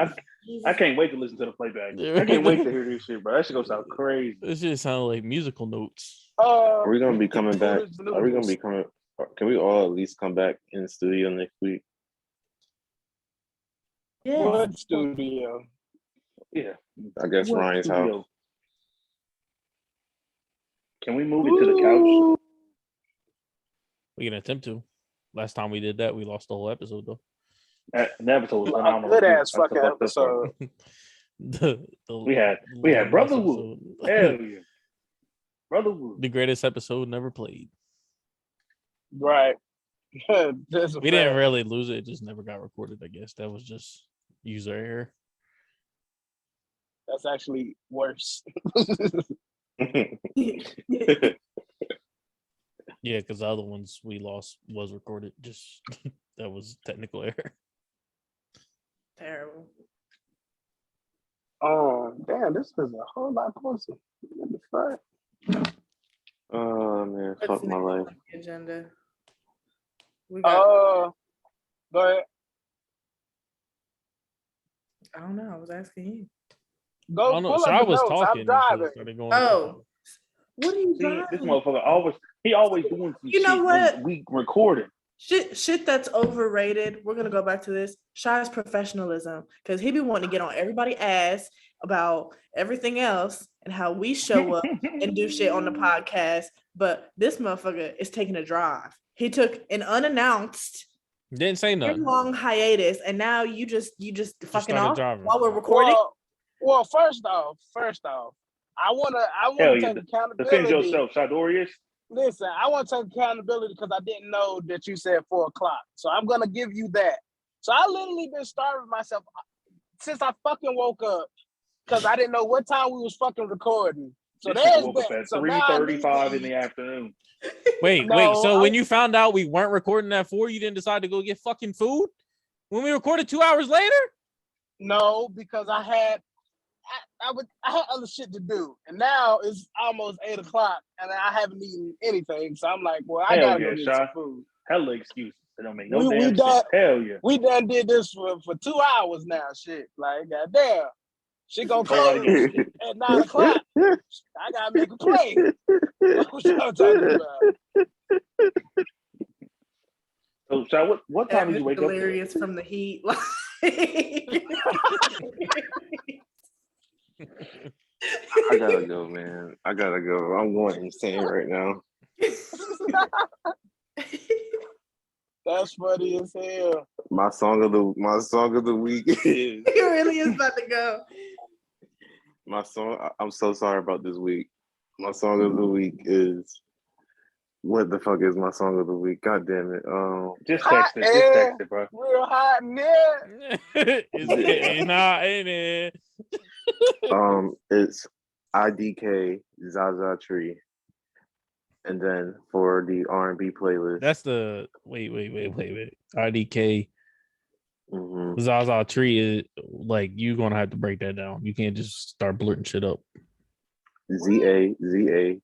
Speaker 5: I can't wait to listen to the playback. I can't wait to hear this shit, bro. That shit gonna sound crazy.
Speaker 1: That shit sounded like musical notes.
Speaker 4: Are we gonna be coming back? Are we gonna be coming? Can we all at least come back in the studio next week?
Speaker 2: Yeah.
Speaker 3: What studio?
Speaker 5: Yeah.
Speaker 4: I guess
Speaker 5: What
Speaker 4: Ryan's
Speaker 5: studio?
Speaker 4: house.
Speaker 5: Can we move it to the couch?
Speaker 1: We can attempt to. Last time we did that, we lost the whole episode though.
Speaker 5: That episode was
Speaker 3: A
Speaker 5: phenomenal.
Speaker 3: good ass
Speaker 5: That's the
Speaker 3: fucking
Speaker 5: fucked up part.
Speaker 3: episode.
Speaker 5: We had Brotherhood. Hell yeah. Brotherhood.
Speaker 1: The greatest episode never played.
Speaker 3: Right. That's a
Speaker 1: We didn't
Speaker 3: fact.
Speaker 1: really lose it. It just never got recorded, I guess. That was just user error.
Speaker 3: That's actually worse.
Speaker 1: Yeah, because the other ones we lost was recorded. Just that was technical error.
Speaker 2: Terrible.
Speaker 3: Oh, damn, this is a whole lot closer. What the fuck?
Speaker 4: Oh man,
Speaker 2: What's
Speaker 4: fuck my
Speaker 2: next
Speaker 4: life.
Speaker 2: on the agenda? We got,
Speaker 3: Go ahead.
Speaker 2: I don't know. I was asking you.
Speaker 3: Go
Speaker 1: I don't know.
Speaker 3: pull
Speaker 1: So
Speaker 3: up
Speaker 1: I
Speaker 3: the
Speaker 1: was
Speaker 3: notes.
Speaker 1: talking.
Speaker 3: I'm driving.
Speaker 1: Started going
Speaker 2: Oh, what are you
Speaker 5: See, this
Speaker 2: driving?
Speaker 5: motherfucker always doing some
Speaker 2: You know
Speaker 5: shit
Speaker 2: what?
Speaker 5: when we recorded.
Speaker 2: Shit that's overrated. We're gonna go back to this. Shy's professionalism, because he be wanting to get on everybody's ass about everything else and how we show up and do shit on the podcast. But this motherfucker is taking a drive. He took an unannounced
Speaker 1: Didn't say nothing.
Speaker 2: long hiatus, and now you just fucking
Speaker 1: started
Speaker 2: off
Speaker 1: driving.
Speaker 2: while we're recording.
Speaker 3: Well, first off, I wanna
Speaker 5: Hell yeah.
Speaker 3: take accountability.
Speaker 5: Defend yourself, Shadorius.
Speaker 3: Listen, I want to take accountability because I didn't know that you said 4 o'clock. So I'm gonna give you that. So I literally been starving myself since I fucking woke up because I didn't know what time we was fucking recording. So
Speaker 5: This
Speaker 3: there's
Speaker 5: nigga woke up
Speaker 3: that.
Speaker 5: at
Speaker 3: So now I
Speaker 5: 3:35
Speaker 3: need
Speaker 5: in the afternoon.
Speaker 1: Wait.
Speaker 3: No,
Speaker 1: So when you found out we weren't recording at 4, you didn't decide to go get fucking food? When we recorded 2 hours later?
Speaker 3: No, because I had other shit to do, and now it's almost 8 o'clock, and I haven't eaten anything. So I'm like, well, I
Speaker 5: Hell
Speaker 3: gotta
Speaker 5: yeah,
Speaker 3: go get some
Speaker 5: Shy.
Speaker 3: food.
Speaker 5: Hella excuses. It don't make no
Speaker 3: We
Speaker 5: damn
Speaker 3: done
Speaker 5: sense. Hell yeah.
Speaker 3: we done did this for 2 hours now. Shit, like goddamn, shit gonna
Speaker 5: Everybody
Speaker 3: close
Speaker 5: get
Speaker 3: at 9 o'clock. I gotta make a play. What y'all talking about?
Speaker 5: So, Shy, what time did
Speaker 2: Evan's
Speaker 5: you wake up today?
Speaker 2: delirious from the heat.
Speaker 6: I gotta go, man. I gotta go. I'm going insane right now.
Speaker 3: That's funny as hell.
Speaker 6: My song of the week is
Speaker 2: He really is about to go.
Speaker 6: my song. I'm so sorry about this week. My song of the week is what the fuck is my song of the week? God damn it.
Speaker 5: Just
Speaker 3: Hot
Speaker 5: text it. Just
Speaker 3: air,
Speaker 5: text it, bro.
Speaker 3: real hot in there.
Speaker 1: It's getting hot, ain't it?
Speaker 6: It's IDK Zaza Tree, and then for the R&B playlist,
Speaker 1: That's the wait. IDK
Speaker 6: mhm,
Speaker 1: Zaza Tree is like you gonna have to break that down. You can't just start blurting shit up.
Speaker 6: ZA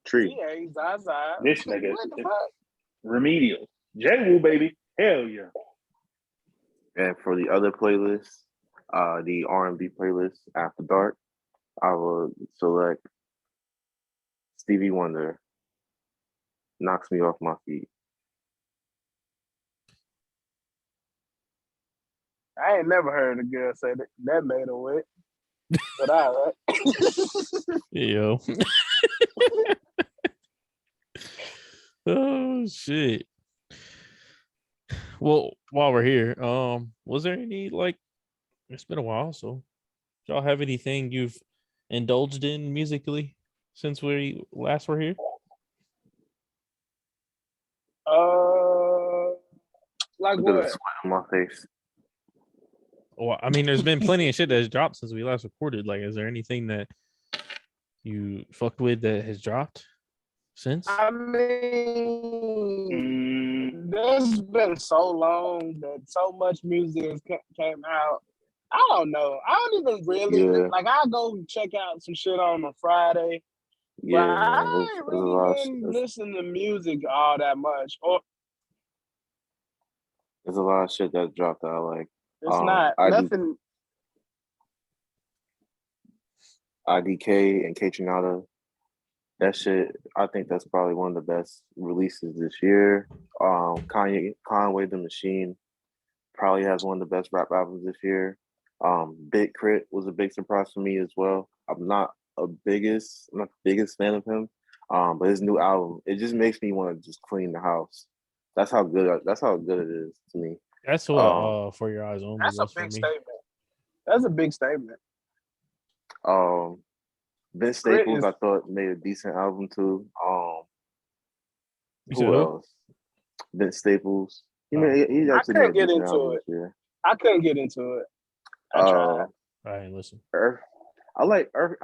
Speaker 6: Tree.
Speaker 3: Yeah, Zaza.
Speaker 5: This nigga
Speaker 3: What the
Speaker 5: is
Speaker 3: fuck?
Speaker 5: remedial. J-Woo, baby. Hell yeah.
Speaker 6: And for the other playlist, the R&B playlist After Dark, I will select Stevie Wonder, Knocks Me Off My Feet.
Speaker 3: I ain't never heard a girl say that made her wet. But all right.
Speaker 1: Yo. Oh shit. Well, while we're here, was there any like it's been a while, so do y'all have anything you've indulged in musically since we last were here?
Speaker 3: Like
Speaker 6: Look at the
Speaker 3: what?
Speaker 6: sweat on my face.
Speaker 1: Well, I mean, there's been plenty of shit that's dropped since we last recorded. Like, is there anything that you fucked with that has dropped since?
Speaker 3: I mean, there's been so long that so much music has came out. I don't know. I don't even really
Speaker 6: Yeah.
Speaker 3: like. I go check out some shit on a Friday, but
Speaker 6: Yeah, man.
Speaker 3: I
Speaker 6: There's
Speaker 3: ain't
Speaker 6: a
Speaker 3: really
Speaker 6: lot.
Speaker 3: been listening to music all that much. Or
Speaker 6: There's a lot of shit that dropped that I like.
Speaker 3: it's not nothing.
Speaker 6: IDK and Kaytranada. That shit, I think that's probably one of the best releases this year. Conway the Machine probably has one of the best rap albums this year. Big Crit was a big surprise for me as well. I'm not the biggest fan of him. But his new album, it just makes me want to just clean the house. That's how good it is to me.
Speaker 1: That's what For Your Eyes Only
Speaker 3: That's a
Speaker 1: was for
Speaker 3: big
Speaker 1: me.
Speaker 3: statement. That's a big statement.
Speaker 6: Vince
Speaker 3: Crit
Speaker 6: Staples,
Speaker 3: is-
Speaker 6: I thought made a decent album too.
Speaker 1: You said
Speaker 6: Who
Speaker 1: who?
Speaker 6: else? Vince Staples. He
Speaker 1: Oh.
Speaker 6: actually
Speaker 3: I
Speaker 6: made
Speaker 3: couldn't
Speaker 6: a
Speaker 3: get
Speaker 6: decent
Speaker 3: into
Speaker 6: album
Speaker 3: it.
Speaker 6: this year.
Speaker 3: I couldn't get into it. I tried.
Speaker 1: I ain't listen.
Speaker 6: Earth. I like Earth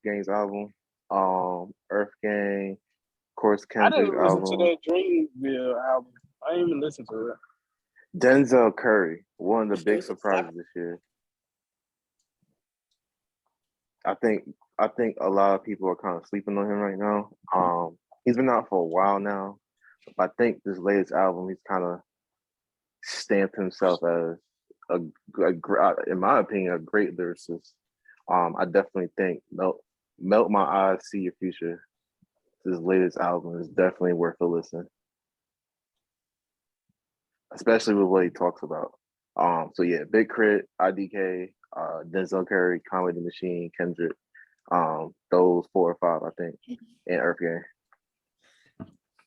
Speaker 6: Gang's album. Earth Gang, of course,
Speaker 3: I
Speaker 6: Kendrick's
Speaker 3: didn't listen to
Speaker 6: album.
Speaker 3: that Dreamville album. I didn't even listen to it.
Speaker 6: Denzel Curry, one of the big surprises this year. I think a lot of people are kind of sleeping on him right now. He's been out for a while now. But I think this latest album, he's kind of stamped himself as in my opinion, a great lyricist. I definitely think Melt My Eyes, See Your Future. His latest album is definitely worth a listen, especially with what he talks about. So yeah, Big Crit, IDK, Denzel Curry, Conway the Machine, Kendrick. Those 4 or 5, I think, and Earth Gang.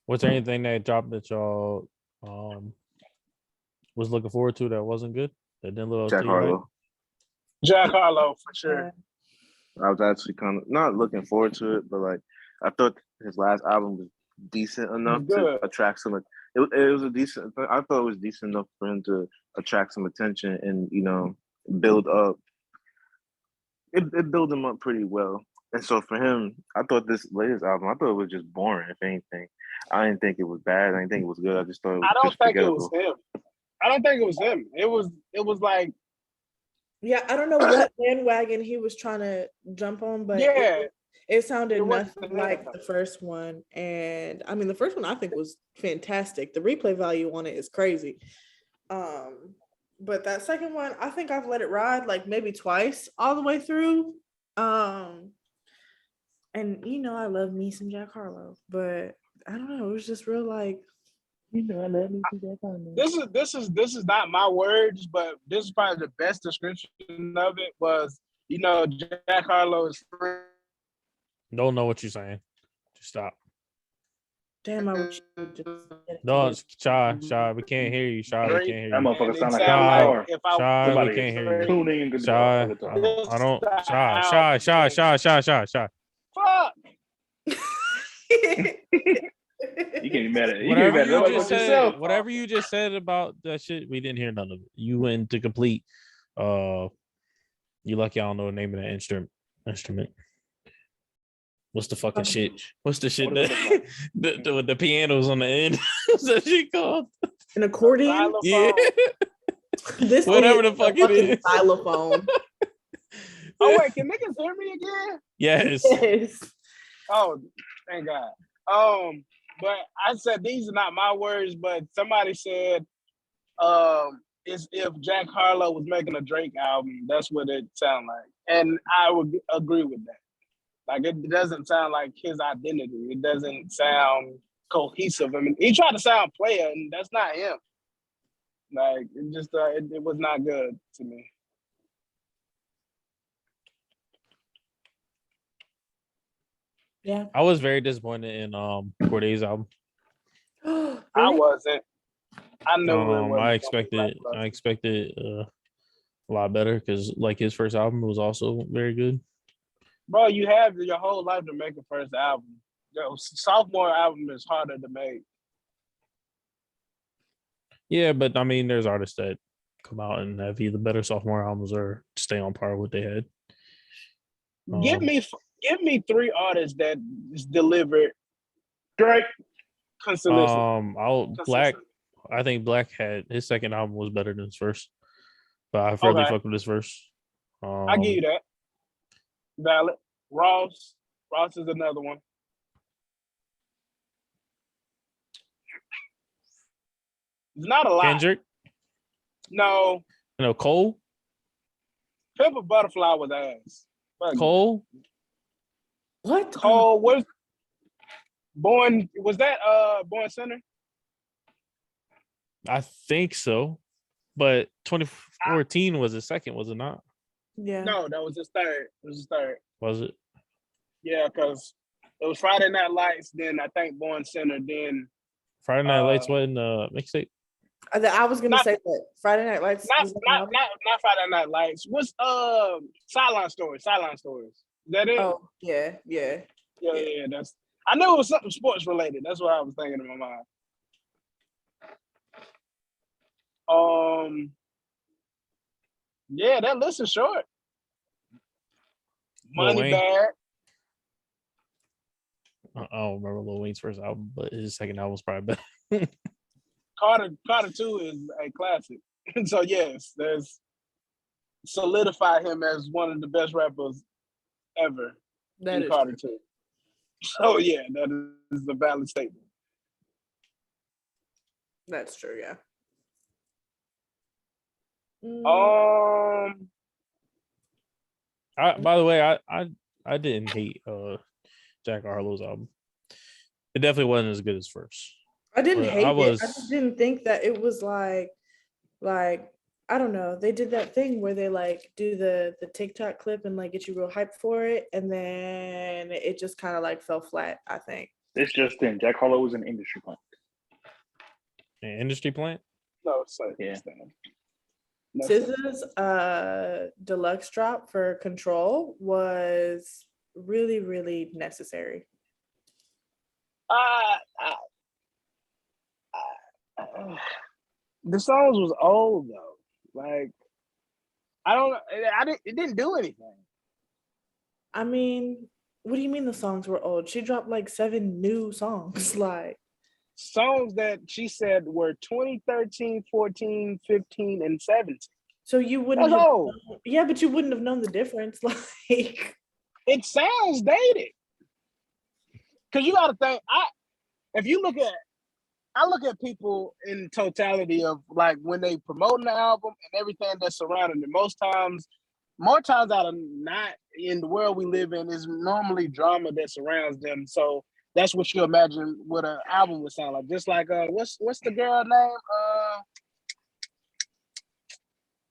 Speaker 1: Was there anything that dropped that y'all was looking forward to that wasn't good? That didn't live up
Speaker 6: Jack
Speaker 1: to your hype?
Speaker 6: Harlow.
Speaker 3: Jack Harlow for sure.
Speaker 6: I was actually kind of not looking forward to it, but like I thought his last album was decent enough to attract some. It was a decent. I thought it was decent enough for him to attract some attention and build up. It built him up pretty well, and so for him, I thought this latest album, I thought it was just boring. If anything, I didn't think it was bad. I didn't think it was good. I just thought it was
Speaker 3: I don't
Speaker 6: just
Speaker 3: think
Speaker 6: forgettable.
Speaker 3: it was him. I don't think it was him. It was like
Speaker 2: Yeah, I don't know what bandwagon he was trying to jump on, but
Speaker 3: Yeah,
Speaker 2: it sounded
Speaker 3: it
Speaker 2: nothing
Speaker 3: wasn't
Speaker 2: like
Speaker 3: him.
Speaker 2: the first one. And I mean, the first one I think was fantastic. The replay value on it is crazy. But that second one, I think I've let it ride like maybe twice all the way through. And you know, I love me some Jack Harlow, but I don't know, it was just real like,
Speaker 5: You know, I love me some Jack Harlow.
Speaker 3: This is not my words, but this is probably the best description of it was, you know, Jack Harlow is
Speaker 1: Don't know what you're saying. Just stop.
Speaker 2: damn, I wish you would just get it
Speaker 1: No,
Speaker 2: together.
Speaker 1: it's Shy. We can't hear you. Shy, we
Speaker 3: Drake,
Speaker 1: can't hear
Speaker 5: That
Speaker 1: you.
Speaker 5: motherfucker
Speaker 3: and it
Speaker 5: sound like a
Speaker 3: sound
Speaker 1: Shy,
Speaker 3: like
Speaker 5: car.
Speaker 3: if I
Speaker 1: Shy, we
Speaker 5: Somebody
Speaker 1: can't hear you.
Speaker 5: tune in good
Speaker 1: Shy,
Speaker 5: guitar.
Speaker 1: I don't.
Speaker 3: This
Speaker 1: Shy.
Speaker 3: fuck.
Speaker 5: You can't be mad at it. You can't be
Speaker 1: Whatever
Speaker 5: mad at
Speaker 1: you
Speaker 5: nobody
Speaker 1: just
Speaker 5: but yourself.
Speaker 1: said, whatever you just said about that shit, we didn't hear none of it. You went into complete. You lucky I don't know the name of that instrument. What's the fucking shit? What's the shit
Speaker 5: What does
Speaker 1: that
Speaker 5: it look
Speaker 1: the pianos on the end? What's that shit called?
Speaker 2: An accordion.
Speaker 3: Xylophone.
Speaker 1: Yeah,
Speaker 2: This
Speaker 1: whatever
Speaker 2: is
Speaker 1: the fuck
Speaker 2: a
Speaker 1: it
Speaker 2: fucking
Speaker 1: is.
Speaker 2: xylophone.
Speaker 3: Oh wait, can niggas hear me again?
Speaker 1: Yes.
Speaker 2: Yes.
Speaker 3: Oh, thank God. But I said these are not my words, but somebody said it's if Jack Harlow was making a Drake album, that's what it sound like. And I would agree with that. Like it doesn't sound like his identity. It doesn't sound cohesive. I mean, he tried to sound player, and that's not him. Like it just it was not good to me.
Speaker 2: Yeah.
Speaker 1: I was very disappointed in Corday's album.
Speaker 3: I
Speaker 2: Really?
Speaker 3: wasn't. I knew it wasn't.
Speaker 1: I expected a lot better because like his first album was also very good.
Speaker 3: Bro, you have your whole life to make a first album. Your sophomore album is harder to make.
Speaker 1: Yeah, but I mean, there's artists that come out and have either better sophomore albums or stay on par with what they had.
Speaker 3: Give me three artists that is delivered
Speaker 5: Drake.
Speaker 3: consistently.
Speaker 1: Black. I think Black had his second album was better than his first, but I fairly
Speaker 3: Okay.
Speaker 1: fucked with his first.
Speaker 3: I give you that. Valid. Ross is another one. It's not a lot.
Speaker 1: Kendrick.
Speaker 3: No,
Speaker 1: Cole.
Speaker 3: Pimp a Butterfly was ass. Fuck it.
Speaker 1: Cole.
Speaker 2: What?
Speaker 3: Cole was Born. Was that Born Center?
Speaker 1: I think so, but 2014 was his second, was it not?
Speaker 2: Yeah.
Speaker 3: No, that was his third. It was his third.
Speaker 1: Was it?
Speaker 3: Yeah, because it was Friday Night Lights. Then I think Born Center. Then
Speaker 1: Friday Night Lights wasn't mixtape.
Speaker 2: I was gonna
Speaker 3: Not-
Speaker 2: say that Friday Night Lights.
Speaker 3: not
Speaker 2: was an
Speaker 3: not
Speaker 2: album.
Speaker 3: not Friday Night Lights. What's Sideline Stories? Sideline Stories. Is that it?
Speaker 2: Oh yeah.
Speaker 3: Yeah. That's. I knew it was something sports related. That's what I was thinking in my mind. Yeah, that list is short.
Speaker 1: Lil
Speaker 3: Money
Speaker 1: Wayne.
Speaker 3: Bag.
Speaker 1: I don't remember Lil Wayne's first album, but his second album was probably better.
Speaker 3: Carter 2 is a classic. So yes, there's solidify him as one of the best rappers ever
Speaker 2: That
Speaker 3: in
Speaker 2: is
Speaker 3: Carter
Speaker 2: true.
Speaker 3: 2. So yeah, that is a valid statement.
Speaker 2: That's true. Yeah.
Speaker 1: By the way, I didn't hate Jack Harlow's album. It definitely wasn't as good as first.
Speaker 2: I didn't
Speaker 1: But
Speaker 2: hate
Speaker 1: I
Speaker 2: it.
Speaker 1: was-
Speaker 2: I just didn't think that it was like I don't know. They did that thing where they like do the TikTok clip and like get you real hyped for it, and then it just kind of like fell flat. I think.
Speaker 5: It's just in. Jack Harlow was an industry plant.
Speaker 1: An industry plant.
Speaker 3: No, so
Speaker 5: Yeah.
Speaker 3: No,
Speaker 2: SZA's deluxe drop for Control was really, really necessary.
Speaker 3: The songs was old though. Like I don't know. It didn't do anything.
Speaker 2: I mean, what do you mean the songs were old? She dropped like 7 new songs. Like
Speaker 3: Songs that she said were 2013, 14, 15, and 17.
Speaker 2: So you wouldn't
Speaker 3: That's
Speaker 2: have
Speaker 3: old.
Speaker 2: yeah, but you wouldn't have known the difference. Like
Speaker 3: It sounds dated. Cause you gotta think, if you look at I look at people in totality of like when they promoting the album and everything that's surrounding it. More times out of not in the world we live in is normally drama that surrounds them. So that's what you imagine what an album would sound like. Just like what's the girl name?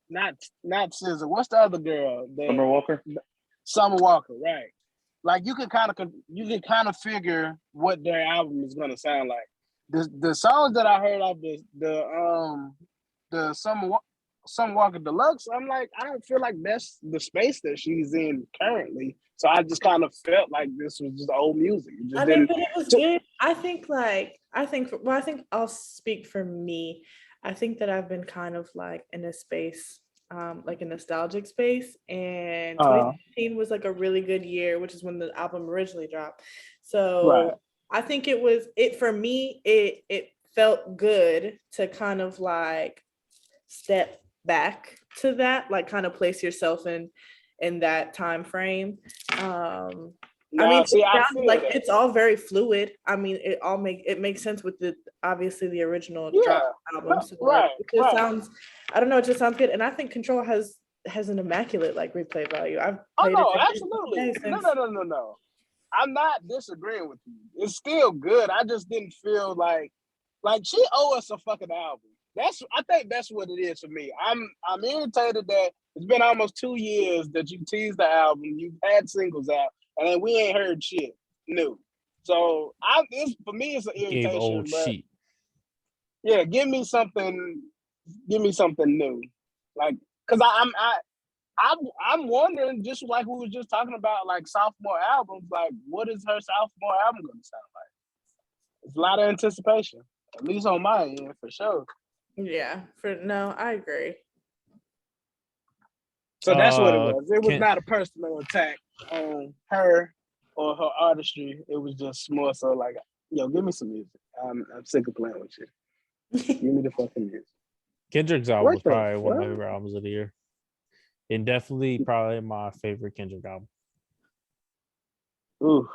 Speaker 3: Not SZA. What's the other girl?
Speaker 5: Summer Walker.
Speaker 3: Summer Walker, right? Like you can kind of figure what their album is gonna sound like. The songs that I heard of the Summer Walker Deluxe, I'm like, I don't feel like that's the space that she's in currently. So I just kind of felt like this was just old music. It just
Speaker 2: I mean,
Speaker 3: didn't.
Speaker 2: but it was good. I think I'll speak for me. I think that I've been kind of like in a space, like a nostalgic space, and 2015 was like a really good year, which is when the album originally dropped. So
Speaker 3: Right.
Speaker 2: I think it for me, it felt good to kind of like step back to that, like kind of place yourself in that time frame. I mean,
Speaker 3: See, I
Speaker 2: sounds
Speaker 3: feel
Speaker 2: like
Speaker 3: that.
Speaker 2: it's all very fluid. I mean, it makes sense with the obviously the original drop album. So
Speaker 3: right,
Speaker 2: it just
Speaker 3: right.
Speaker 2: sounds, I don't know, it just sounds good. And I think Control has an immaculate like replay value. I've
Speaker 3: Oh
Speaker 2: played
Speaker 3: no,
Speaker 2: it every
Speaker 3: absolutely.
Speaker 2: day
Speaker 3: No,
Speaker 2: since.
Speaker 3: no, no, no, no. I'm not disagreeing with you. It's still good. I just didn't feel like she owe us a fucking album. I think that's what it is for me. I'm irritated that it's been almost 2 years that you teased the album, you've had singles out, and then we ain't heard shit new. So for me it's an
Speaker 1: Gave old
Speaker 3: irritation, but
Speaker 1: sheet.
Speaker 3: yeah, give me something new. Like, cause I'm wondering, just like we were just talking about, like sophomore albums, like what is her sophomore album gonna sound like? It's a lot of anticipation, at least on my end, for sure.
Speaker 2: Yeah, no, I agree.
Speaker 3: So that's what it was. It was
Speaker 1: Ken-
Speaker 3: not a personal attack on her or her artistry. It was just more so like, yo, give me some music. I'm sick of playing with you. Give me the fucking music.
Speaker 1: Kendrick's album
Speaker 3: What
Speaker 1: was
Speaker 3: the
Speaker 1: probably one of my
Speaker 3: fuck?
Speaker 1: favorite albums of the year. And definitely probably my favorite Kendrick album.
Speaker 3: Ooh.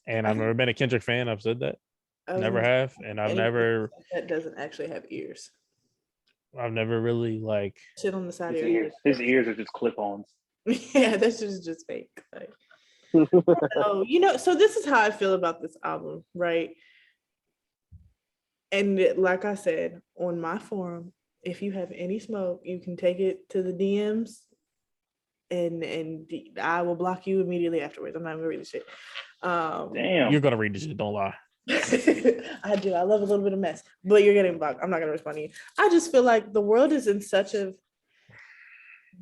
Speaker 1: And I've never been a Kendrick fan. I've said that. Never have. And I've never
Speaker 2: that doesn't actually have ears.
Speaker 1: I've never really like
Speaker 2: Shit on the side
Speaker 5: His
Speaker 2: of your
Speaker 5: ears, his ears are just clip-ons.
Speaker 2: head. Yeah, that's just fake. Like, oh, so this is how I feel about this album, right? And like I said, on my forum, if you have any smoke, you can take it to the DMs and I will block you immediately afterwards. I'm not gonna read the shit.
Speaker 5: Damn.
Speaker 1: you're gonna read this shit, don't lie.
Speaker 2: I do. I love a little bit of mess, but you're getting blocked. I'm not gonna respond to you. I just feel like the world is in such a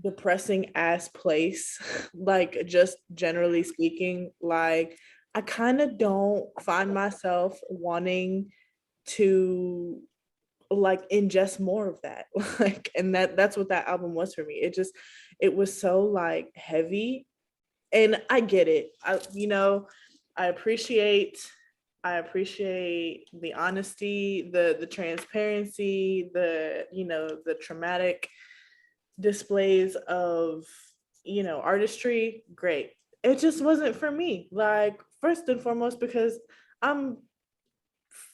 Speaker 2: depressing ass place, like just generally speaking. Like I kind of don't find myself wanting to like ingest more of that. Like, and that's what that album was for me. It was so like heavy, and I get it. I appreciate the honesty, the transparency, the traumatic displays of artistry. Great. It just wasn't for me. Like, first and foremost, because I'm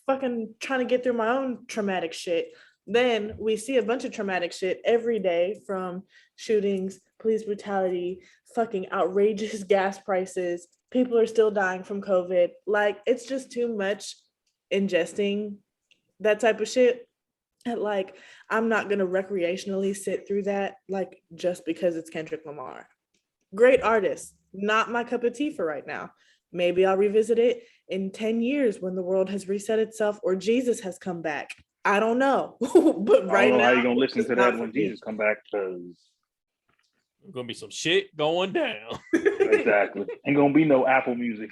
Speaker 2: fucking trying to get through my own traumatic shit. Then we see a bunch of traumatic shit every day, from shootings, police brutality, fucking outrageous gas prices. People are still dying from COVID. Like, it's just too much ingesting that type of shit. And like, I'm not gonna recreationally sit through that, like, just because it's Kendrick Lamar. Great artist, not my cup of tea for right now. Maybe I'll revisit it in 10 years when the world has reset itself or Jesus has come back. I don't know. But
Speaker 5: I
Speaker 2: right
Speaker 5: don't know
Speaker 2: now,
Speaker 5: how you're gonna listen
Speaker 2: it's
Speaker 5: to
Speaker 2: not
Speaker 5: that
Speaker 2: for
Speaker 5: when
Speaker 2: me.
Speaker 5: Jesus come back, because
Speaker 1: There's gonna be some shit going down.
Speaker 5: exactly ain't gonna be no Apple Music.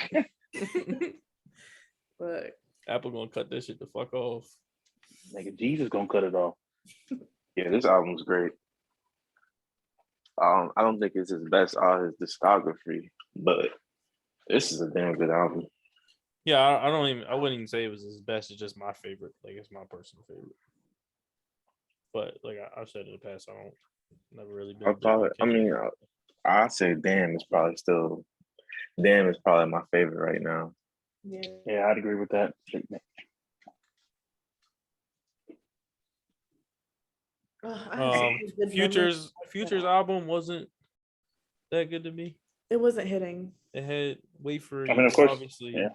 Speaker 2: But
Speaker 1: Apple gonna cut this shit the fuck off.
Speaker 5: Nigga, Jesus gonna cut it off.
Speaker 6: Yeah, this album's great. I don't think it's his best out of his discography, but this is a damn good album.
Speaker 1: Yeah, I wouldn't even say it was his best. It's just my favorite. Like, it's my personal favorite. But like I've said in the past, I don't Never really been
Speaker 6: I
Speaker 1: a big
Speaker 6: probably, I
Speaker 1: Kendrick.
Speaker 6: mean, I say Damn is probably still. Damn is probably my favorite right now.
Speaker 2: Yeah.
Speaker 5: Yeah, I'd agree with that.
Speaker 2: I have such a good memory.
Speaker 1: Future's album wasn't that good to me.
Speaker 2: It wasn't hitting.
Speaker 1: It had Wait for
Speaker 5: I
Speaker 1: You,
Speaker 5: mean, of course,
Speaker 1: obviously.
Speaker 5: yeah.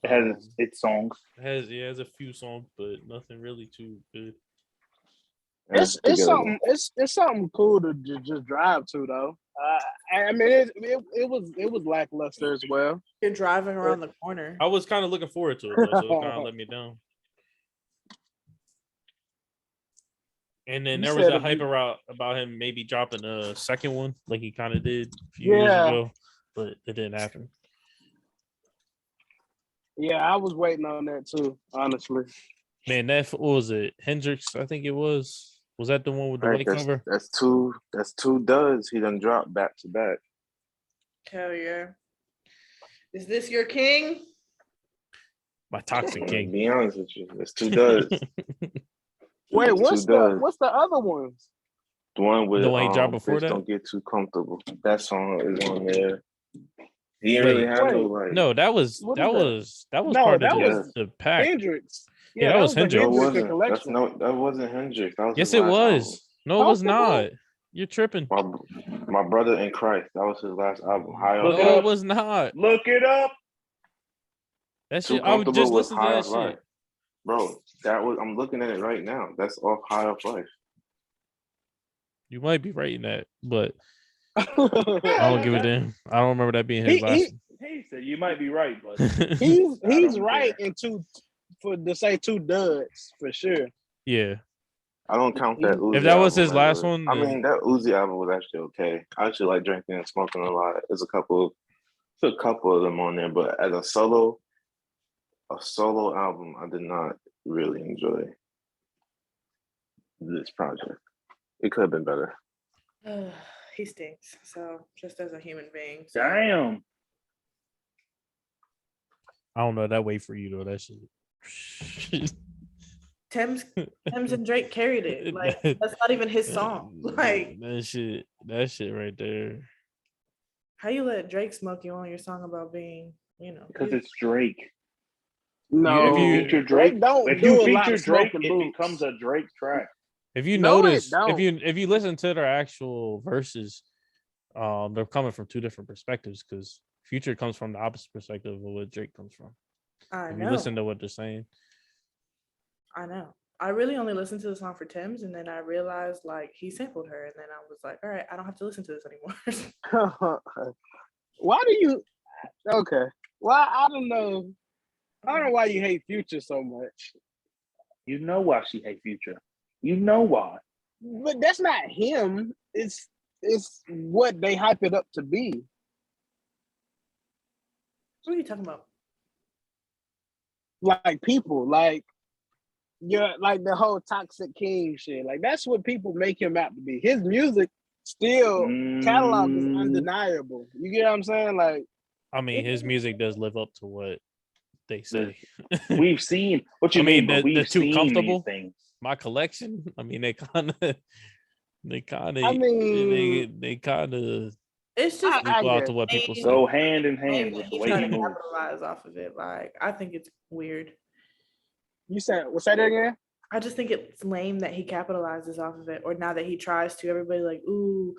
Speaker 5: It has its songs.
Speaker 1: It has a few songs, but nothing really too good.
Speaker 3: It's
Speaker 6: Together.
Speaker 3: something cool to just drive to though. I mean it was lackluster as well.
Speaker 2: You're driving around the corner.
Speaker 1: I was kind of looking forward to it, though, so it kind of let me down. And then
Speaker 3: You
Speaker 1: there was
Speaker 3: said
Speaker 1: a
Speaker 3: if
Speaker 1: hype
Speaker 3: you-
Speaker 1: about him maybe dropping a second one, like he kind of did a few years
Speaker 3: Yeah.
Speaker 1: ago, but it didn't happen.
Speaker 3: Yeah, I was waiting on that too, honestly.
Speaker 1: Man, what was it? Hendrix, I think it was. Was that the one with the
Speaker 6: Right,
Speaker 1: white cover?
Speaker 6: that's two duds he done dropped back to back.
Speaker 2: Hell yeah. Is this your king?
Speaker 1: My Toxic
Speaker 6: To
Speaker 1: King.
Speaker 6: be honest with you, it's two duds.
Speaker 3: Wait,
Speaker 6: It's
Speaker 3: what's
Speaker 6: two duds.
Speaker 3: the other ones?
Speaker 6: The one with
Speaker 1: The one he dropped before
Speaker 6: Bitch
Speaker 1: that?
Speaker 6: Don't Get Too Comfortable. That song is on there. He didn't
Speaker 1: Wait,
Speaker 6: really have no
Speaker 3: wait.
Speaker 6: like.
Speaker 1: No, that was
Speaker 3: What is that? No,
Speaker 1: part
Speaker 3: that
Speaker 1: of
Speaker 3: was
Speaker 1: the pack.
Speaker 3: Hendrix.
Speaker 1: Yeah, that was
Speaker 3: the
Speaker 1: Hendrix.
Speaker 6: No, it
Speaker 3: Hendrix
Speaker 6: wasn't.
Speaker 3: collection.
Speaker 6: That wasn't Hendrix. That was
Speaker 1: Yes,
Speaker 6: his
Speaker 1: it
Speaker 6: last
Speaker 1: was. No, it was
Speaker 3: Comfortable?
Speaker 1: not. You're tripping.
Speaker 6: album. My brother in Christ. That was his last album. High
Speaker 5: Look
Speaker 6: Off
Speaker 5: it
Speaker 1: No,
Speaker 5: up.
Speaker 1: it was not.
Speaker 5: Look it up.
Speaker 1: That
Speaker 6: Too
Speaker 1: shit. I would
Speaker 6: Comfortable
Speaker 1: just
Speaker 6: was
Speaker 1: listen to
Speaker 6: High
Speaker 1: that
Speaker 6: Off Life.
Speaker 1: shit.
Speaker 6: Bro, I'm looking at it right now. That's off High Off Life.
Speaker 1: You might be right in that, but I don't give a damn. I don't remember that being his last.
Speaker 5: He said you might be right, but
Speaker 3: he's
Speaker 5: don't
Speaker 3: right
Speaker 5: care.
Speaker 3: in to say two duds for sure.
Speaker 1: Yeah.
Speaker 6: I don't count that Uzi
Speaker 1: If that was
Speaker 6: album
Speaker 1: his
Speaker 6: as
Speaker 1: last
Speaker 6: a-
Speaker 1: one,
Speaker 6: I
Speaker 1: then-
Speaker 6: mean, that Uzi album was actually okay. I actually like drinking and smoking a lot. There's a couple of them on there, but as a solo album, I did not really enjoy this project. It could have been better.
Speaker 2: He stinks. So just as a human being. So.
Speaker 5: Damn.
Speaker 1: I don't know that way for you though. That shit.
Speaker 2: Thames and Drake carried it. Like that's not even his song. Like
Speaker 1: that shit right there.
Speaker 2: how you let Drake smoke you on your song about being,
Speaker 5: Because it's Drake.
Speaker 3: No,
Speaker 1: If you
Speaker 5: feature Drake,
Speaker 3: don't
Speaker 5: if
Speaker 3: do
Speaker 5: you
Speaker 3: a lot
Speaker 5: feature
Speaker 3: of
Speaker 5: Drake,
Speaker 3: smoking
Speaker 5: it
Speaker 3: boots.
Speaker 5: becomes a Drake track.
Speaker 1: If you
Speaker 3: No, it
Speaker 1: notice,
Speaker 3: don't.
Speaker 1: if you listen to their actual verses, they're coming from two different perspectives because Future comes from the opposite perspective of what Drake comes from.
Speaker 2: I
Speaker 1: If
Speaker 2: know.
Speaker 1: you listen to what they're saying,
Speaker 2: I know. I really only listened to the song for Tim's, and then I realized like he sampled her, and then I was like, all right, I don't have to listen to this anymore.
Speaker 3: Why do you? Okay. Well, I don't know. I don't know why you hate Future so much.
Speaker 5: You know why she hate Future. You know why.
Speaker 3: But that's not him. It's what they hype it up to be.
Speaker 2: What are you talking about?
Speaker 3: Like people, like like the whole Toxic King shit. Like that's what people make him out to be. His music still catalog is undeniable. You get what I'm saying? Like
Speaker 1: I mean, his music does live up to what they say.
Speaker 5: We've seen what you
Speaker 1: I mean,
Speaker 5: mean, but
Speaker 1: the
Speaker 5: we've
Speaker 1: too
Speaker 5: seen
Speaker 1: comfortable.
Speaker 5: these things.
Speaker 1: My collection. I mean, they kind of.
Speaker 3: I mean,
Speaker 1: they kind of
Speaker 2: It's just
Speaker 1: equal out
Speaker 3: guess.
Speaker 1: to what people say.
Speaker 5: Go hand in hand with the
Speaker 2: he's
Speaker 5: way
Speaker 2: trying
Speaker 5: he
Speaker 2: to
Speaker 5: moves.
Speaker 2: capitalize off of it. Like I think it's weird.
Speaker 3: You said say that again?
Speaker 2: I just think it's lame that he capitalizes off of it, or now that he tries to. Everybody like, ooh,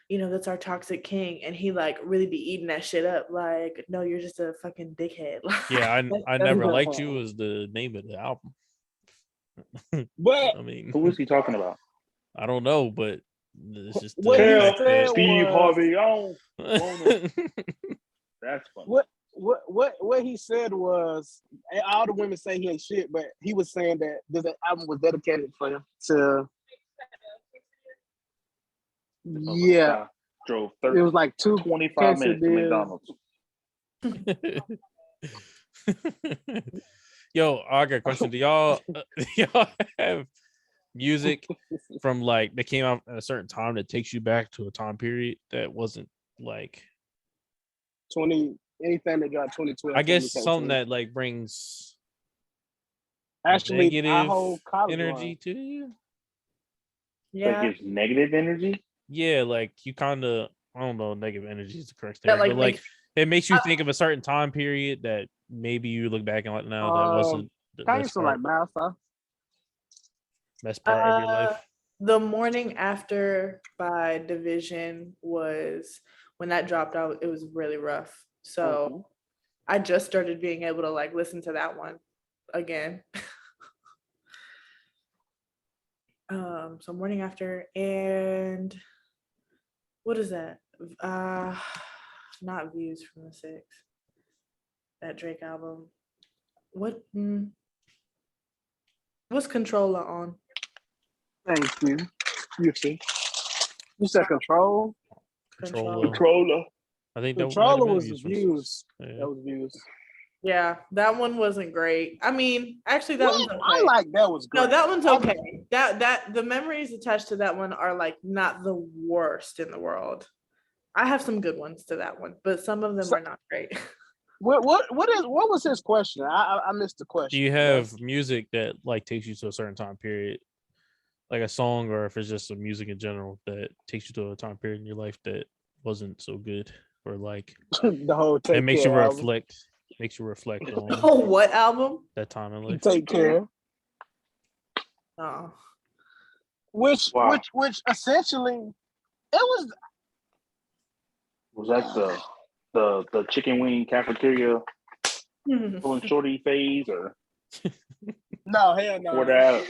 Speaker 2: that's our Toxic King, and he like really be eating that shit up. Like, no, you're just a fucking dickhead.
Speaker 1: Yeah, I
Speaker 2: That's
Speaker 1: never
Speaker 2: not-
Speaker 1: liked you is the name of the album.
Speaker 3: But
Speaker 1: I mean,
Speaker 5: Who is he talking about?
Speaker 1: I don't know, but it's just
Speaker 3: What
Speaker 1: the
Speaker 3: he
Speaker 1: fact
Speaker 3: said
Speaker 1: that-
Speaker 5: Steve
Speaker 3: was-
Speaker 5: Harvey on. That's funny.
Speaker 3: what he said was all the women say he ain't shit, but he was saying that this album was dedicated for him to yeah.
Speaker 5: Drove
Speaker 3: It was like
Speaker 5: 25 minutes to
Speaker 3: quesadillas.
Speaker 5: McDonald's.
Speaker 1: Yo, I got a question. Do y'all have music from like that came out at a certain time that takes you back to a time period that wasn't like
Speaker 3: 20 anything that got 2012.
Speaker 1: I guess
Speaker 3: 2013.
Speaker 1: something that like brings
Speaker 3: Actually our
Speaker 1: negative
Speaker 3: whole college
Speaker 1: energy
Speaker 3: line.
Speaker 1: to you?
Speaker 2: Yeah.
Speaker 5: gives negative energy.
Speaker 1: Yeah, like you kind of, I don't know, negative energy is the correct
Speaker 2: That
Speaker 1: term,
Speaker 2: like
Speaker 1: but like
Speaker 2: makes
Speaker 1: it makes you think of a certain time period that maybe you look back and like, no, that wasn't the
Speaker 3: Kind
Speaker 1: best
Speaker 3: of like
Speaker 1: part, best part of your
Speaker 2: uh
Speaker 1: life.
Speaker 2: the morning after by Division was when that dropped out, it was really rough. So I just started being able to like listen to that one again. So morning after, and what is that? Not Views from the Six. That Drake album. What? What's Controller on?
Speaker 3: Thank you. You see. You said Control.
Speaker 5: Controller.
Speaker 1: I think that might have
Speaker 3: Controller
Speaker 1: been
Speaker 3: was
Speaker 1: Views from
Speaker 3: Views.
Speaker 1: Yeah.
Speaker 3: That was Views.
Speaker 2: Yeah, that one wasn't great. I mean, actually, that one's okay.
Speaker 3: I like that was great.
Speaker 2: No, that one's okay. That the memories attached to that one are like not the worst in the world. I have some good ones to that one, but some of them are not great.
Speaker 3: What was his question? I missed the question.
Speaker 1: Do you have music that like takes you to a certain time period, like a song, or if it's just some music in general that takes you to a time period in your life that wasn't so good, or like
Speaker 3: the whole
Speaker 1: it makes you reflect, on
Speaker 2: Oh, what album?
Speaker 1: that time in life.
Speaker 3: Take Care.
Speaker 2: Oh,
Speaker 3: Which essentially it
Speaker 5: Was that the chicken wing cafeteria pulling shorty phase or
Speaker 3: no, hell no.
Speaker 5: before that?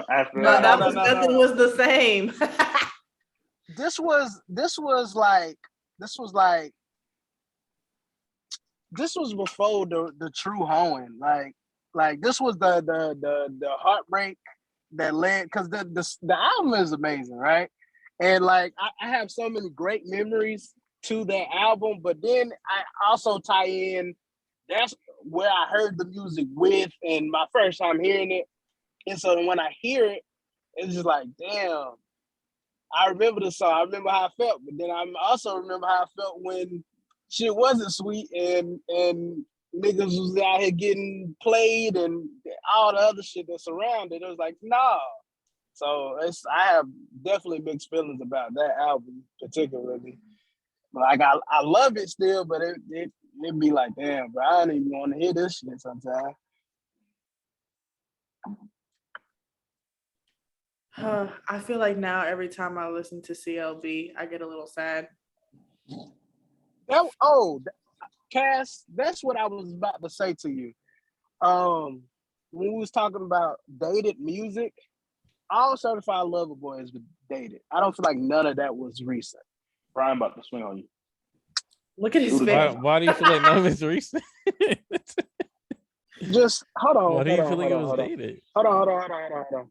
Speaker 5: After
Speaker 2: no,
Speaker 5: that?
Speaker 2: that was nothing was the same.
Speaker 3: This was before the true hoeing. Like this was the heartbreak that led, because the album is amazing, right? And like I have so many great memories to that album, but then I also tie in, that's where I heard the music with, and my first time hearing it. And so when I hear it, it's just like, damn, I remember the song. I remember how I felt, but then I also remember how I felt when shit wasn't sweet and niggas was out here getting played and all the other shit that surrounded. It was like, nah. So I have definitely mixed feelings about that album particularly. Like I love it still, but it be like, damn, bro, I don't even want to hear this shit sometimes.
Speaker 2: I feel like now every time I listen to CLB, I get a little sad.
Speaker 3: Cass, that's what I was about to say to you. When we was talking about dated music, all Certified Lover Boy is dated. I don't feel like none of that was recent.
Speaker 5: Brian about to swing on you.
Speaker 2: Look at his face.
Speaker 1: Why do you feel like none of it's recent?
Speaker 3: Just hold on.
Speaker 1: Why do you feel like it was dated?
Speaker 3: Hold on.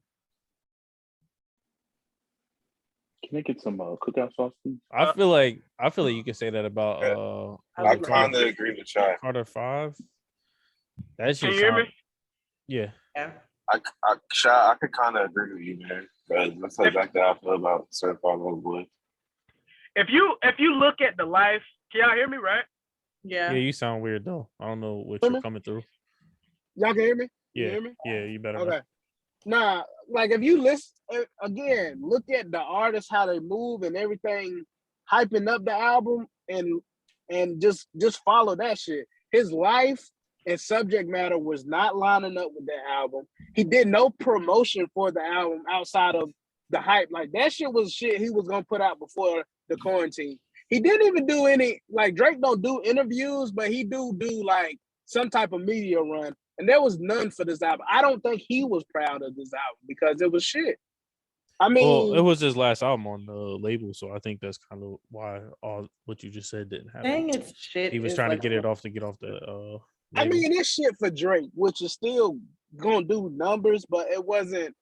Speaker 5: Can I get some cookout sauce, please?
Speaker 1: I feel like you can say that about
Speaker 6: I kind of agree with y'all.
Speaker 1: Carter 5. That's
Speaker 3: Can
Speaker 1: just
Speaker 3: you hear me?
Speaker 1: Yeah.
Speaker 2: Yeah.
Speaker 6: I could kind of agree with you, man. Because that's exactly how I feel about Certified Lover Boy.
Speaker 7: If you look at the life, can y'all hear me, right?
Speaker 2: Yeah.
Speaker 1: Yeah, you sound weird though. I don't know what you're coming through.
Speaker 3: Y'all can hear me?
Speaker 1: Yeah.
Speaker 3: You hear me?
Speaker 1: Yeah, you better.
Speaker 3: Okay. Nah, like if you listen again, look at the artists, how they move and everything, hyping up the album, and just follow that shit. His life and subject matter was not lining up with that album. He did no promotion for the album outside of the hype. Like that shit was shit he was gonna put out before the quarantine. He didn't even do any, like Drake don't do interviews, but he do like some type of media run. And there was none for this album. I don't think he was proud of this album because it was shit. I mean,
Speaker 1: well, it was his last album on the label, so I think that's kind of why all what you just said didn't happen.
Speaker 2: Saying it's shit.
Speaker 1: He was trying to get off the label.
Speaker 3: I mean, it's shit for Drake, which is still gonna do numbers, but it wasn't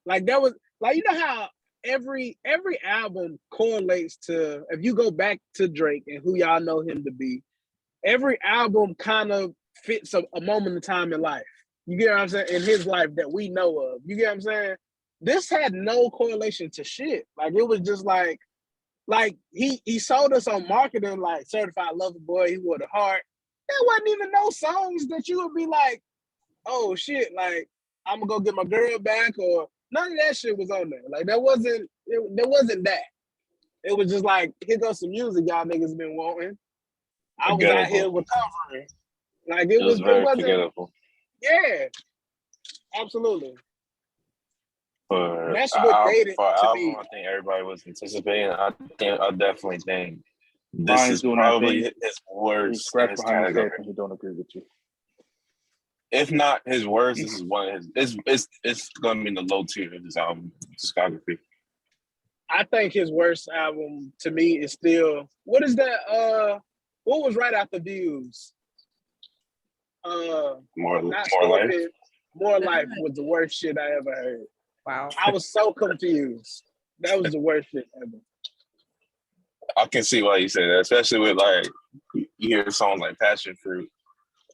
Speaker 3: like that was like, you know how every album correlates to, if you go back to Drake and who y'all know him to be, every album kind of fits a moment in time in life. You get what I'm saying? In his life that we know of. You get what I'm saying? This had no correlation to shit. Like it was just like he sold us on marketing like Certified Lover Boy, he wore the heart. There wasn't even no songs that you would be like, oh shit, like I'm gonna go get my girl back, or None of that shit was on there. Like there wasn't that. It was just like, here goes some music y'all niggas been wanting. I was out here recovering. Like
Speaker 4: It was very
Speaker 3: wasn't.
Speaker 4: forgettable.
Speaker 3: Yeah, absolutely.
Speaker 4: For
Speaker 3: That's what made it
Speaker 6: for
Speaker 3: to
Speaker 6: album,
Speaker 3: me.
Speaker 6: I think everybody was anticipating. I definitely think this
Speaker 5: Ryan's
Speaker 6: is
Speaker 5: doing that
Speaker 6: probably
Speaker 5: thing.
Speaker 6: his
Speaker 5: He
Speaker 6: worst in
Speaker 5: scratched
Speaker 6: his
Speaker 5: behind his head
Speaker 6: category.
Speaker 5: and he don't agree with you.
Speaker 6: If not his worst, this is one of his. It's going to be in the low tier of his album discography.
Speaker 3: I think his worst album to me is still, what is that? What was right after Views?
Speaker 6: More
Speaker 3: Not
Speaker 6: life.
Speaker 3: Scorpion. More Life was the worst shit I ever heard.
Speaker 2: Wow.
Speaker 3: I was so confused. That was the worst shit ever.
Speaker 6: I can see why you say that, especially with like you hear songs like Passion Fruit.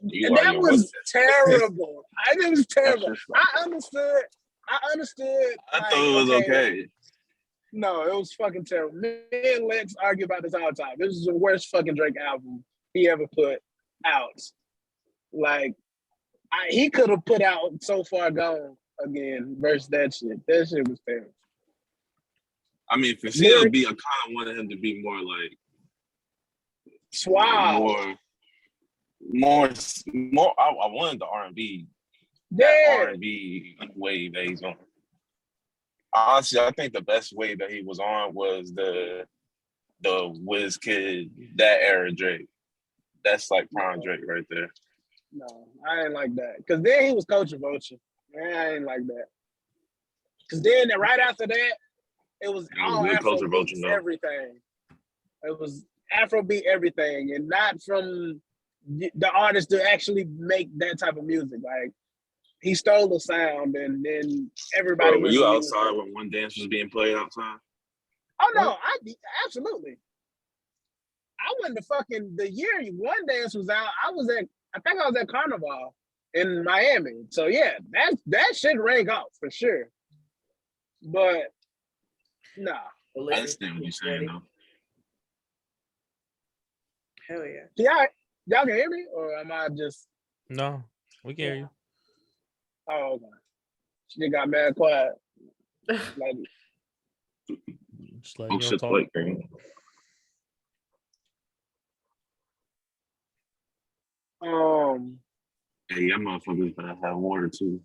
Speaker 6: You
Speaker 3: That
Speaker 6: like,
Speaker 3: was terrible. It was terrible.
Speaker 5: That's just
Speaker 3: I understood.
Speaker 6: I
Speaker 3: like,
Speaker 6: thought it was okay.
Speaker 3: No, it was fucking terrible. Me and Lex argue about this all the time. This is the worst fucking Drake album he ever put out. Like, he could have put out So Far Gone again versus that shit. That shit was terrible.
Speaker 6: I mean, for CLB, I kind of wanted him to be more like
Speaker 3: Suave.
Speaker 6: more. I wanted the R&B, R&B wave that he's on. Honestly, I think the best wave that he was on was the WizKid, that era Drake. That's like prime Drake right there.
Speaker 3: No, I ain't like that. Because then he was Culture Vulture. Man, I ain't like that. Because then right after that, it was all Afrobeat everything. It was Afrobeat everything, and not from the artist to actually make that type of music. Like, he stole the sound, and then everybody.
Speaker 6: Bro, were you outside when One Dance was being played outside?
Speaker 3: Oh no, absolutely. I went to fucking the year One Dance was out. I think I was at Carnival in Miami. So yeah, that shit rang out for sure. But nah.
Speaker 6: I understand what you're saying though.
Speaker 2: Hell yeah.
Speaker 3: Y'all can hear me, or am I just?
Speaker 1: No, we can hear you.
Speaker 3: Oh, okay. She got mad quiet. Like,
Speaker 1: just letting you talk.
Speaker 6: Hey, y'all motherfuckers better have water too.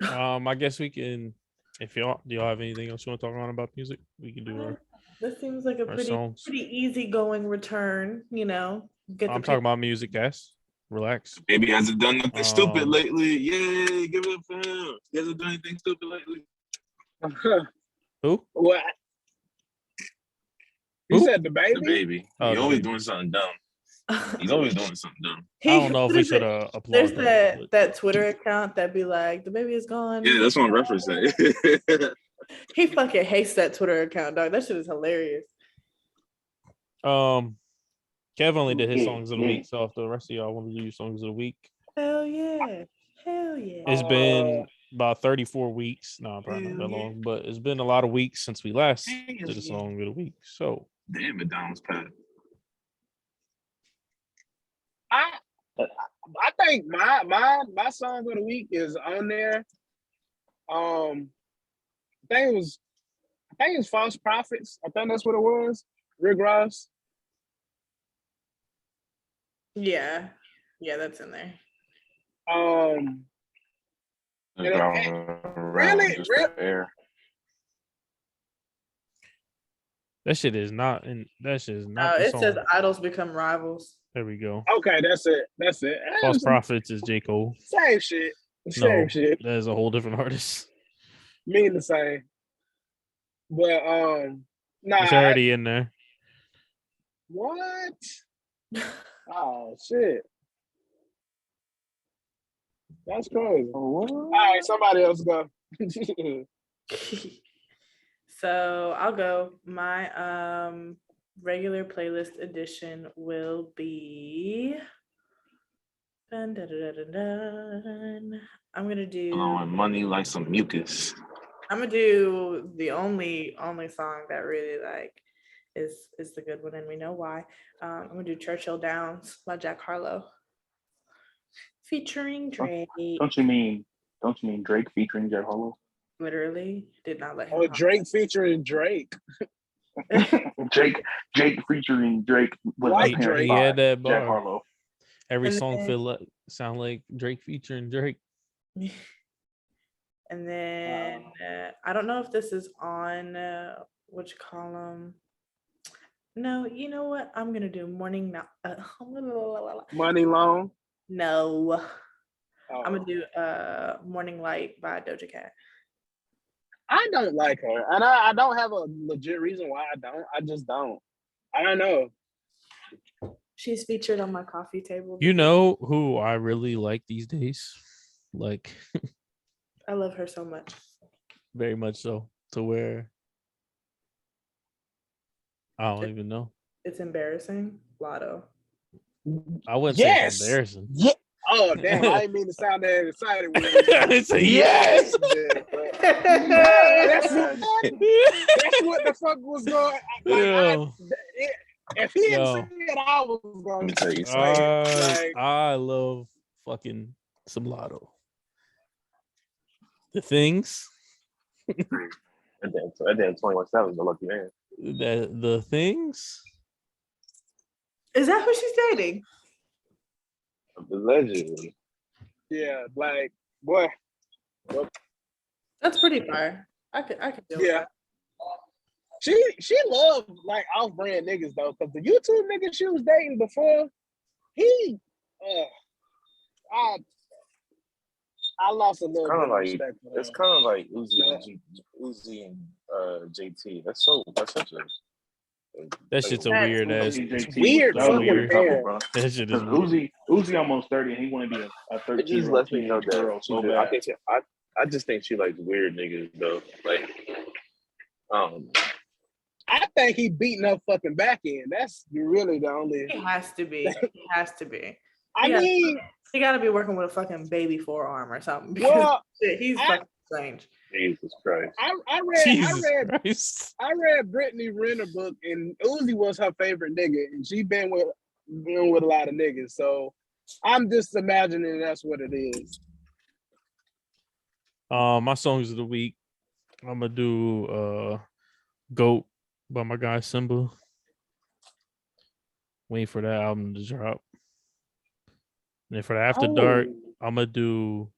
Speaker 1: I guess we can. If do y'all have anything else you want to talk about music? We can do our.
Speaker 2: This seems like a pretty easygoing return. You know,
Speaker 1: I'm talking about music, guys. Relax.
Speaker 6: Baby hasn't done nothing stupid lately. Yay, give it up for him. He hasn't done anything stupid lately.
Speaker 1: Who?
Speaker 3: What? You said the baby?
Speaker 6: The baby. He's always doing something dumb. He's always doing something dumb.
Speaker 1: I don't know if we should applaud.
Speaker 2: There's that Twitter account that be like, the baby is gone.
Speaker 6: Yeah, that's what I'm referencing.
Speaker 2: He fucking hates that Twitter account, dog. That shit is hilarious.
Speaker 1: Kev only did his songs of the week, so if the rest of y'all want to do your songs of the week.
Speaker 2: Hell yeah.
Speaker 1: It's been about 34 weeks. No, probably not that long, but it's been a lot of weeks since we last did a song of the week. So
Speaker 6: damn it, Donald's Pat.
Speaker 3: I think my song of the week is on there. I think it was False Prophets. I think that's what it was. Rick Ross.
Speaker 2: Yeah, that's in there.
Speaker 3: Really?
Speaker 1: That shit is not in. That shit is not.
Speaker 2: It says idols become rivals.
Speaker 1: There we go.
Speaker 3: Okay, that's it.
Speaker 1: False Prophets is J. Cole.
Speaker 3: Same shit.
Speaker 1: That is a whole different artist.
Speaker 3: Mean the same. But nah.
Speaker 1: It's already in there.
Speaker 3: What? Oh shit. That's crazy. All right, somebody else go.
Speaker 2: So I'll go. My regular playlist edition will be. Dun, dun, dun, dun, dun. I'm gonna do.
Speaker 6: Money like some mucus.
Speaker 2: I'm gonna do the only song that really like is the good one, and we know why. I'm gonna do Churchill Downs by Jack Harlow, featuring Drake.
Speaker 5: Don't you mean Drake featuring Jack Harlow?
Speaker 2: Literally did not let him.
Speaker 3: Oh, Drake featuring Drake.
Speaker 5: Jake featuring Drake with
Speaker 3: White
Speaker 5: a parent
Speaker 3: Drake.
Speaker 1: He had that
Speaker 5: Jack
Speaker 1: bar.
Speaker 5: Harlow.
Speaker 1: Every
Speaker 2: And
Speaker 1: song
Speaker 2: then-
Speaker 1: sound like Drake featuring Drake.
Speaker 2: And then I don't know if this is on which column. No, you know what? I'm gonna do morning now.
Speaker 3: Money Long.
Speaker 2: No,
Speaker 3: Oh.
Speaker 2: I'm gonna do Morning Light by Doja Cat.
Speaker 3: I don't like her, and I don't have a legit reason why I don't. I just don't. I don't know.
Speaker 2: She's featured on my coffee table.
Speaker 1: You know who I really like these days? Like
Speaker 2: I love her so much.
Speaker 1: very much so. To where I don't even know.
Speaker 2: It's embarrassing. Lotto.
Speaker 1: I wouldn't say
Speaker 3: Yes.
Speaker 1: it's embarrassing.
Speaker 3: Yeah. Oh damn! I didn't mean to sound that excited. When
Speaker 1: I said yes.
Speaker 3: That's what the fuck was going.
Speaker 1: Yo.
Speaker 3: If he didn't
Speaker 1: Yo.
Speaker 3: say it, I was going
Speaker 4: Let me
Speaker 3: to
Speaker 4: tell you
Speaker 3: say it. Like,
Speaker 1: I love fucking some Lotto. The things
Speaker 6: And then 21/7, the lucky man.
Speaker 1: the things.
Speaker 2: Is that who she's dating?
Speaker 6: Allegedly.
Speaker 3: yeah, like boy,
Speaker 2: That's pretty fire. I could do
Speaker 3: yeah.
Speaker 2: that.
Speaker 3: She loved like off-brand niggas though, because the YouTube nigga she was dating before, he, I lost a little
Speaker 6: Kind
Speaker 3: bit
Speaker 6: of
Speaker 3: of
Speaker 6: like
Speaker 3: respect for
Speaker 6: it's
Speaker 3: him.
Speaker 6: kind of like Uzi and JT. That's such a
Speaker 1: That shit's a
Speaker 2: That's
Speaker 1: weird ass.
Speaker 5: JT
Speaker 3: weird
Speaker 5: was definitely
Speaker 1: fucking
Speaker 5: a couple,
Speaker 3: pair.
Speaker 5: bro.
Speaker 1: That shit is
Speaker 5: Because
Speaker 1: weird.
Speaker 5: Uzi almost 30 and he want to be a
Speaker 6: It
Speaker 5: 13
Speaker 6: just
Speaker 5: year
Speaker 6: lets
Speaker 5: old
Speaker 6: me know that
Speaker 5: girl so
Speaker 6: I
Speaker 5: bad.
Speaker 6: think I just think she likes weird niggas though. Like,
Speaker 3: I think he beating up fucking back end. That's really the only.
Speaker 2: He has to be. He has to be.
Speaker 3: I
Speaker 2: Yeah.
Speaker 3: mean,
Speaker 2: He got to be working with a fucking baby forearm or something. Because
Speaker 3: well,
Speaker 2: shit, he's
Speaker 3: I-
Speaker 2: fucking strange.
Speaker 6: Jesus Christ.
Speaker 3: I read
Speaker 1: Jesus Christ.
Speaker 3: I read Brittany Renner book, and Uzi was her favorite nigga, and she been with a lot of niggas. So I'm just imagining that's what it is.
Speaker 1: My songs of the week. I'm gonna do Goat by my guy Simba. Waiting for that album to drop. And then for the After Dark, I'm gonna do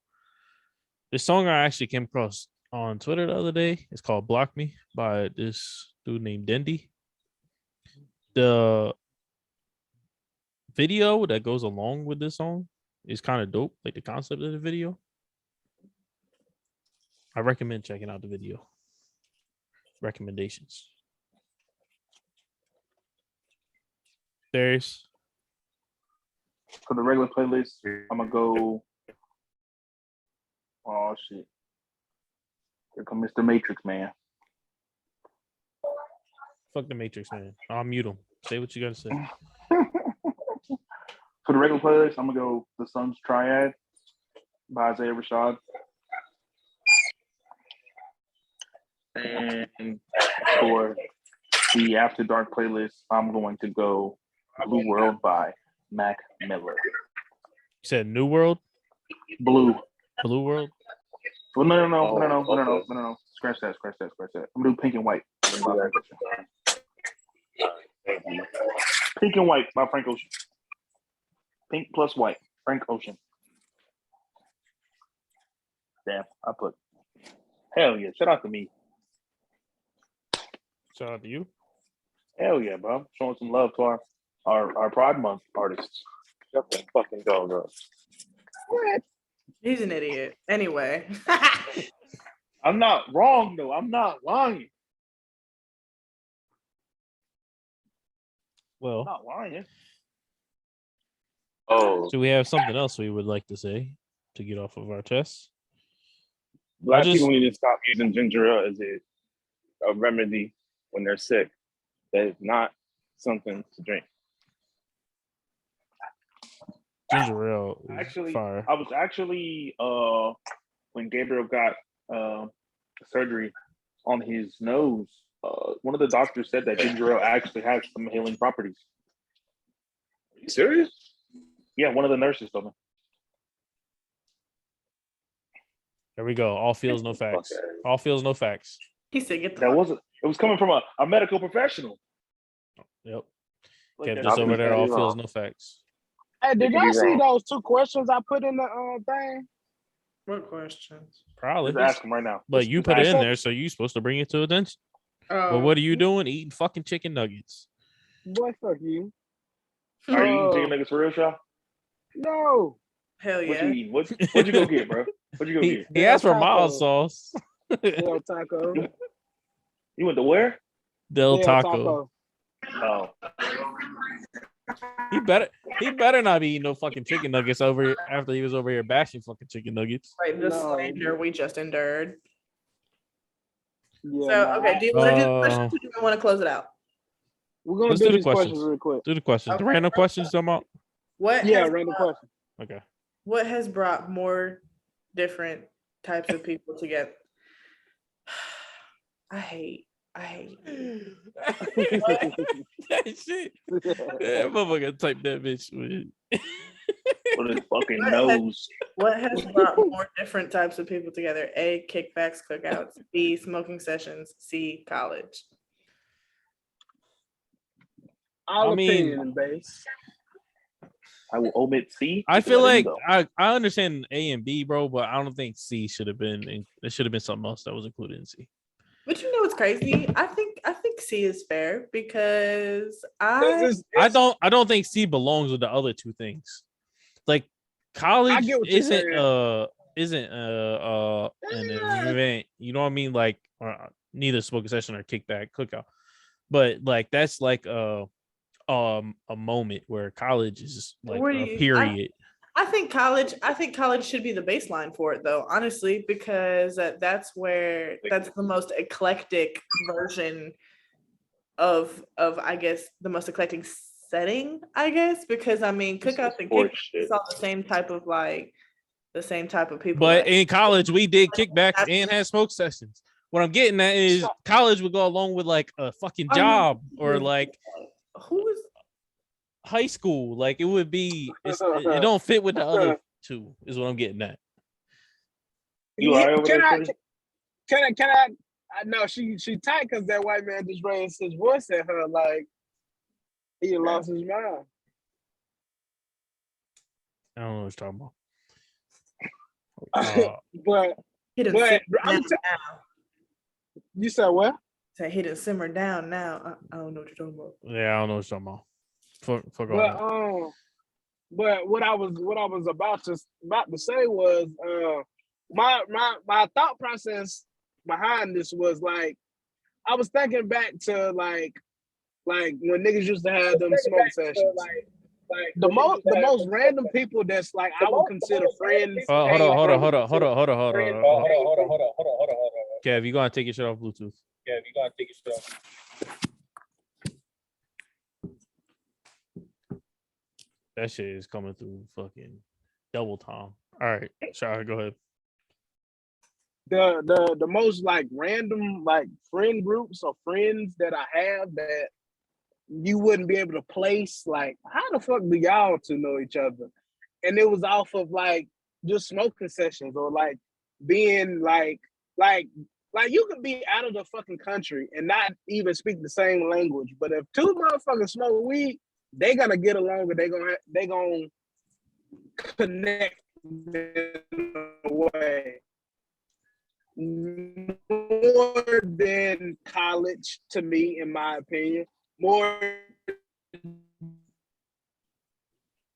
Speaker 1: this song I actually came across on Twitter the other day. It's called Block Me by this dude named Dendi. The video that goes along with this song is kind of dope, like the concept of the video. I recommend checking out the video. Recommendations. Darius.
Speaker 5: For the regular playlist, I'm gonna go. Oh shit! Here come Mr. Matrix, man.
Speaker 1: Fuck the Matrix, man. I'll mute him. Say what you gotta say.
Speaker 5: For the regular playlist, I'm gonna go The Sun's Triad by Isaiah Rashad. And for the After Dark playlist, I'm going to go Blue World by Mac Miller.
Speaker 1: You said New World?
Speaker 5: Blue.
Speaker 1: Blue World?
Speaker 5: Well, no. Scratch that. I'm gonna do Pink and White. Pink and White by Frank Ocean. Pink plus white, Frank Ocean. Damn, I put. Hell yeah! Shout out to me.
Speaker 1: Shout out to you.
Speaker 5: Hell yeah, bro! Showing some love to our Pride Month artists.
Speaker 6: Shut the fucking dog up.
Speaker 3: What?
Speaker 2: He's an idiot. Anyway.
Speaker 5: I'm not wrong though. I'm not lying. I'm
Speaker 1: Well,
Speaker 5: not lying.
Speaker 6: Oh,
Speaker 1: do we have something else we would like to say to get off of our chest?
Speaker 6: black
Speaker 1: just-
Speaker 6: people need to stop using ginger ale as a remedy when they're sick. That is not something to drink.
Speaker 1: Ginger ale is
Speaker 5: Actually,
Speaker 1: fire.
Speaker 5: I was actually when Gabriel got surgery on his nose, one of the doctors said that ginger ale actually has some healing properties.
Speaker 6: Are you serious?
Speaker 5: Yeah, one of the nurses told me.
Speaker 1: There we go. All feels, no facts.
Speaker 4: Okay.
Speaker 1: All feels, no facts.
Speaker 2: He said, "Get the
Speaker 5: That
Speaker 2: fuck."
Speaker 5: wasn't. It was coming from a medical professional.
Speaker 1: Yep.
Speaker 5: Like
Speaker 1: Kev
Speaker 5: that
Speaker 1: just
Speaker 6: Not
Speaker 1: over
Speaker 6: to
Speaker 1: there.
Speaker 6: be
Speaker 1: All
Speaker 6: wrong.
Speaker 1: feels, no facts.
Speaker 3: Hey, did
Speaker 6: It could be
Speaker 3: y'all see
Speaker 6: wrong.
Speaker 3: those 2 questions I put in the thing?
Speaker 2: What questions?
Speaker 1: Probably.
Speaker 5: Just ask him right now.
Speaker 1: But
Speaker 5: Just-
Speaker 1: you
Speaker 5: just
Speaker 1: put it
Speaker 5: ask
Speaker 1: in
Speaker 5: him.
Speaker 1: there, so you supposed to bring it to attention. But
Speaker 2: Oh,
Speaker 1: what are you doing? Eating fucking chicken nuggets.
Speaker 3: Boy, fuck you.
Speaker 5: Are you eating
Speaker 3: Uh,
Speaker 5: chicken nuggets for real, Shaw?
Speaker 3: No.
Speaker 2: hell
Speaker 5: What
Speaker 2: yeah.
Speaker 5: you eating? What'd you go get, bro? What'd you go
Speaker 1: He,
Speaker 5: get?
Speaker 1: he asked for
Speaker 3: Del
Speaker 1: mild
Speaker 3: Taco.
Speaker 1: sauce.
Speaker 3: Del Taco.
Speaker 5: You went to where?
Speaker 1: Del
Speaker 3: Del
Speaker 1: Taco.
Speaker 5: Oh,
Speaker 1: He better not be eating no fucking chicken nuggets over after he was over here bashing fucking chicken nuggets.
Speaker 2: Like the
Speaker 3: No.
Speaker 2: slander we just endured.
Speaker 3: Yeah,
Speaker 2: So,
Speaker 3: nah.
Speaker 2: okay, do you want to do the questions or do you want to close it out?
Speaker 3: We're gonna
Speaker 1: Let's
Speaker 3: do
Speaker 1: do the
Speaker 3: these questions
Speaker 1: questions.
Speaker 3: real quick.
Speaker 1: Do the questions. The
Speaker 2: Okay.
Speaker 1: random questions talking about.
Speaker 2: What
Speaker 3: Yeah,
Speaker 2: has
Speaker 3: random
Speaker 2: brought,
Speaker 3: question.
Speaker 1: Okay.
Speaker 2: what has brought more different types of people together? I hate.
Speaker 1: That shit. That motherfucker type that bitch. Man.
Speaker 5: with his fucking
Speaker 2: What
Speaker 5: nose.
Speaker 2: What has brought more different types of people together? A, kickbacks, cookouts. B, smoking sessions. C, college.
Speaker 3: All
Speaker 1: I mean-
Speaker 3: opinion based.
Speaker 5: I will omit C.
Speaker 1: I
Speaker 5: because
Speaker 1: feel
Speaker 5: didn't
Speaker 1: like
Speaker 5: go.
Speaker 1: I understand A and B, bro, but I don't think C should have been. It should have been something else that was included in C.
Speaker 2: But you know what's crazy? I think C is fair because
Speaker 1: I don't think C belongs with the other two things. Like college
Speaker 3: get what you're
Speaker 1: isn't an event. You know what I mean? Like neither smoking session or kickback cookout. But like that's like a moment where college is just like
Speaker 2: Where
Speaker 1: a
Speaker 2: you-
Speaker 1: period.
Speaker 2: I think college should be the baseline for it though, honestly, because that's the most eclectic version of I guess the most eclectic setting, I guess, because I mean cookouts and
Speaker 5: Sports
Speaker 2: kickbacks
Speaker 5: shit.
Speaker 2: it's all the same type of people.
Speaker 1: But
Speaker 2: like-
Speaker 1: in college, we did kickbacks and had smoke sessions. What I'm getting at is college would go along with like a fucking
Speaker 2: Are you
Speaker 1: job or like
Speaker 2: who is
Speaker 1: high school. Like it would be, it don't fit with the other two, is what I'm getting at.
Speaker 5: You all right over
Speaker 3: Can
Speaker 5: there,
Speaker 3: I?
Speaker 5: Teddy?
Speaker 3: Can I? I know she tight because that white man just raised his voice at her like he lost his mind.
Speaker 1: I don't know what you're talking about.
Speaker 3: But
Speaker 2: he didn't
Speaker 3: But
Speaker 2: simmer
Speaker 3: I'm
Speaker 2: down
Speaker 3: t-
Speaker 2: now?
Speaker 3: you said what?
Speaker 2: Say he didn't simmer down now. I don't know what you're talking about.
Speaker 1: Yeah, I don't know what you're talking about. Fuck all
Speaker 3: But
Speaker 1: that.
Speaker 3: but what I was about to say was my thought process behind this was like I was thinking back to like when niggas used to have them smoke sessions. The most random people that's like I would consider friends.
Speaker 1: Hold on. Kev, you gotta take your shit off Bluetooth. That shit is coming through fucking double time. All right, Shah, go ahead.
Speaker 3: The most like random like friend groups or friends that I have that you wouldn't be able to place like how the fuck do y'all two know each other? And it was off of like just smoking sessions or like being like you could be out of the fucking country and not even speak the same language, but if two motherfuckers smoke weed, they gonna get along and they gonna connect in a way more than college to me, in my opinion. More.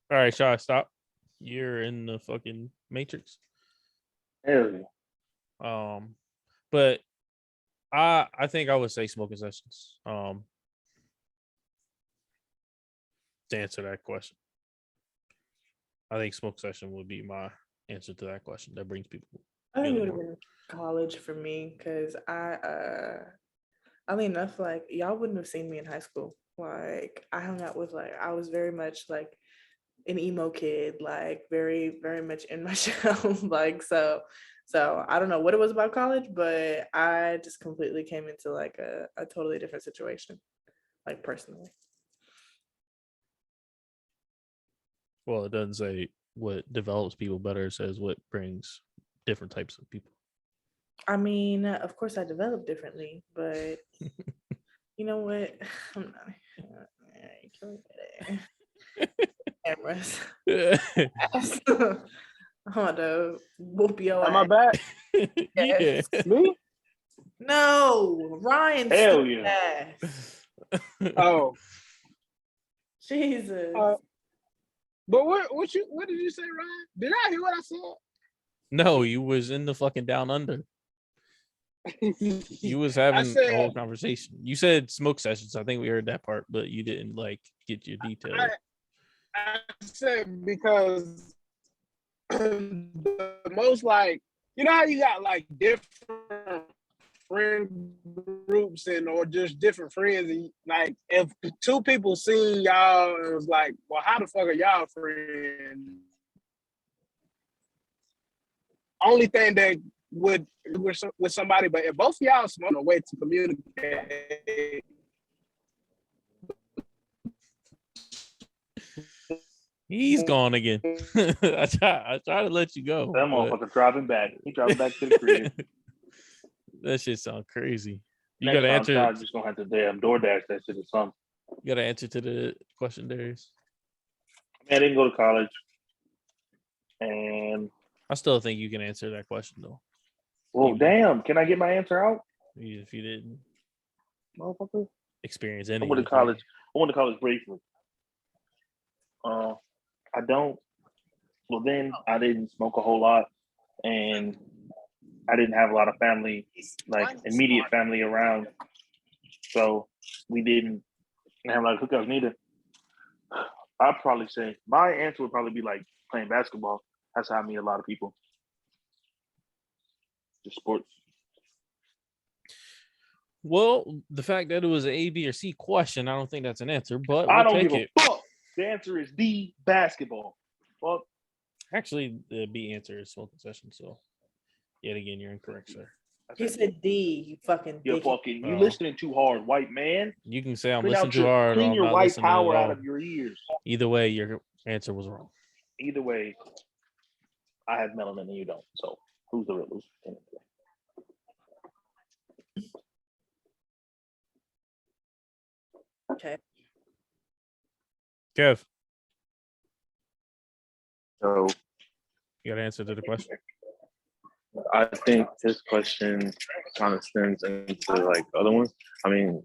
Speaker 1: All right, Shah, stop. You're in the fucking matrix.
Speaker 5: Hell yeah.
Speaker 1: But I think I would say smoking sessions. To answer that question, I think smoke session would be my answer to that question. That brings people.
Speaker 2: I think it
Speaker 1: together
Speaker 2: would have
Speaker 1: more.
Speaker 2: been college for me because oddly enough, like y'all wouldn't have seen me in high school. Like I hung out with I was very much like an emo kid, like very, very much in my shell. So I don't know what it was about college, but I just completely came into like a totally different situation, like personally.
Speaker 1: Well, it doesn't say what develops people better. It says what brings different types of people
Speaker 2: I mean, of course, I develop differently, but you know what? I'm not. Can we get it? Cameras. I'm gonna whoop your
Speaker 3: Am I
Speaker 2: ass.
Speaker 3: back?
Speaker 1: Yeah.
Speaker 2: Yes.
Speaker 3: Me?
Speaker 2: No, Ryan.
Speaker 5: Hell yeah.
Speaker 2: Ass.
Speaker 3: Oh.
Speaker 2: Jesus.
Speaker 3: But what did you say, Ryan? Did I hear what I said?
Speaker 1: No, you was in the fucking down under. You was
Speaker 3: I
Speaker 1: having a
Speaker 3: said
Speaker 1: whole conversation. You said smoke sessions. I think we heard that part, but you didn't like get your details.
Speaker 3: I said because the most like how you got like different friend groups or just different friends, and like if two people seen y'all and was like, well, how the fuck are y'all friends? Only thing that would with somebody, but if both of y'all smoke a way to communicate.
Speaker 1: He's gone again. I try to let you go.
Speaker 5: That motherfucker driving back. He driving back to the crib.
Speaker 1: That shit sound crazy. You
Speaker 5: Next
Speaker 1: gotta
Speaker 5: time,
Speaker 1: answer.
Speaker 5: Todd's just gonna have to damn DoorDash that shit or something.
Speaker 1: You gotta answer to the question, Darius.
Speaker 5: I didn't go to college, and
Speaker 1: I still think you can answer that question though.
Speaker 5: well, damn, can I get my answer out,
Speaker 1: If you didn't
Speaker 5: motherfucker?
Speaker 1: experience
Speaker 5: I
Speaker 1: any.
Speaker 5: went to college. I went to college briefly. I don't. Well, then I didn't smoke a whole lot, and I didn't have a lot of family, like immediate family around. So we didn't have a lot of hookups neither. I'd probably say my answer would probably be like playing basketball. That's how I meet a lot of people. Just sports.
Speaker 1: Well, the fact that it was an A, B, or C question, I don't think that's an answer, but
Speaker 5: I
Speaker 1: we'll
Speaker 5: don't
Speaker 1: take
Speaker 5: give
Speaker 1: it.
Speaker 5: a fuck. The answer is D, basketball. Well,
Speaker 1: Actually, the B answer is smoking session. So, yet again, you're incorrect, sir.
Speaker 2: He said D. You fucking.
Speaker 5: You're
Speaker 2: dick.
Speaker 5: fucking. You
Speaker 1: Oh.
Speaker 5: listening too hard, white man.
Speaker 1: You can say I'm
Speaker 5: Clean
Speaker 1: listening
Speaker 5: out
Speaker 1: too
Speaker 5: your,
Speaker 1: hard or
Speaker 5: clean
Speaker 1: I'm
Speaker 5: your
Speaker 1: not
Speaker 5: white
Speaker 1: listening at
Speaker 5: power out
Speaker 1: all.
Speaker 5: of your ears.
Speaker 1: Either way, your answer was wrong.
Speaker 5: Either way, I have melanin and you don't. So who's the real loser?
Speaker 2: Okay.
Speaker 1: Kev,
Speaker 6: So
Speaker 1: you got to answer to the question.
Speaker 6: I think this question kind of stems into like other ones. I mean,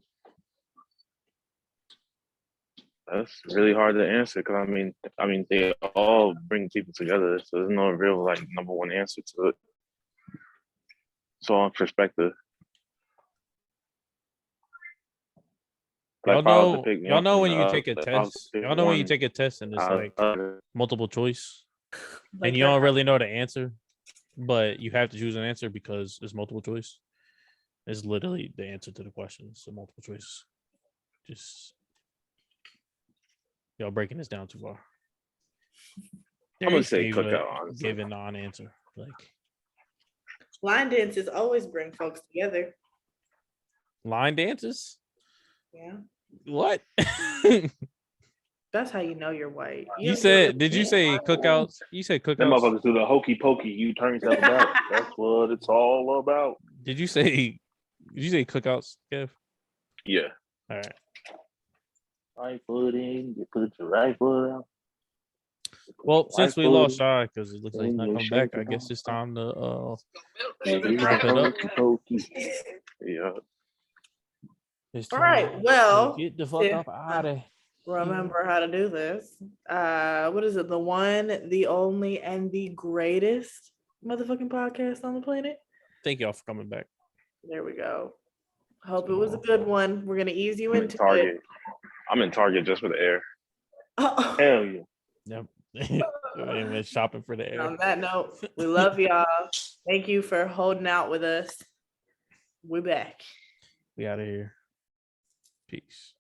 Speaker 6: that's really hard to answer because I mean they all bring people together, so there's no real like number one answer to it. So on perspective,
Speaker 1: Y'all
Speaker 6: if I was to
Speaker 1: know,
Speaker 6: pick
Speaker 1: y'all know
Speaker 6: one,
Speaker 1: when you take a
Speaker 6: if I was
Speaker 1: test.
Speaker 6: to pick
Speaker 1: Y'all know when you
Speaker 6: one,
Speaker 1: take a test and it's like
Speaker 6: I-
Speaker 1: multiple choice,
Speaker 2: Like
Speaker 1: and you
Speaker 2: that.
Speaker 1: don't really know the answer, but you have to choose an answer because it's multiple choice. It's literally the answer to the question. So multiple choice. Just y'all breaking this down too far.
Speaker 6: I'm gonna say
Speaker 1: Gave
Speaker 6: cookout,
Speaker 1: a-
Speaker 6: honestly.
Speaker 1: Gave a non-answer. Like
Speaker 2: Line dances always bring folks together.
Speaker 1: line dances.
Speaker 2: Yeah.
Speaker 1: What?
Speaker 2: That's how you know you're white.
Speaker 1: You said? Did you say cookouts? You said
Speaker 5: Them
Speaker 1: cookouts.
Speaker 5: motherfuckers do the hokey pokey. You turn yourself about. That's what it's all about.
Speaker 1: Did you say? Did you say cookouts, Kev?
Speaker 6: Yeah.
Speaker 1: All right.
Speaker 5: Right foot in, you put your right foot out.
Speaker 1: Well, since we
Speaker 5: Right
Speaker 1: lost
Speaker 5: foot
Speaker 1: Shy because it looks like he's not
Speaker 5: in,
Speaker 1: coming
Speaker 5: shake
Speaker 1: back, I
Speaker 5: it
Speaker 1: guess
Speaker 5: off.
Speaker 1: it's time to
Speaker 5: in.
Speaker 1: wrap it up.
Speaker 5: Hokey pokey.
Speaker 6: Yeah.
Speaker 1: It's
Speaker 2: All right,
Speaker 1: time
Speaker 2: well,
Speaker 1: to get the fuck
Speaker 2: yeah.
Speaker 1: up out of.
Speaker 2: Remember how to do this. What is it? The one, the only, and the greatest motherfucking podcast on the planet.
Speaker 1: Thank y'all for coming back.
Speaker 2: There we go. Hope it was a good one. We're gonna ease you
Speaker 6: I'm in
Speaker 2: into
Speaker 6: Target.
Speaker 2: it.
Speaker 6: I'm in Target just for the air.
Speaker 2: Oh.
Speaker 5: Hell yeah.
Speaker 1: Yep. And we're shopping for the air.
Speaker 2: On that note, we love y'all. Thank you for holding out with us. We're back.
Speaker 1: We out of here. Peace.